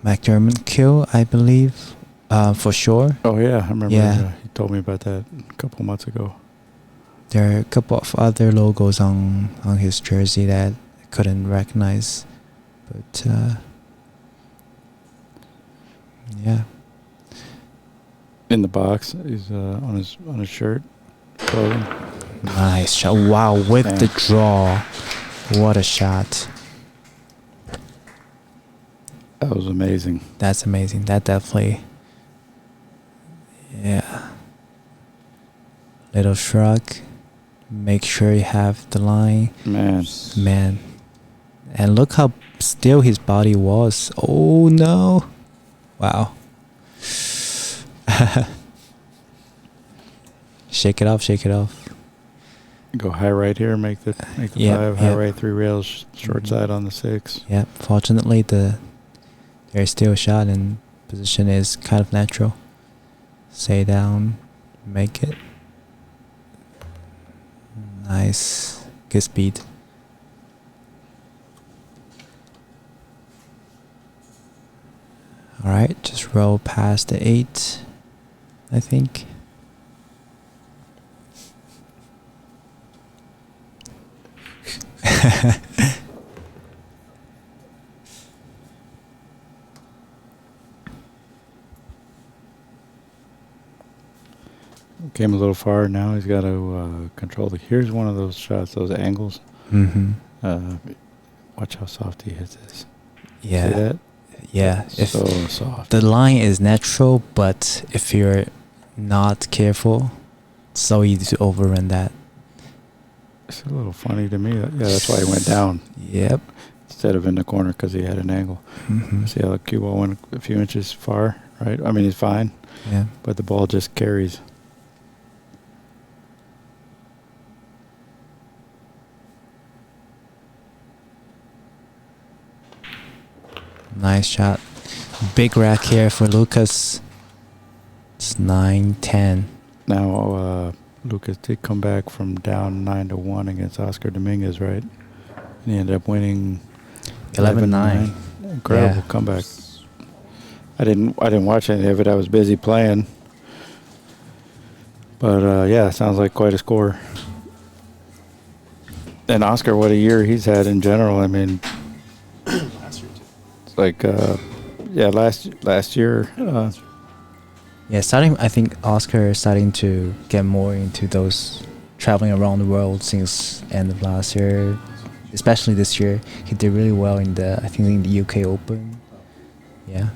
McDermott Kill, I believe, for sure. Oh, yeah. I remember Yeah. he told me about that a couple months ago. There are a couple of other logos on his jersey that I couldn't recognize, but yeah. In the box, he's on his shirt, clothing. Nice shot! Wow, with Damn. the draw, what a shot! That was amazing. That's amazing. That definitely, yeah. Little shrug. Make sure you have the line. Man. And look how still his body was. Oh no. Wow. Shake it off, shake it off. Go high right here, make the Yep, 5, high yep. right 3 rails, short side on the 6. Yep. Fortunately, there's still a shot and position is kind of natural. Stay down, make it. Nice. Good speed. right, just roll past the 8, I think. Came a little far. Now he's got to control the. Here's one of those shots, those angles. Mm-hmm. Watch how soft he hits this. Yeah. See that? Yeah. So soft. The line is natural, but if you're not careful, it's so easy to overrun that. It's a little funny to me. Yeah, that's why he went down. Yep. Instead of in the corner because he had an angle. Mm-hmm. See how the cue ball went a few inches far, right? I mean, he's fine, Yeah. but the ball just carries. Nice shot. Big rack here for Lukas. It's 9-10. Now, Lucas did come back from down 9-1 against Oscar Dominguez, right? And he ended up winning 11-9. Incredible Yeah. comeback. I didn't watch any of it. I was busy playing. But yeah, sounds like quite a score. And Oscar, what a year he's had in general. I mean, it's like yeah, last year. Yeah, I think Oscar is starting to get more into those traveling around the world since end of last year, especially this year. He did really well in the UK Open. Yeah.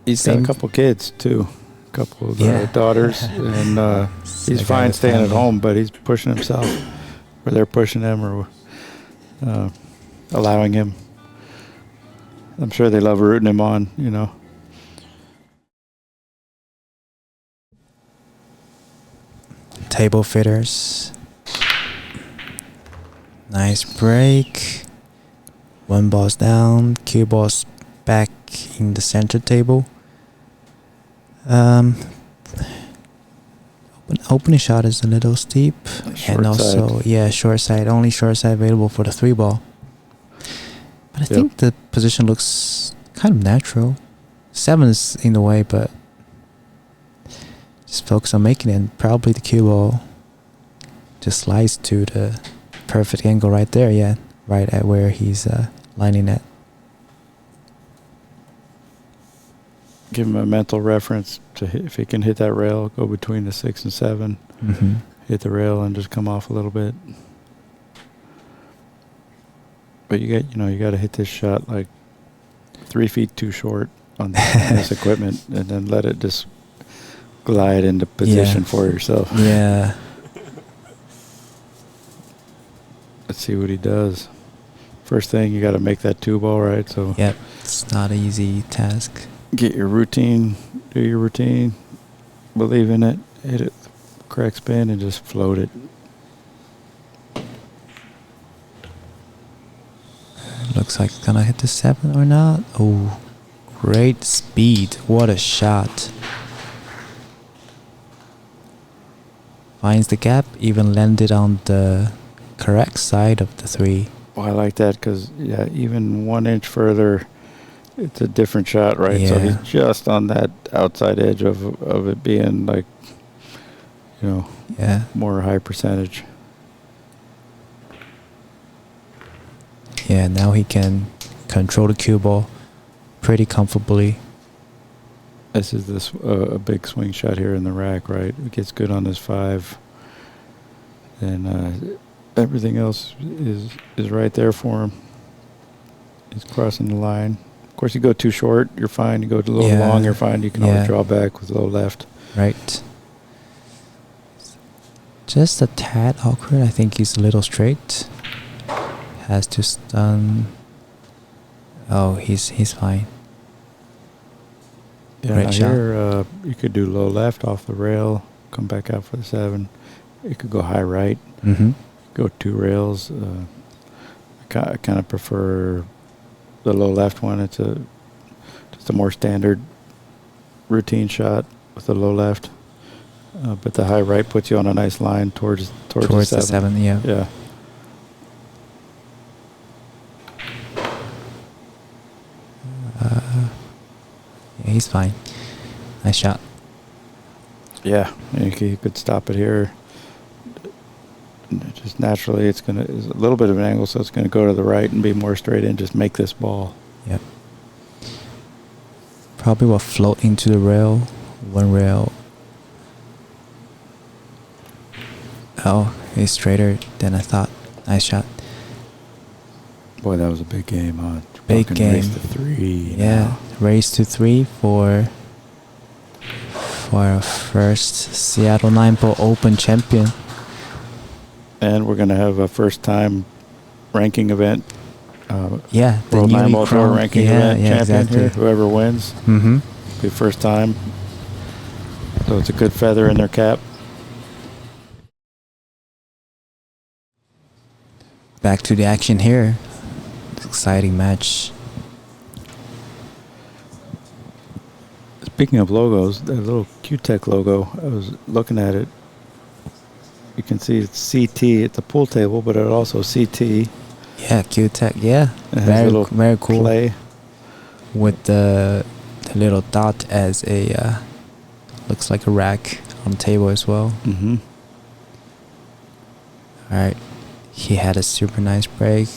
He's got a couple kids too, a couple of daughters, and he's fine staying at home, but he's pushing himself, or they're pushing him, or allowing him. I'm sure they love rooting him on, you know. Table fitters. Nice break. One ball's down. Cue ball's back in the center table. Opening shot is a little steep, Short and also side. short side. Only short side available for the 3 ball. But I think the position looks kind of natural. 7 is in the way, but just focus on making it. Probably the cue ball just slides to the perfect angle right there. Yeah, right at where he's lining it. Give him a mental reference to if he can hit that rail, go between the 6 and 7, Mm-hmm. hit the rail and just come off a little bit. But you got to hit this shot like 3 feet too short on this equipment, and then let it just glide into position for yourself. Yeah. Let's see what he does. First thing, you got to make that 2 ball, right? So Yep. It's not an easy task. get your routine, do your routine, believe in it, hit it, correct spin, and just float it. Looks like it's gonna hit the 7 or not. Oh, great speed. What a shot. Finds the gap, even landed on the correct side of the 3. Well, I like that because, yeah, even 1 inch further, it's a different shot, right? So Yeah. he's just on that outside edge of it being like, Yeah. more high percentage. Yeah, now he can control the cue ball pretty comfortably. This is a big swing shot here in the rack, right? It gets good on this 5, and everything else is right there for him. He's crossing the line. Of course, you go too short, you're fine. You go a little long, you're fine. You can always draw back with low left. Right. Just a tad awkward. I think he's a little straight. Has to stun. Oh, he's fine. Yeah, Great now shot. here you could do low left off the rail, come back out for the 7. You could go high right, Mm-hmm. go 2 rails. I kind of prefer the low left one. It's just a more standard routine shot with the low left. But the high right puts you on a nice line towards the 7. The 7, yeah. Yeah. he's fine. Nice shot. Yeah, he could stop it here. Just naturally, it's a little bit of an angle, so it's gonna go to the right and be more straight in. Just make this ball. Yep. Probably will float into the rail. One rail. Oh, it's straighter than I thought. Nice shot. Boy, that was a big game, huh? Big Fucking game. Race to 3. Yeah, race to 3 for our first Seattle Nineball Open champion. And we're gonna have a first-time ranking event. Yeah, the World newly Nineball Tour crowned- ranking yeah, event yeah, champion exactly. here. Whoever wins, Mm-hmm. be first time. So it's a good feather in their cap. Back to the action here. Exciting match. Speaking of logos, that little Q-Tech logo, I was looking at it. You can see it's CT. It's a pool table, but it also CT. Yeah, Q-Tech. Yeah, It has a little very cool. play. With the little dot as a looks like a rack on the table as well. Mm-hmm. All right, he had a super nice break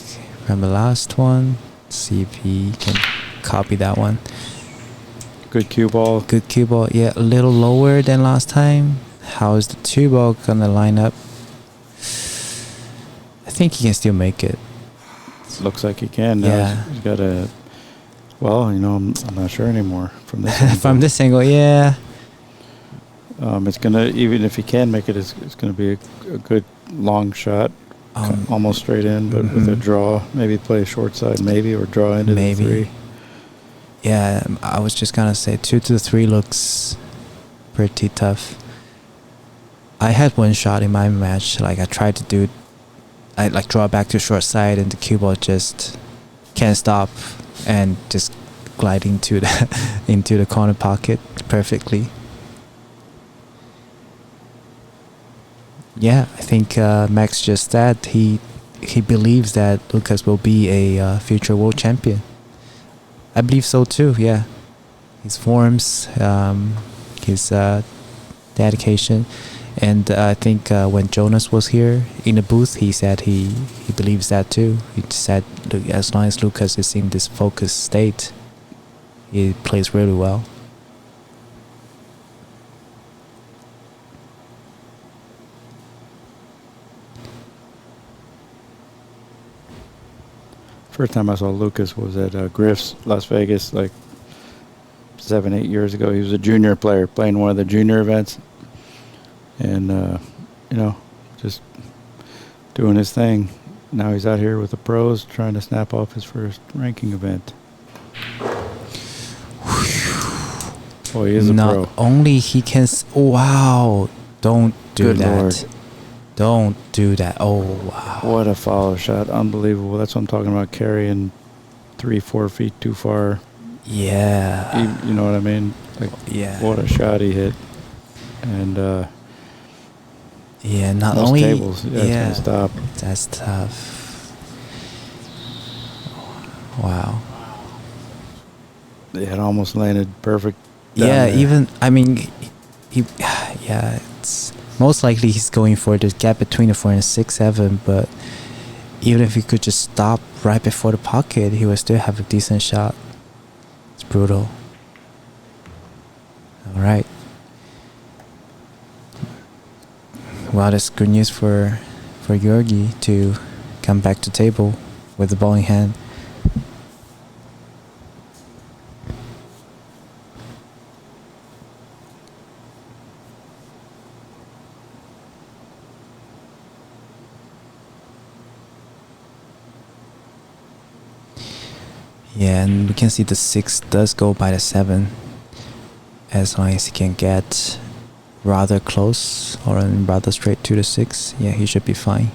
from the last one. See if he can copy that one. Good cue ball. Good cue ball. Yeah, a little lower than last time. How is the 2 ball gonna line up? I think he can still make it. Looks like he can. Now Yeah. he's got a. Well, I'm not sure anymore from this. Angle. From this angle, yeah. It's gonna, even if he can make it, it's gonna be a good long shot, almost straight in, but with a draw. Maybe play a short side, maybe, or draw into Maybe. the 3. Yeah, I was just gonna say 2 to 3 looks pretty tough. I had one shot in my match, like I tried to do, I like draw back to short side and the cue ball just can't stop and just glide into the corner pocket perfectly. Yeah, I think Max just said he believes that Lukas will be a future world champion. I believe so too. Yeah, his forms, his dedication, and I think when Jonas was here in the booth, he said he believes that too. He said as long as Lukas is in this focused state, he plays really well. First time I saw Lukas was at Griff's, Las Vegas, like 7-8 years ago. He was a junior player playing one of the junior events, and just doing his thing. Now he's out here with the pros trying to snap off his first ranking event. Oh, he is a Not pro. only he can. Wow! Don't do Good that. Lord. Don't do that. Oh wow! What a follow shot. Unbelievable. That's what I'm talking about, carrying 3-4 feet too far. Yeah. You know what I mean? Like, Yeah. what a shot he hit. And Yeah. Not most only. tables, it's gonna stop. That's tough. Wow. It almost landed perfect. down Yeah. there. Even I mean, he. Yeah. It's most likely he's going for the gap between the 4 and 6-7, but even if he could just stop right before the pocket, he would still have a decent shot. It's brutal. All right. Well, that's good news for Georgi to come back to table with the ball in hand. Yeah, and we can see the 6 does go by the 7. As long as he can get rather close or rather straight to the 6, yeah, he should be fine.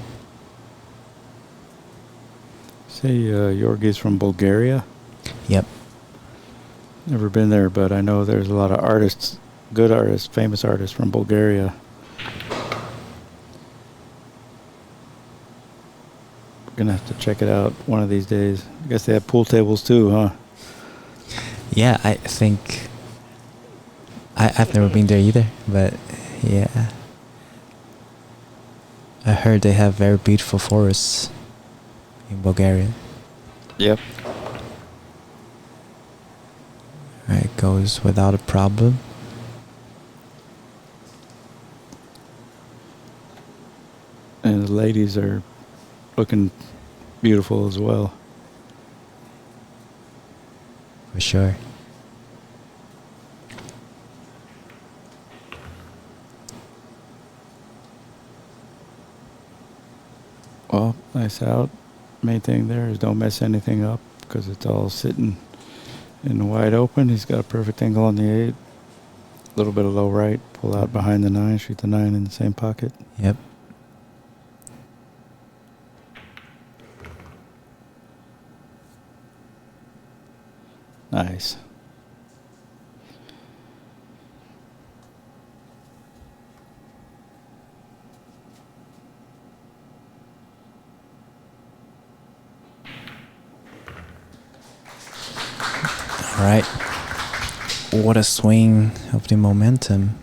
Say, Georgi's from Bulgaria. Yep. Never been there, but I know there's a lot of artists, good artists, famous artists from Bulgaria. We're gonna have to check it out one of these days. I guess they have pool tables too, huh? Yeah, I think I've never been there either, but yeah. I heard they have very beautiful forests in Bulgaria. Yep. Right, goes without a problem. And the ladies are looking beautiful as well. For sure. Well, nice out. Main thing there is don't mess anything up because it's all sitting in the wide open. He's got a perfect angle on the 8. A little bit of low right. Pull out behind the 9. Shoot the 9 in the same pocket. Yep. Nice. All right. What a swing of the momentum.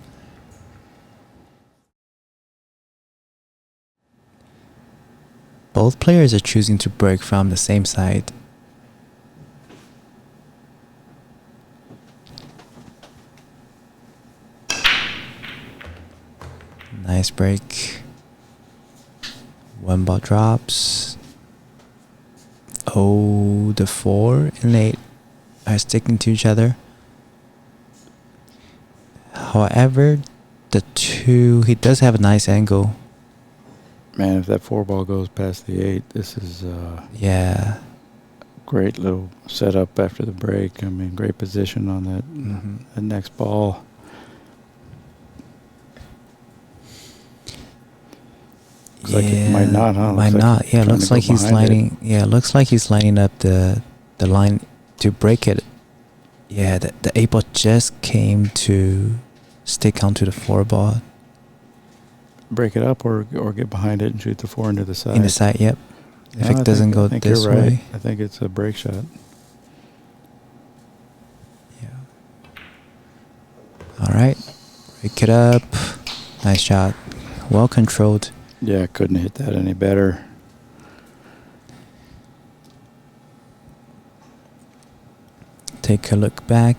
Both players are choosing to break from the same side. Nice break. 1 ball drops. Oh, the 4 and 8 are sticking to each other. However, the 2, he does have a nice angle. Man, if that 4 ball goes past the 8, this is Yeah. great little setup after the break. I mean, great position on that, that next ball. Looks like it might not, huh? Might Looks like not. he's Yeah, trying looks to go like he's behind it. lining. Yeah, looks like he's lining up the line to break it. Yeah, the 8 ball just came to stick onto the 4 ball Break it up or get behind it and shoot the 4 into the side. in the side. Yep. If No, it doesn't I go think this you're right. way. I think it's a break shot. Yeah. All right, break it up. Nice shot. Well controlled. Yeah, couldn't hit that any better. Take a look back.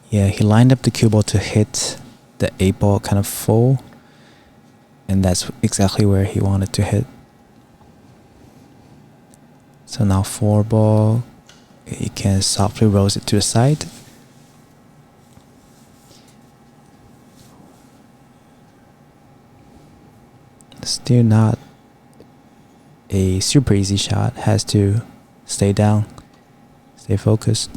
Yeah, he lined up the cue ball to hit the 8 ball kind of full. And that's exactly where he wanted to hit. So now 4 ball. He can softly rose it to the side. Still not a super easy shot. Has to stay down. Stay focused.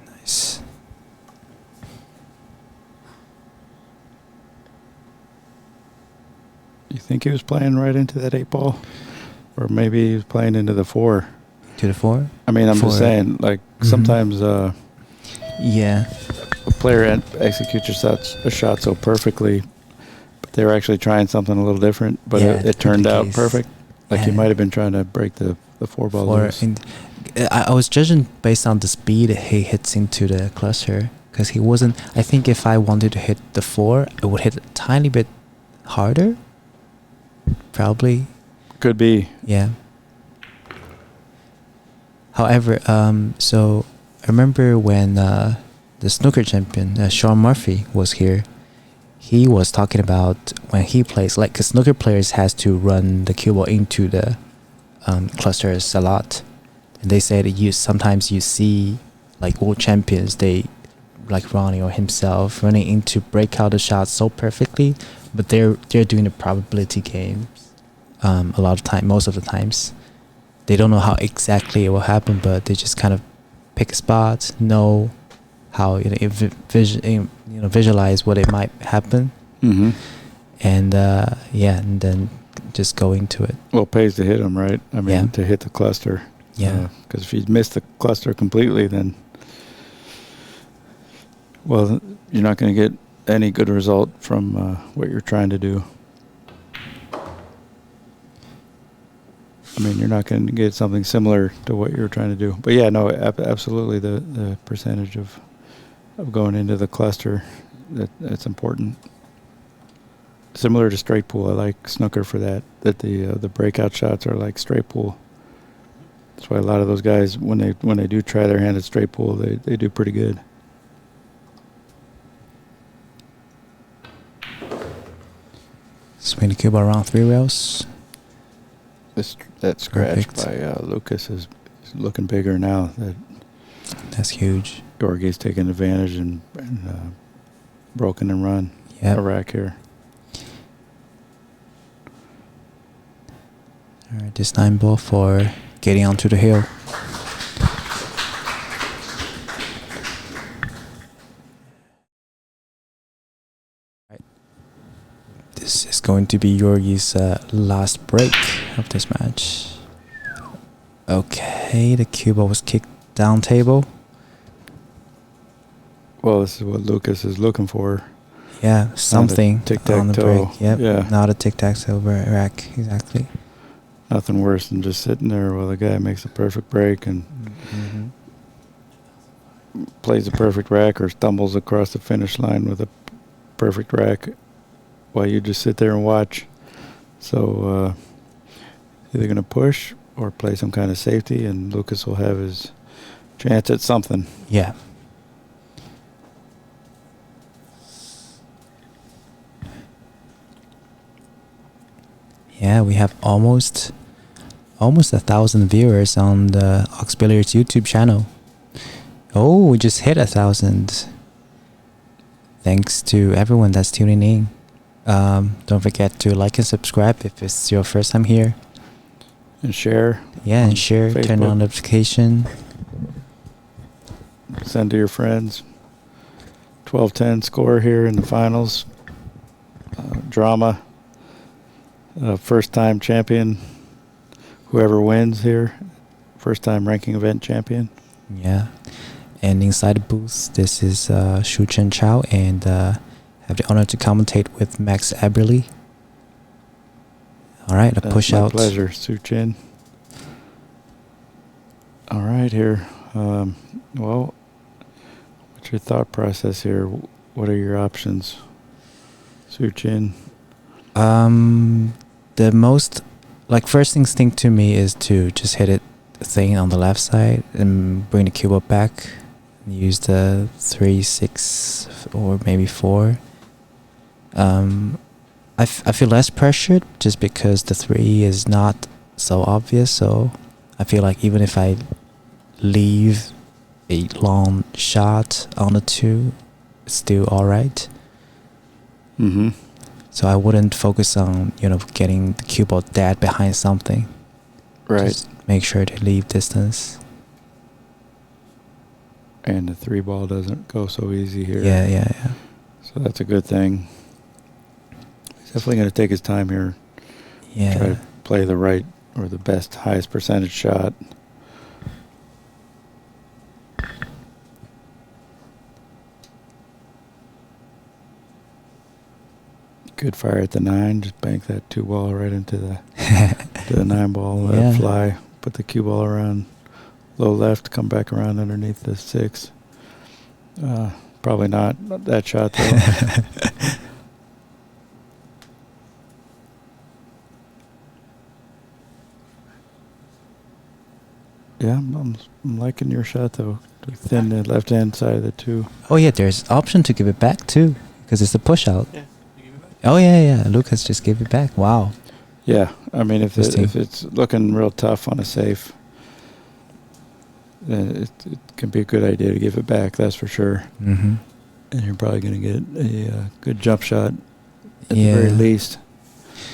Nice. You think he was playing right into that 8 ball? Or maybe he was playing into the 4? To the 4? I mean, I'm just 4. saying, like, sometimes Yeah. a player executes a shot so perfectly, but they were actually trying something a little different, but Yeah, it turned the out case. perfect. Like he Yeah. might have been trying to break the 4 ball loose. I was judging based on the speed he hits into the cluster. Because he wasn't... I think if I wanted to hit the 4, it would hit a tiny bit harder. Probably. Could be. Yeah. However, so I remember when the snooker champion, Sean Murphy, was here. He was talking about when he plays, like, cause snooker players has to run the cue ball into the clusters a lot, and they said sometimes you see like world champions, they like Ronnie or himself running in to break out the shots so perfectly, but they're doing the probability games a lot of time, most of the times. They don't know how exactly it will happen, but they just kind of pick a spot, know how visualize what it might happen, Mm-hmm. and and then just go into it. Well, it pays to hit them, right? I mean, Yeah. to hit the cluster. Yeah. Because if you miss the cluster completely, then, well, you're not going to get any good result from what you're trying to do. I mean, you're not going to get something similar to what you're trying to do. But yeah, no, absolutely. The percentage of going into the cluster, that's important. Similar to straight pool, I like snooker for that. That the breakout shots are like straight pool. That's why a lot of those guys, when they do try their hand at straight pool, they do pretty good. Swing the cube around 3 rails. That scratch Perfect. by Lukas is looking bigger now. That's huge. Georgie's taking advantage and broken and run a rack here. All right, this 9-ball for getting onto the hill. Right. This is going to be Georgi's last break of this match. Okay, the cue ball was kicked down table. Well, this is what Lukas is looking for. Yeah, something on the break. Yep, yeah. not a tic-tac-toe rack, exactly. Nothing worse than just sitting there while the guy makes a perfect break and plays a perfect rack or stumbles across the finish line with a perfect rack while you just sit there and watch. So either going to push or play some kind of safety, and Lukas will have his chance at something. Yeah. Yeah, we have almost 1,000 viewers on the Ox Billiards YouTube channel. Oh, we just hit 1,000. Thanks to everyone that's tuning in. Don't forget to like and subscribe if it's your first time here. And share. Yeah, and share. Facebook. Turn on notification. Send to your friends. 12-10 score here in the finals. Drama. First time champion. Whoever wins here. First time ranking event champion. Yeah. And inside the booth, this is Shucheng Chao, and have the honor to commentate with Max Eberle. All right, a push my out. Pleasure, Shucheng. All right, here. Well, what's your thought process here? What are your options, Shucheng? The most, first instinct to me is to just hit it thing on the left side and bring the cube up back and use the 3, 6, or maybe 4. I feel less pressured just because the 3 is not so obvious, so I feel like even if I leave a long shot on the 2, it's still alright. Mm-hmm. So I wouldn't focus on, getting the cue ball dead behind something. Right. Just make sure to leave distance. And the 3 ball doesn't go so easy here. Yeah. So that's a good thing. He's definitely going to take his time here. Yeah. Try to play the right or the best, highest percentage shot. Good fire at the 9. Just bank that 2 ball right into the to the 9 ball. Let it fly. Put the cue ball around low left. Come back around underneath the 6. Probably not that shot though. Yeah, I'm liking your shot though. Thin the left hand side of the 2. Oh yeah, there's option to give it back too, because it's a push out. Yeah. You give it back? Oh yeah. Lucas just gave it back. Wow. Yeah, I mean if it's looking real tough on a safe, then it can be a good idea to give it back. That's for sure. Mm-hmm. And you're probably going to get a good jump shot at the very least,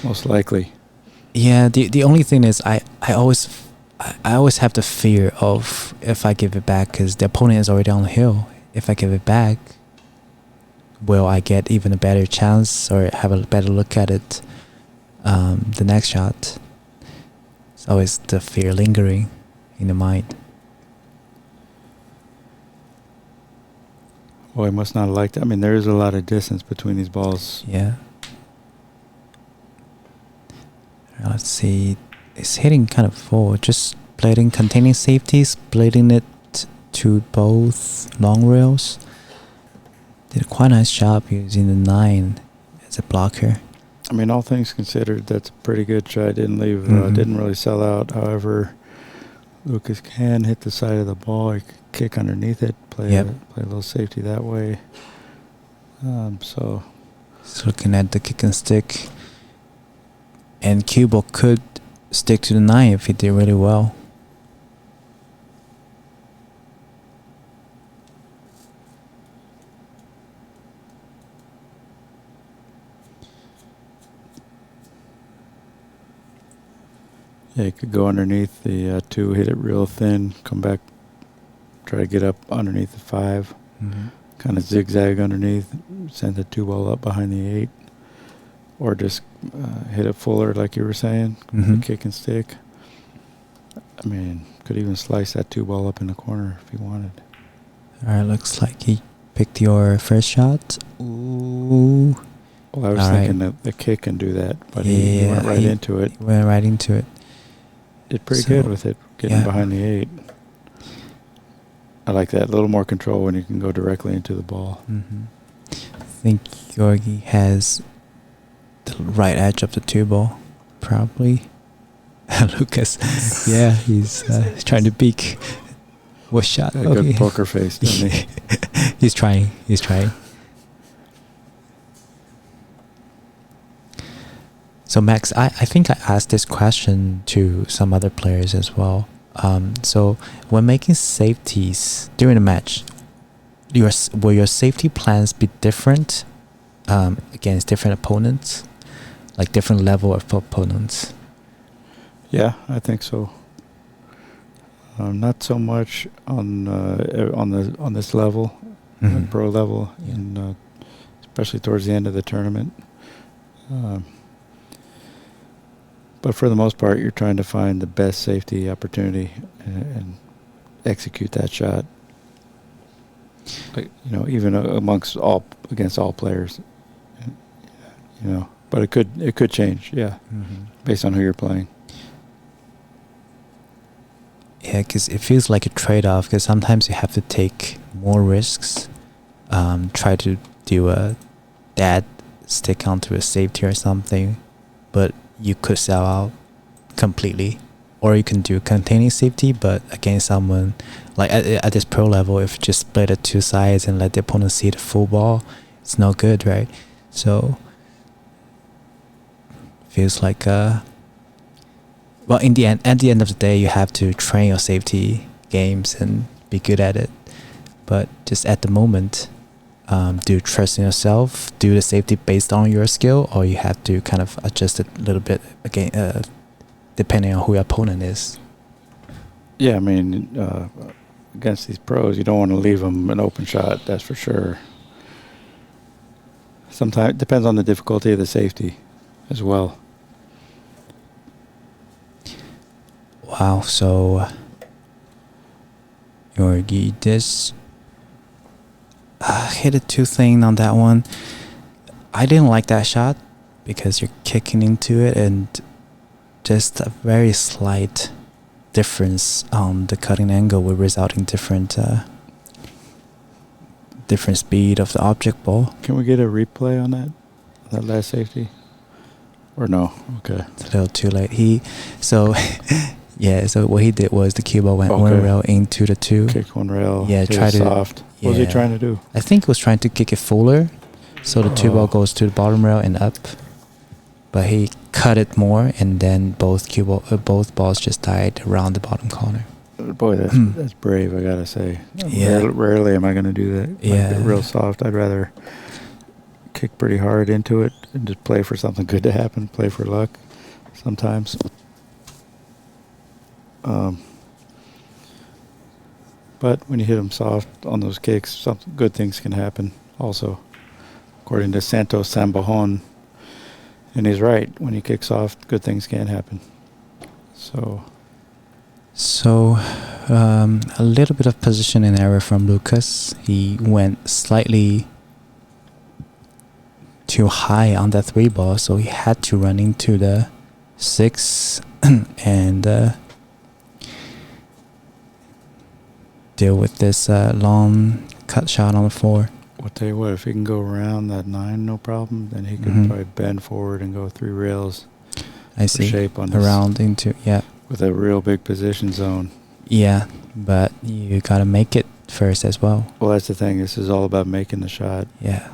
most likely. Yeah. The only thing is I always have the fear of if I give it back, because the opponent is already on the hill. If I give it back, will I get even a better chance or have a better look at it the next shot? It's always the fear lingering in the mind. Well, he must not have liked it. I mean, there is a lot of distance between these balls. Yeah. Let's see. is hitting kind of full. Just plating, containing safeties, plating it to both long rails. Did a quite nice job using the 9 as a blocker. I mean, all things considered, that's a pretty good try. Didn't leave, Mhm. didn't really sell out. However, Lukas can hit the side of the ball. He could kick underneath it, play Yep. play a little safety that way. So Just looking at the kick and stick. And cue ball could stick to the 9 if he did really well. yeah, he could go underneath the 2, hit it real thin, come back, try to get up underneath the 5, kind of zigzag underneath, send the 2 ball up behind the 8, or just hit it fuller like you were saying, Mhm. kick and stick. I mean, could even slice that 2 ball up in the corner if he wanted. Alright, looks like he picked your first shot. Ooh. Well, I was All thinking that the kick can do that, but he Yeah, went right he- into it. He went right into it. Did pretty So, good with it, getting yeah. behind the 8. I like that. A little more control when you can go directly into the ball. I think Georgi has the right edge of the 2 ball. Probably. Lukas. Yeah, he's trying to peek. What shot? Got a good poker face, doesn't he? He's trying. So Max, I think I asked this question to some other players as well. So when making safeties during the match, will your safety plans be different against different opponents, like different level of opponents? Yeah, I think so. Not so much on this level, Mhm. pro level, Yeah. and especially towards the end of the tournament. But for the most part, you're trying to find the best safety opportunity and execute that shot. Like, even against all players. But it could change, yeah, based on who you're playing. Yeah, because it feels like a trade-off. Because sometimes you have to take more risks, try to do a dad stick onto a safety or something, but you could sell out completely. Or you can do containing safety, but against someone like at this pro level, if you just split it 2 sides and let the opponent see the full ball, it's no good, right? So feels like well, at the end of the day, you have to train your safety games and be good at it. But just at the moment, do you trust in yourself? Do the safety based on your skill, or you have to kind of adjust it a little bit again, depending on who your opponent is? Yeah, I mean, against these pros, you don't want to leave them an open shot, that's for sure. Sometimes it depends on the difficulty of the safety as well. Wow, so Georgi just hit it too thin on that one. I didn't like that shot because you're kicking into it, and just a very slight difference on the cutting angle will result in different speed of the object ball. Can we get a replay on that last safety? Or no? Okay. It's a little too late. So what he did was the cue ball went one rail into the 2. Kick one rail. Yeah, hit try it to soft. What was he trying to do? I think he was trying to kick it fuller, so the 2 ball goes to the bottom rail and up. But he cut it more, and then both balls just died around the bottom corner. Boy, that's brave, I gotta say. Yeah. Rarely am I gonna do that. Yeah. Like, real soft. I'd rather kick pretty hard into it and just play for something good to happen. Play for luck sometimes. But when you hit them soft on those kicks, some good things can happen also. According to Santos Sambajon, and he's right. When you kick soft, good things can happen. So a little bit of positioning error from Lukas. He went slightly too high on that 3 ball, so he had to run into the 6 and deal with this long cut shot on the 4. I'll tell you what, if he can go around that 9, no problem, then he can Mhm. probably bend forward and go 3 rails I for see. shape on this, Around into, yeah. with a real big position zone. Yeah, but you gotta make it first as well. Well, that's the thing. This is all about making the shot, Yeah.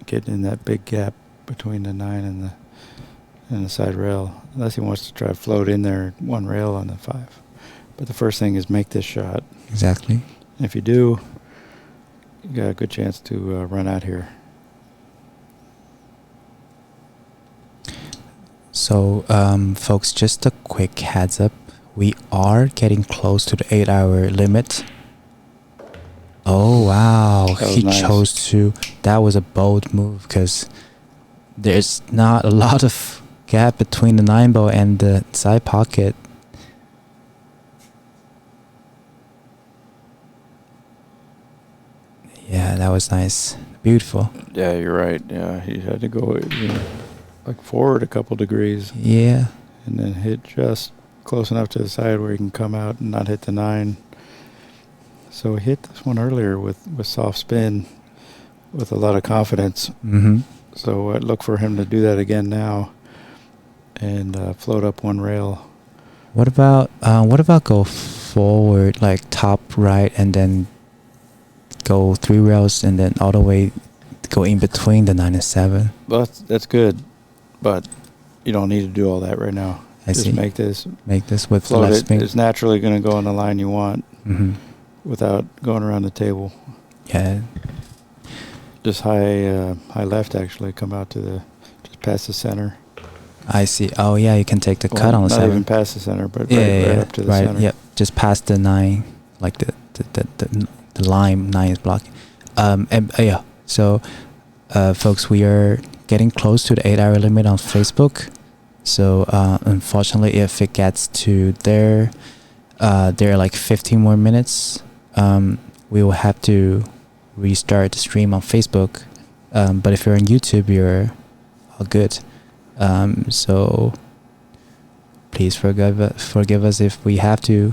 getting in that big gap between the 9 and the side rail. Unless he wants to try to float in there 1 rail on the 5. But the first thing is make this shot. Exactly. And if you do, you got a good chance to run out here. So, folks, just a quick heads up. We are getting close to the 8-hour limit. Oh, wow. That was He nice. chose to. That was a bold move because there's not a lot of gap between the 9-ball and the side pocket. Yeah, that was nice. Beautiful. Yeah, you're right. Yeah, he had to go like forward a couple degrees Yeah. and then hit just close enough to the side where he can come out and not hit the 9. So he hit this one earlier with soft spin with a lot of confidence. Mm-hmm. So I'd look for him to do that again now and float up 1 rail. What about go forward, like top right, and then go 3 rails, and then all the way go in between the 9 and 7? But that's good, but you don't need to do all that right now. I Just see. make this Make this with the float left it. spin. It's naturally going to go on the line you want Mm-hmm. without going around the table. Yeah. Just high left actually, come out to just past the center. I see. Oh yeah, you can take the cut Well, on the not 7. even past the center, but Yeah, right up to the right. center. Yep. Just past the 9, like the line 9 is blocking. And yeah. So, folks, we are getting close to the 8-hour limit on Facebook. So, unfortunately, if it gets to there are like 15 more minutes, we will have to restart the stream on Facebook. But if you're on YouTube, you're all good. So please forgive us if we have to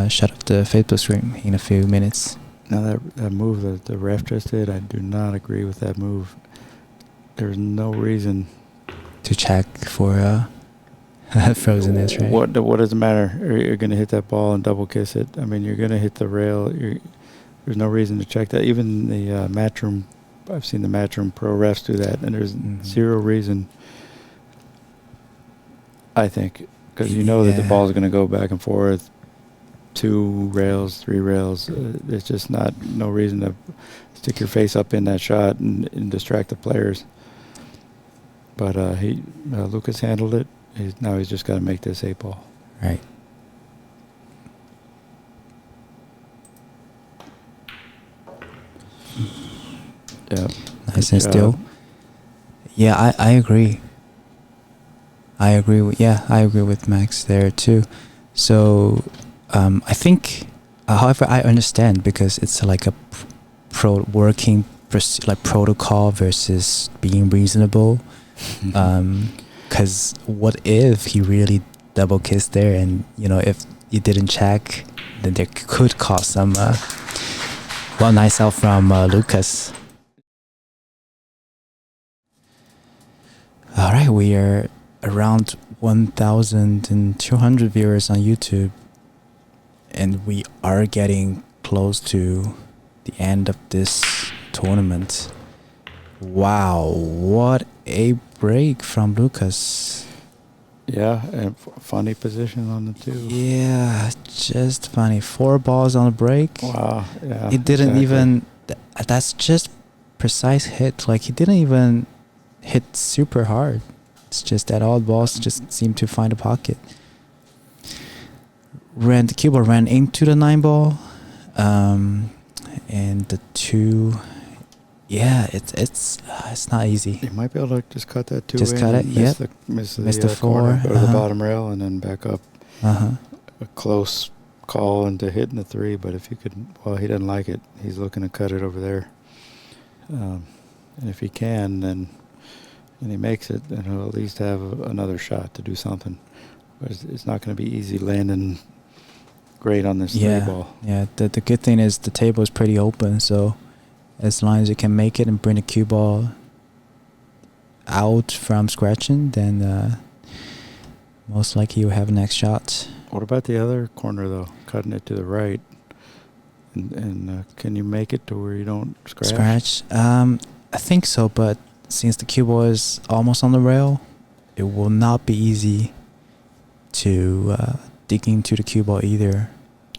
shut off the Facebook stream in a few minutes. Now that move that the ref just did, I do not agree with that move. There's no reason. To check for frozenness, right? What does it matter? You're going to hit that ball and double kiss it. I mean, you're going to hit the rail. There's no reason to check that. Even the Matchroom, I've seen the Matchroom pro refs do that, and there's zero reason, I think, because you know that the Yeah. ball is going to go back and forth, 2 rails, 3 rails. There's just no reason to stick your face up in that shot and distract the players. But Lukas handled it. Now he's just got to make this 8 ball. Right. Yeah. Nice Good and still. job. Yeah, I agree. I agree with Max there too. So, I think, however, I understand because it's like a protocol versus being reasonable. Because what if he really double kissed there, and if you didn't check, then there could cause some nice out from Lukas. All right, we are around 1,200 viewers on YouTube, and we are getting close to the end of this tournament. Wow, what a break from Lukas. Yeah, and funny position on the 2. Yeah, just funny. 4 balls on the break. Wow. Yeah. He didn't exactly. even. That's just precise hit. Like he didn't even hit super hard. It's just that all balls just seem to find a pocket. The cue ball ran into the 9-ball, and the 2. Yeah, it's not easy. You might be able to just cut that 2 Just in. cut it, and yep. Miss Miss the corner, 4, go to the bottom rail, and then back up. Uh-huh. A close call into hitting the 3, but if you could, well, he doesn't like it. He's looking to cut it over there. And if he can, then, and he makes it, then he'll at least have another shot to do something. But it's not going to be easy landing great on this three ball. Yeah, the good thing is the table is pretty open, so as long as you can make it and bring the cue ball out from scratching, then most likely you'll have next shot. What about the other corner, though? Cutting it to the right. And can you make it to where you don't scratch? I think so, but since the cue ball is almost on the rail, it will not be easy to dig into the cue ball either.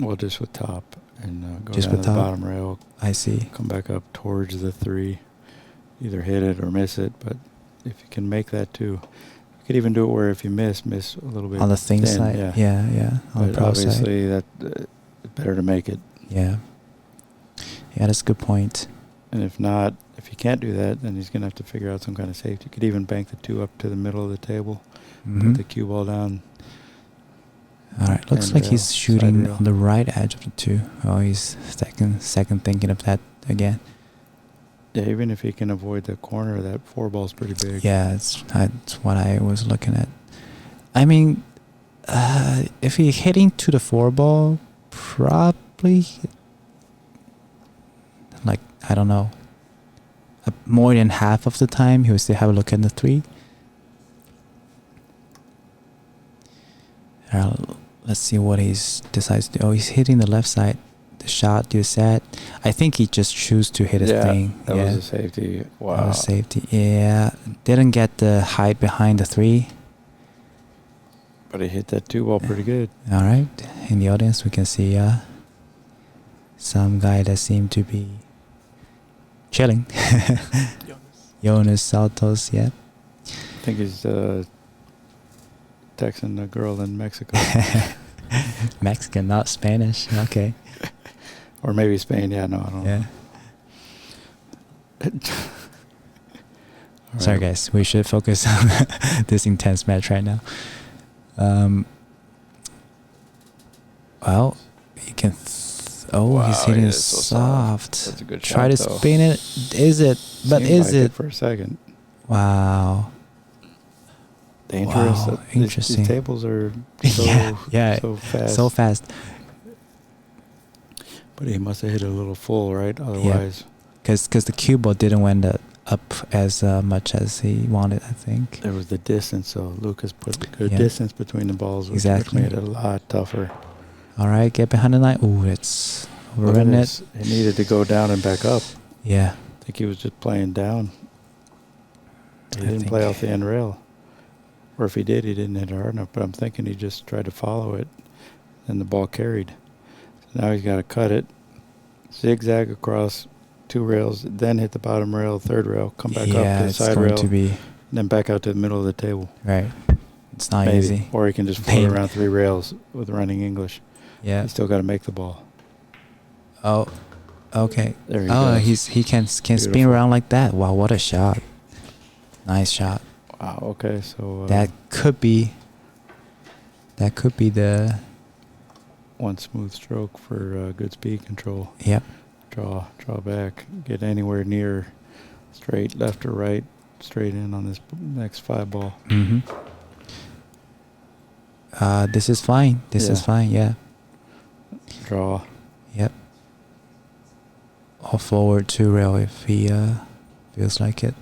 Well, just with top and go Just down with to the top? bottom rail, I see. come back up towards the three. Either hit it or miss it, but if you can make that too. You could even do it where if you miss a little bit. On the thin side? Yeah. On the But pro side. obviously, it's better to make it. Yeah. Yeah, that's a good point. And if not, if you can't do that, then he's going to have to figure out some kind of safety. You could even bank the two up to the middle of the table, Mm-hmm. put the cue ball down. All right, looks and like rail, he's side shooting rail. on the right edge of the two. Oh, he's second thinking of that again. Yeah, even if he can avoid the corner, that four ball's pretty big. Yeah, that's what I was looking at. I mean, if he's hitting to the four ball, probably, like, I don't know, more than half of the time he will still have a look at the three. Let's see what he decides to do. Oh, he's hitting the left side. The shot you said. I think he just chose to hit his thing. That was a safety. Wow. That was safety. Yeah. Didn't get the height behind the three. But he hit that two ball pretty good. All right. In the audience, we can see some guy that seemed to be chilling. Jonas Souto's, yeah. I think he's texting a girl in Mexico. Mexican, not Spanish. Okay. Or maybe Spain. Yeah, no, I don't know. Yeah. All Sorry, right. guys. We should focus on this intense match right now. Well, you can. Wow, he's hitting yeah, it it's so soft. That's a good Try shot, to though. spin it. Is it? But Seemed is like it? for a second? Wow. Dangerous. Wow, These interesting. tables are so, yeah, so fast. so fast. But he must have hit it a little full, right? Otherwise, Because the cue ball didn't went up as much as he wanted, I think. there was the distance. So Lucas put a good Yeah. distance between the balls, which Exactly. made it a lot tougher. All right, get behind the line. Ooh, it's Look at overrun it. this. He needed to go down and back up. Yeah. I think he was just playing down. He I didn't play think- off the end rail. Or if he did, he didn't hit it hard enough. But I'm thinking he just tried to follow it, and the ball carried. So now he's got to cut it, zigzag across two rails, then hit the bottom rail, third rail, come back up to the it's side going rail, to be and then back out to the middle of the table. right. It's not Maybe. easy. Or he can just float Maybe. around three rails with running English. Yeah. He's still got to make the ball. Oh, okay. There he Oh, goes. he can spin Beautiful. around like that. Wow, what a shot! Nice shot. Wow. Okay. So That could be the one smooth stroke for good speed control. yep. Draw back. Get anywhere near straight, left or right, straight in on this next five ball. Mm-hmm. This is fine. This is Yeah. fine. Yeah. Draw. Yep. Or forward two rail if he feels like it.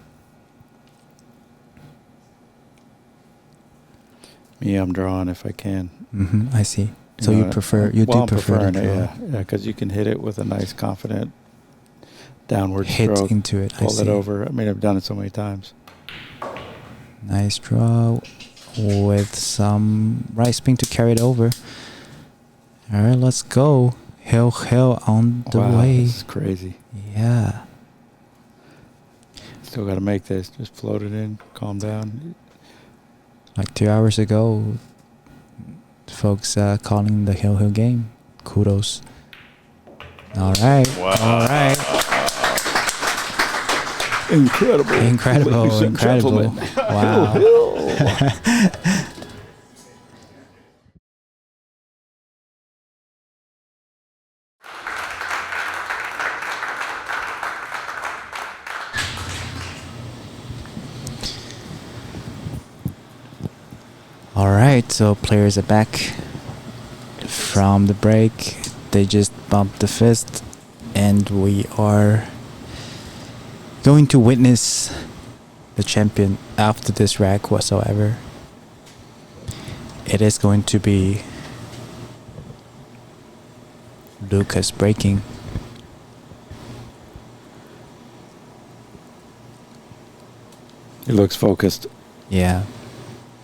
Me, I'm drawing if I can. Mm-hmm. I see. So know, you prefer you well, do I'm prefer to preferring it, draw. yeah, because you can hit it with a nice, confident downward Hit stroke. into it. I Pull see. it over. I mean, I've done it so many times. Nice draw with some right spin to carry it over. All right, let's go. Hill on the Wow, way. this is crazy. Yeah. Still got to make this. Just float it in. Calm down. Like 2 hours ago, folks calling the Hill game. Kudos. All right. Wow. All right. Incredible. Incredible. Ladies and Incredible. gentlemen. Wow. so players are back from the break. They just bumped the fist, and we are going to witness the champion after this rack whatsoever. It is going to be Lukas breaking. He looks focused. Yeah.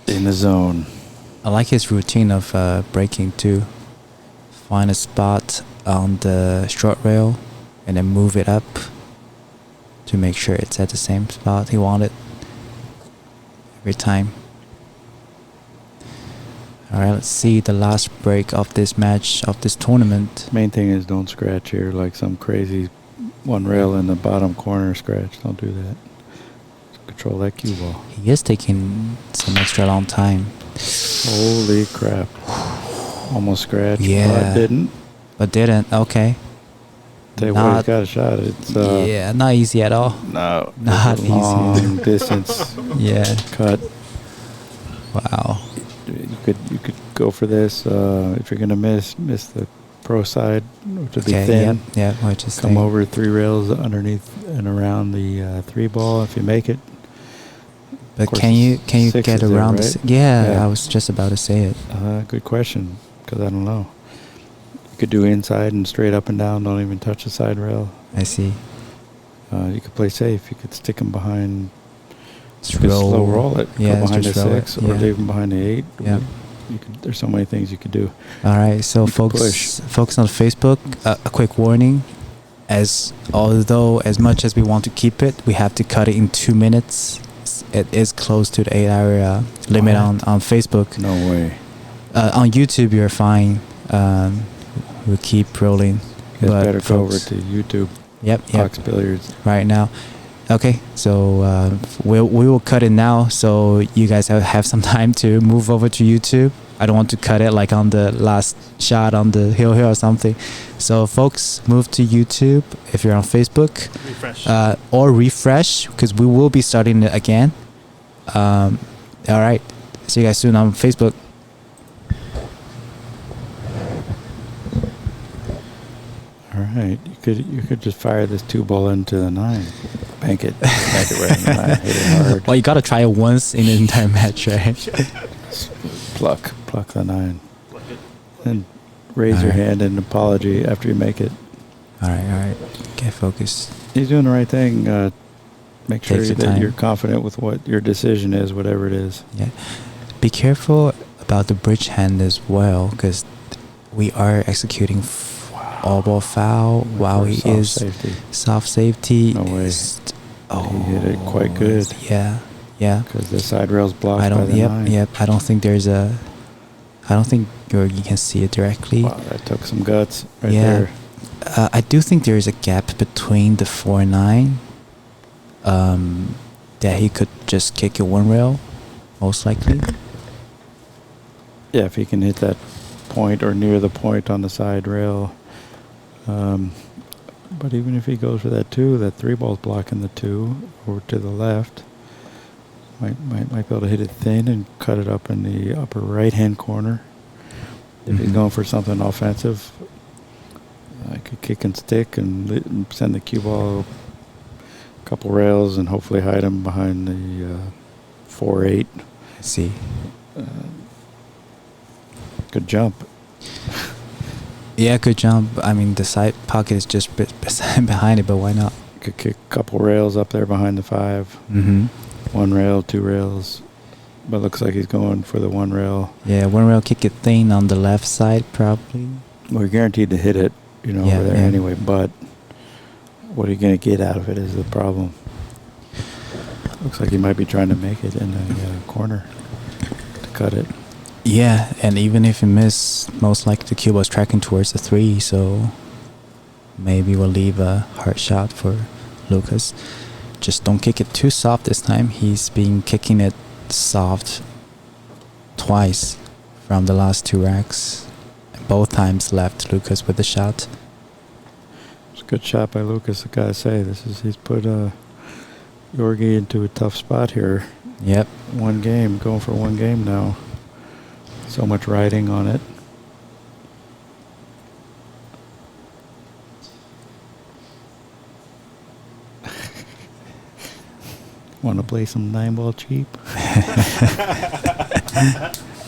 In the zone. I like his routine of breaking too. Find a spot on the short rail and then move it up to make sure it's at the same spot he wanted every time. Alright, let's see the last break of this match, of this tournament. Main thing is don't scratch here like some crazy one rail in the bottom corner scratch. Don't do that. Control that cue ball. He is taking some extra long time. Holy crap. Almost scratched, Yeah. but didn't. Okay. Tell you what, he's got a shot. It's yeah, not easy at all. no, Not it's a easy. long distance Yeah. cut. Wow. You could go for this if you're gonna miss the pro side, which would be Okay, thin. yeah, which is Come over 3 rails underneath and around the 3 ball if you make it. But course can you it's get sixes there, around right? this? Yeah, Yeah. I was just about to say it. Good question, because I don't know. You could do inside and straight up and down. Don't even touch the side rail. I see. You could play safe. You could stick them behind. Just You could slow roll it. Yeah, go behind the just roll it, 6 or yeah. leave them behind the 8. Yeah. There's so many things you could do. All right, so You could folks on Facebook, a quick warning. Although as much as we want to keep it, we have to cut it in 2 minutes. It is close to the 8-hour limit on Facebook. No way. On YouTube, you're fine. We'll keep rolling. You guys But better go over folks- to YouTube. Yep. Fox Billiards. Right now. Okay, so we will cut it now, so you guys have some time to move over to YouTube. I don't want to cut it like on the last shot on the hill here or something. So folks, move to YouTube if you're on Facebook. Refresh. Or refresh, because we will be starting it again. All right, see you guys soon on Facebook. All right. You could just fire this 2 ball into the 9. Bank it right in the 9. Hit it hard. Well, you gotta try it once in the entire match, right? Pluck the 9. And raise your hand in apology after you make it. All right. Get focused. He's doing the right thing. Make sure Takes your that time. you're confident with what your decision is, whatever it is. Yeah. Be careful about the bridge hand as well, because we are executing all ball foul while he Soft is safety. soft safety. No way. Oh, He hit it quite good. Yeah. Because the side rail's blocked I by don't. the 9. Yep. I don't think Georgi can see it directly. Wow, that took some guts right Yeah. there. I do think there is a gap between the 4 and 9. That he could just kick it 1 rail, most likely. Yeah, if he can hit that point or near the point on the side rail. But even if he goes for that 2, that 3 ball's blocking the 2 over to the left. Might be able to hit it thin and cut it up in the upper right-hand corner. If he's Mhm. going for something offensive, I could kick and stick and send the cue ball a couple rails and hopefully hide him behind the 4-8. I see. Good jump. Yeah, good jump. I mean, the side pocket is just behind it, but why not? Could kick a couple rails up there behind the 5. Mm-hmm. 1 rail, 2 rails. But looks like he's going for the 1 rail. Yeah, 1 rail kick it thin on the left side, probably. We're guaranteed to hit it, Yeah, over there yeah. anyway. But what are you going to get out of it is the problem. Looks like he might be trying to make it in the corner to cut it. Yeah, and even if he missed, most likely the cue was tracking towards the 3, so maybe we'll leave a hard shot for Lukas. Just don't kick it too soft this time. He's been kicking it soft twice from the last 2 racks. Both times left Lukas with the shot. It's a good shot by Lukas, I gotta say. He's put Georgi into a tough spot here. Yep. 1 game, going for 1 game now. so much riding on it. Want to play some 9-ball cheap?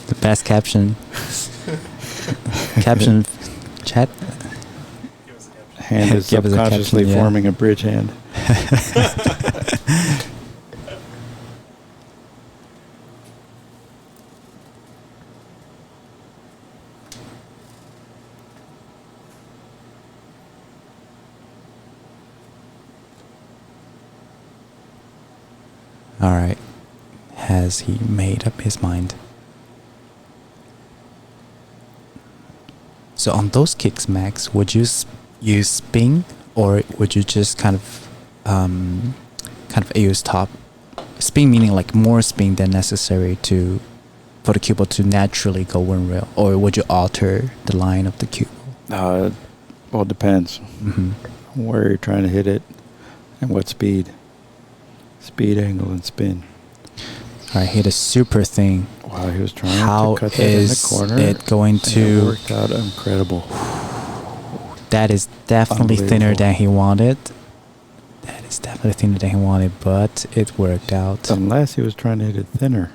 The best caption. Caption chat. Hand is Give us a subconsciously caption, yeah. forming a bridge hand. All right. Has he made up his mind? So on those kicks, Max, would you use spin, or would you just kind of use top spin, meaning like more spin than necessary for the cue ball to naturally go one rail, or would you alter the line of the cue ball? Well, it depends Mm-hmm. where you're trying to hit it and what speed. Speed, angle, and spin. All right, hit a super thing. Wow, he was trying How to cut that in the is corner. it going and to? It worked out incredible. That is definitely thinner Unbelievable. than he wanted. That is definitely thinner than he wanted, but it worked out. Unless he was trying to hit it thinner.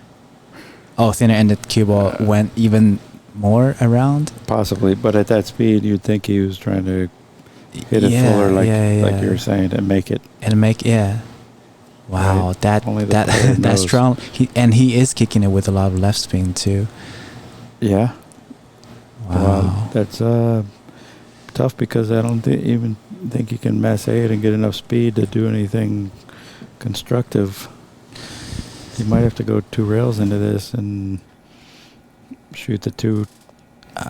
Oh, thinner, and the cue ball went even more around. Possibly, but at that speed, you'd think he was trying to hit it fuller, like you were saying, and make it. And wow, Right. that Only the that player that's knows. strong. He is kicking it with a lot of left spin too. Yeah. Wow. Well, that's tough because I don't even think you can mass it and get enough speed to do anything constructive. You might have to go 2 rails into this and shoot the 2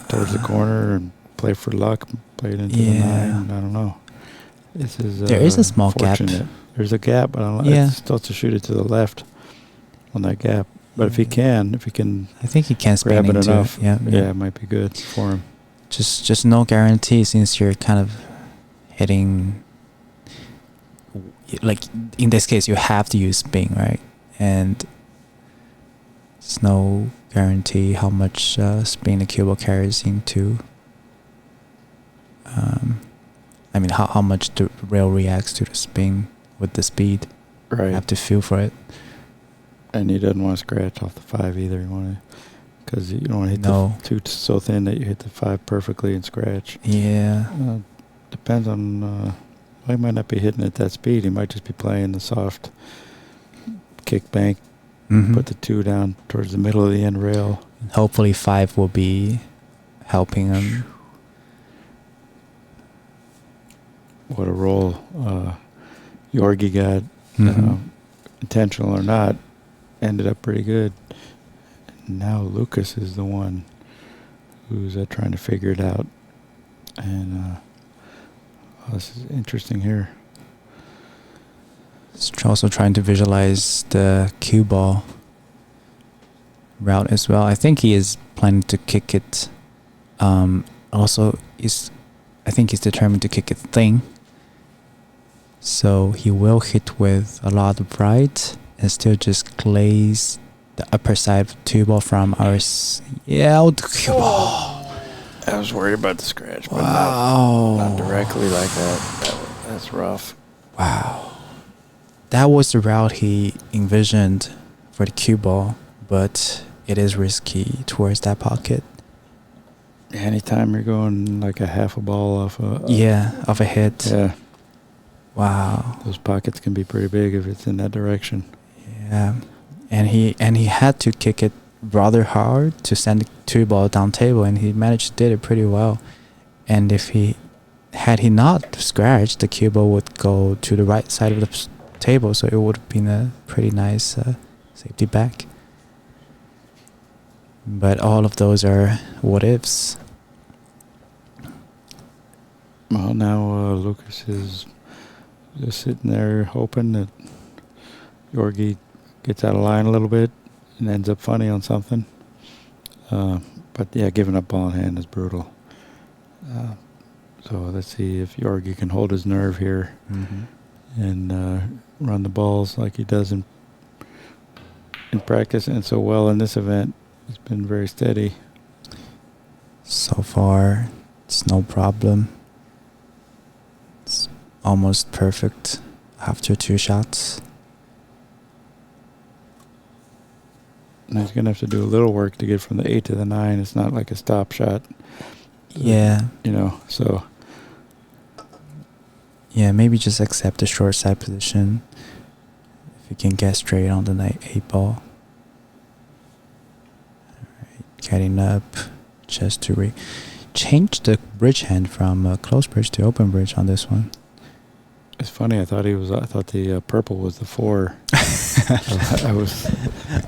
towards the corner and play for luck, play it into the 9. I don't know. This is There is a small gap. fortunate. There's a gap, but I don't know. Yeah. It's still to shoot it to the left on that gap. But if he can I think he can spin grab it into enough, it. Yeah. it might be good for him. Just no guarantee, since you're kind of hitting, like in this case you have to use spin, right? And there's no guarantee how much spin the cue ball carries into. I mean, how much the rail reacts to the spin with the speed. Right. You have to feel for it. And he doesn't want to scratch off the 5 either. You want to, because you don't want to hit No. the 2 so thin that you hit the 5 perfectly and scratch. Yeah. Depends on. Well, he might not be hitting at that speed. He might just be playing the soft kick bank. Mhm. Put the 2 down towards the middle of the end rail. Hopefully 5 will be helping him. What a roll Georgi got, Mhm. intentional or not, ended up pretty good. And now Lucas is the one who's trying to figure it out. And this is interesting here. Also trying to visualize the cue ball route as well. I think he is planning to kick it. I think he's determined to kick it thin. So he will hit with a lot of right and still just glaze the upper side of the cue ball from our the cue ball. I was worried about the scratch, but Wow. not directly like that. That's rough. Wow. That was the route he envisioned for the cue ball, but it is risky towards that pocket. Anytime you're going like a half a ball off a Of a hit. yeah, Wow. those pockets can be pretty big if it's in that direction. Yeah. And he had to kick it rather hard to send the cue ball down table, and he managed to did it pretty well. And if he not scratched, the cue ball would go to the right side of the table, so it would have been a pretty nice safety back. But all of those are what ifs. Well, now Lucas is just sitting there hoping that Georgi gets out of line a little bit and ends up funny on something. But yeah, giving up ball in hand is brutal. So let's see if Georgi can hold his nerve here and run the balls like he does in practice and so well in this event. He's been very steady. So far, it's no problem. It's almost perfect after 2 shots. And he's gonna have to do a little work to get from the 8 to the 9. It's not like a stop shot. Yeah. You know, so Yeah, maybe just accept the short side position. If you can get straight on the 8 ball. Alright, getting up just to change the bridge hand from close bridge to open bridge on this one. it's funny. I thought the purple was the 4. I was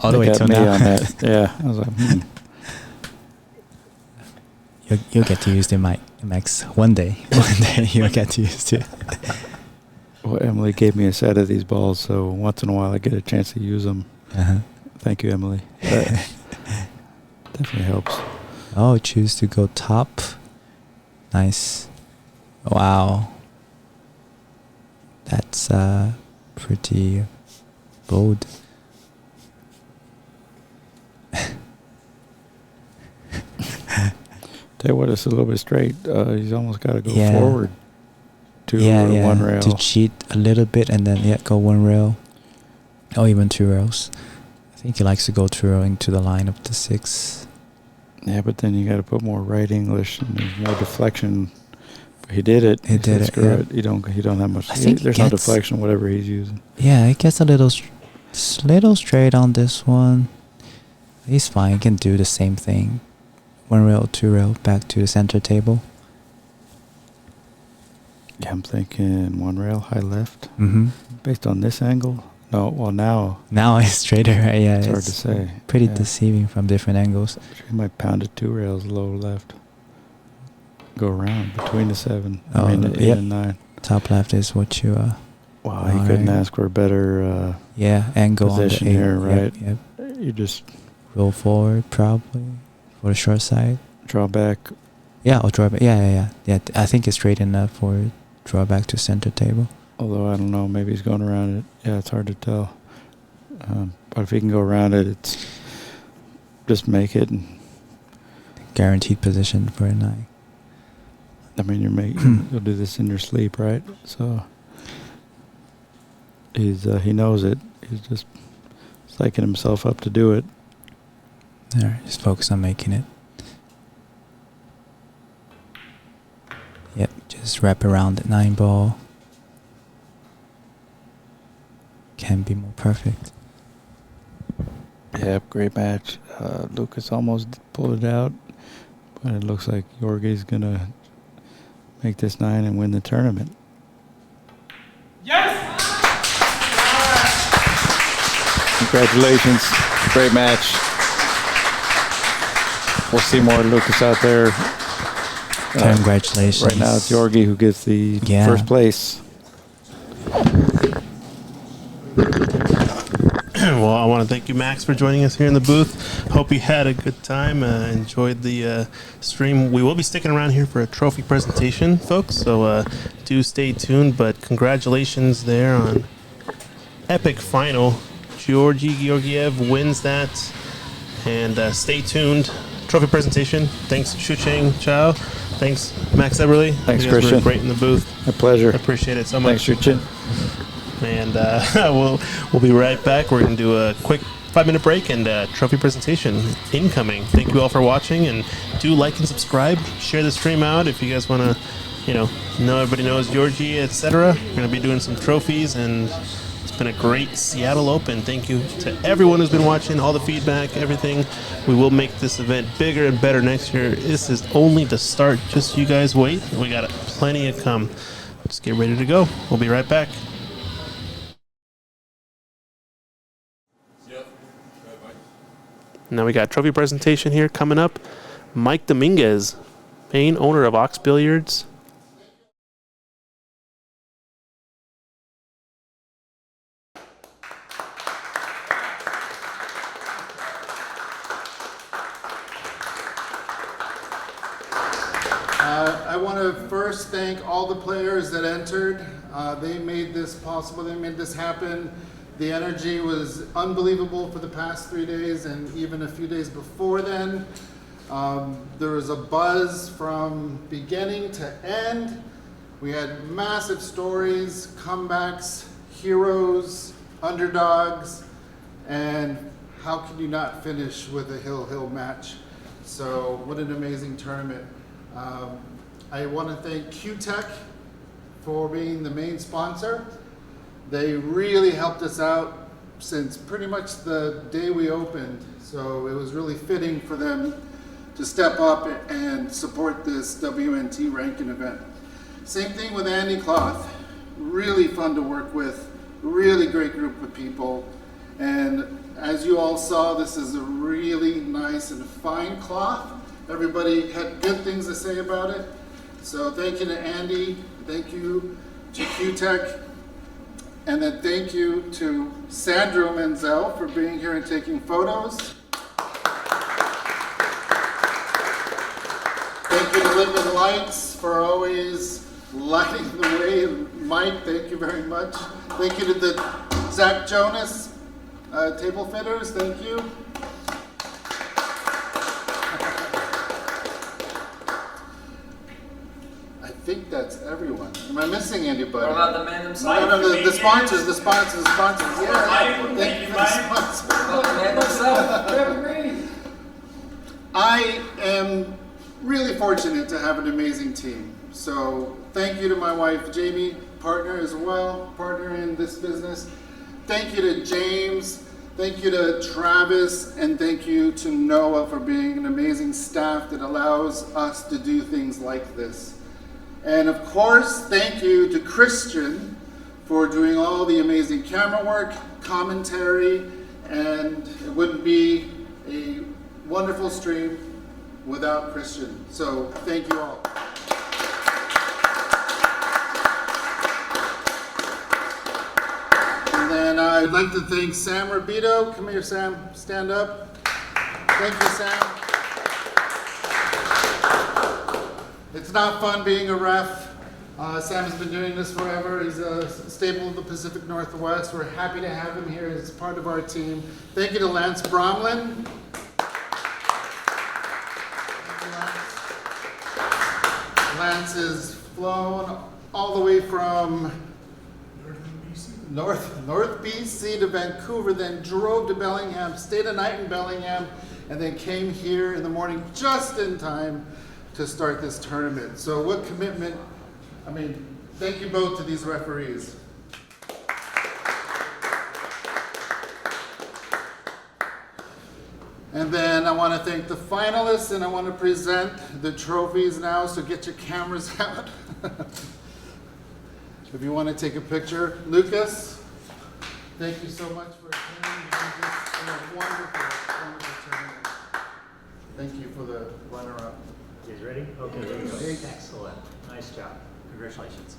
All the way got till me now. on that. Yeah, I was like, You'll get to use the mic, Max. One day you'll get to use it. Well, Emily gave me a set of these balls, so once in a while I get a chance to use them. Uh-huh. Thank you, Emily. That definitely helps. Oh, choose to go top. Nice. Wow. That's pretty bold. Tell you what, it's a little bit straight. He's almost got to go Yeah. forward to one rail. To cheat a little bit and then go 1 rail. Or even 2 rails. I think he likes to go 2 rail into the line of the 6. Yeah, but then you got to put more right English and there's more deflection. But he did it. He did said, it, Screw yeah. it. You don't have much. I think there's he no gets- deflection, whatever he's using. Yeah, it gets a little straight on this one. He's fine. He can do the same thing. 1 rail, 2 rail, back to the center table. Yeah, I'm thinking 1 rail, high left. Mm-hmm. Based on this angle? No, well now Now it's straighter, right? Yeah, it's hard to say. pretty Yeah. deceiving from different angles. He might pound it 2 rails low left. Go around between the 7. Oh, I mean the 8 yep. and 9. Top left is what you Wow, he couldn't Alright. ask for a better. angle Position on the 8. here, right? Yep. You just Roll forward probably for the short side. draw back. Yeah, or draw back. Yeah. I think it's straight enough for draw back to center table. Although I don't know, maybe he's going around it. Yeah, it's hard to tell. But if he can go around it, it's just make it. And, Guaranteed position for a 9. I mean, you'll do this in your sleep, right? So he knows it. He's just psyching himself up to do it. Alright, just focus on making it. Yep, just wrap around the 9 ball. Can be more perfect. Yep, great match. Lukas almost pulled it out, but it looks like Georgi's gonna make this 9 and win the tournament. Yes! Congratulations. Great match. We'll see more Lukas out there. Congratulations. Right now it's Georgi who gets the Yeah. first place. Well, I want to thank you, Max, for joining us here in the booth. Hope you had a good time. Enjoyed the stream. We will be sticking around here for a trophy presentation, folks, so do stay tuned. But congratulations there on epic final. Georgi Georgiev wins that. And stay tuned. Trophy presentation. Thanks, Shucheng, Chao. Thanks, Max Eberle. Thanks, you guys Christian. were great in the booth. A pleasure. I appreciate it so much. Thanks, Shucheng. And we'll be right back. We're going to do a quick 5-minute break and trophy presentation incoming. Thank you all for watching, and do like and subscribe. Share the stream out if you guys want to, know everybody knows Georgie, etc. We're going to be doing some trophies, and it's been a great Seattle Open. Thank you to everyone who's been watching, all the feedback, everything. We will make this event bigger and better next year. This is only the start. Just you guys wait. We got plenty to come. Just get ready to go. We'll be right back. Now we got trophy presentation here coming up. Mike Dominguez, main owner of Ox Billiards. I want to first thank all the players that entered. They made this possible. They made this happen. The energy was unbelievable for the past 3 days and even a few days before then. There was a buzz from beginning to end. We had massive stories, comebacks, heroes, underdogs, and how can you not finish with a hill match? So what an amazing tournament. I want to thank Q-Tech for being the main sponsor. They really helped us out since pretty much the day we opened. So it was really fitting for them to step up and support this WNT ranking event. Same thing with Andy Cloth. Really fun to work with, really great group of people. And as you all saw, this is a really nice and fine cloth. Everybody had good things to say about it. So thank you to Andy, thank you to Q-Tech, and then thank you to Sandro Menzel for being here and taking photos. Thank you to Living Lights for always lighting the way. Mike, thank you very much. Thank you to the Zach Jonas table fitters, thank you. I think that's everyone. Am I missing anybody? What about the man himself? No, the sponsors. Yeah, thank you for the sponsors. What about the man himself? I am really fortunate to have an amazing team. So thank you to my wife, Jamie, partner as well, partner in this business. Thank you to James, thank you to Travis, and thank you to Noah for being an amazing staff that allows us to do things like this. And of course, thank you to Christian for doing all the amazing camera work, commentary, and it wouldn't be a wonderful stream without Christian. So thank you all. And then I'd like to thank Sam Rabito. Come here, Sam. Stand up. Thank you, Sam. It's not fun being a ref. Sam has been doing this forever. He's a staple of the Pacific Northwest. We're happy to have him here as part of our team. Thank you to Lance Bromlin. Lance has flown all the way from North BC to Vancouver, then drove to Bellingham, stayed a night in Bellingham, and then came here in the morning just in time to start this tournament. So what commitment. I mean, thank you both to these referees. And then I want to thank the finalists, and I want to present the trophies now, so get your cameras out. If you want to take a picture. Lucas, thank you so much for attending. A wonderful tournament. Thank you for the runner-up. You guys ready? Okay, there you go. Excellent. Nice job. Congratulations.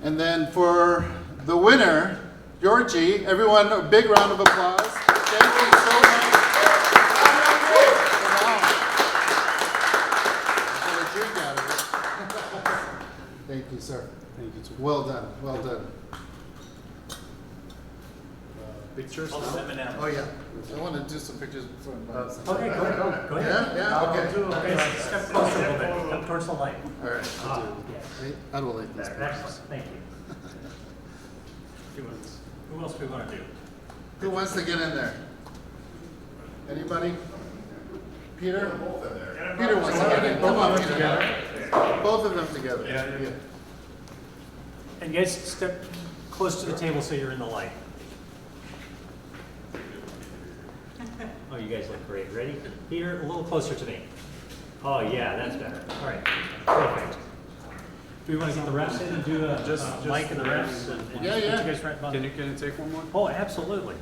And then for the winner, Georgi, everyone, a big round of applause. Thank you so much. Thank you, sir. Thank you, too. Well done, well done. Pictures now? Oh, yeah. I want to do some pictures. Okay, go ahead. Yeah, okay. Okay, step closer a little bit. Come towards the light. All right. How do I like this? Excellent. Thank you. Who else do we want to do? Who wants to get in there? Anybody? Peter? Peter wants to get in. Come on, Peter. Both of them together. Yeah. And you guys step close to the table so you're in the light. Oh, you guys look great. Ready? Peter, a little closer to me. Oh, yeah, that's better. All right. Perfect. Do we want to get the refs in and do a mic and the refs? And Yeah. put you guys right Can you take one more? Oh, absolutely.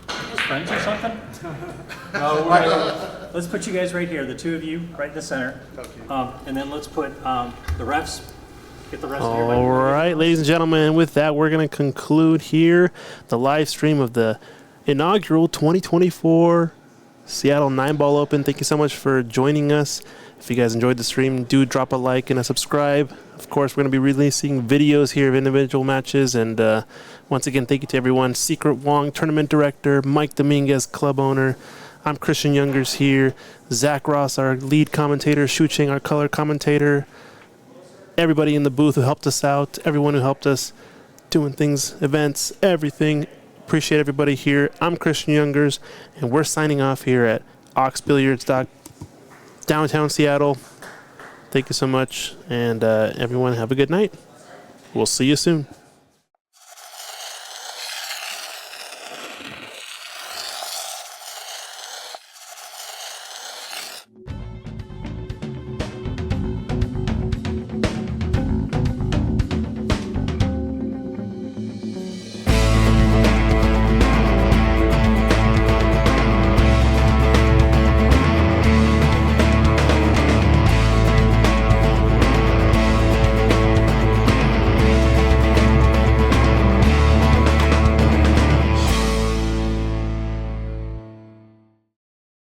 Just friends or something? No, let's put you guys right here, the two of you right in the center. Okay. And then let's put the refs. Get the refs. All right, ladies and gentlemen, with that, we're going to conclude here the live stream of the inaugural 2024 Seattle Nineball Open. Thank you so much for joining us. If you guys enjoyed the stream, do drop a like and a subscribe. Of course, we're going to be releasing videos here of individual matches. And once again, thank you to everyone. Secret Wong, Tournament Director, Mike Dominguez, Club Owner. I'm Christian Youngers here. Zach Ross, our lead commentator. Shucheng, our color commentator. Everybody in the booth who helped us out. Everyone who helped us doing things, events, everything. Appreciate everybody here. I'm Christian Youngers, and we're signing off here at Ox Billiards, downtown Seattle. Thank you so much, and everyone have a good night. We'll see you soon.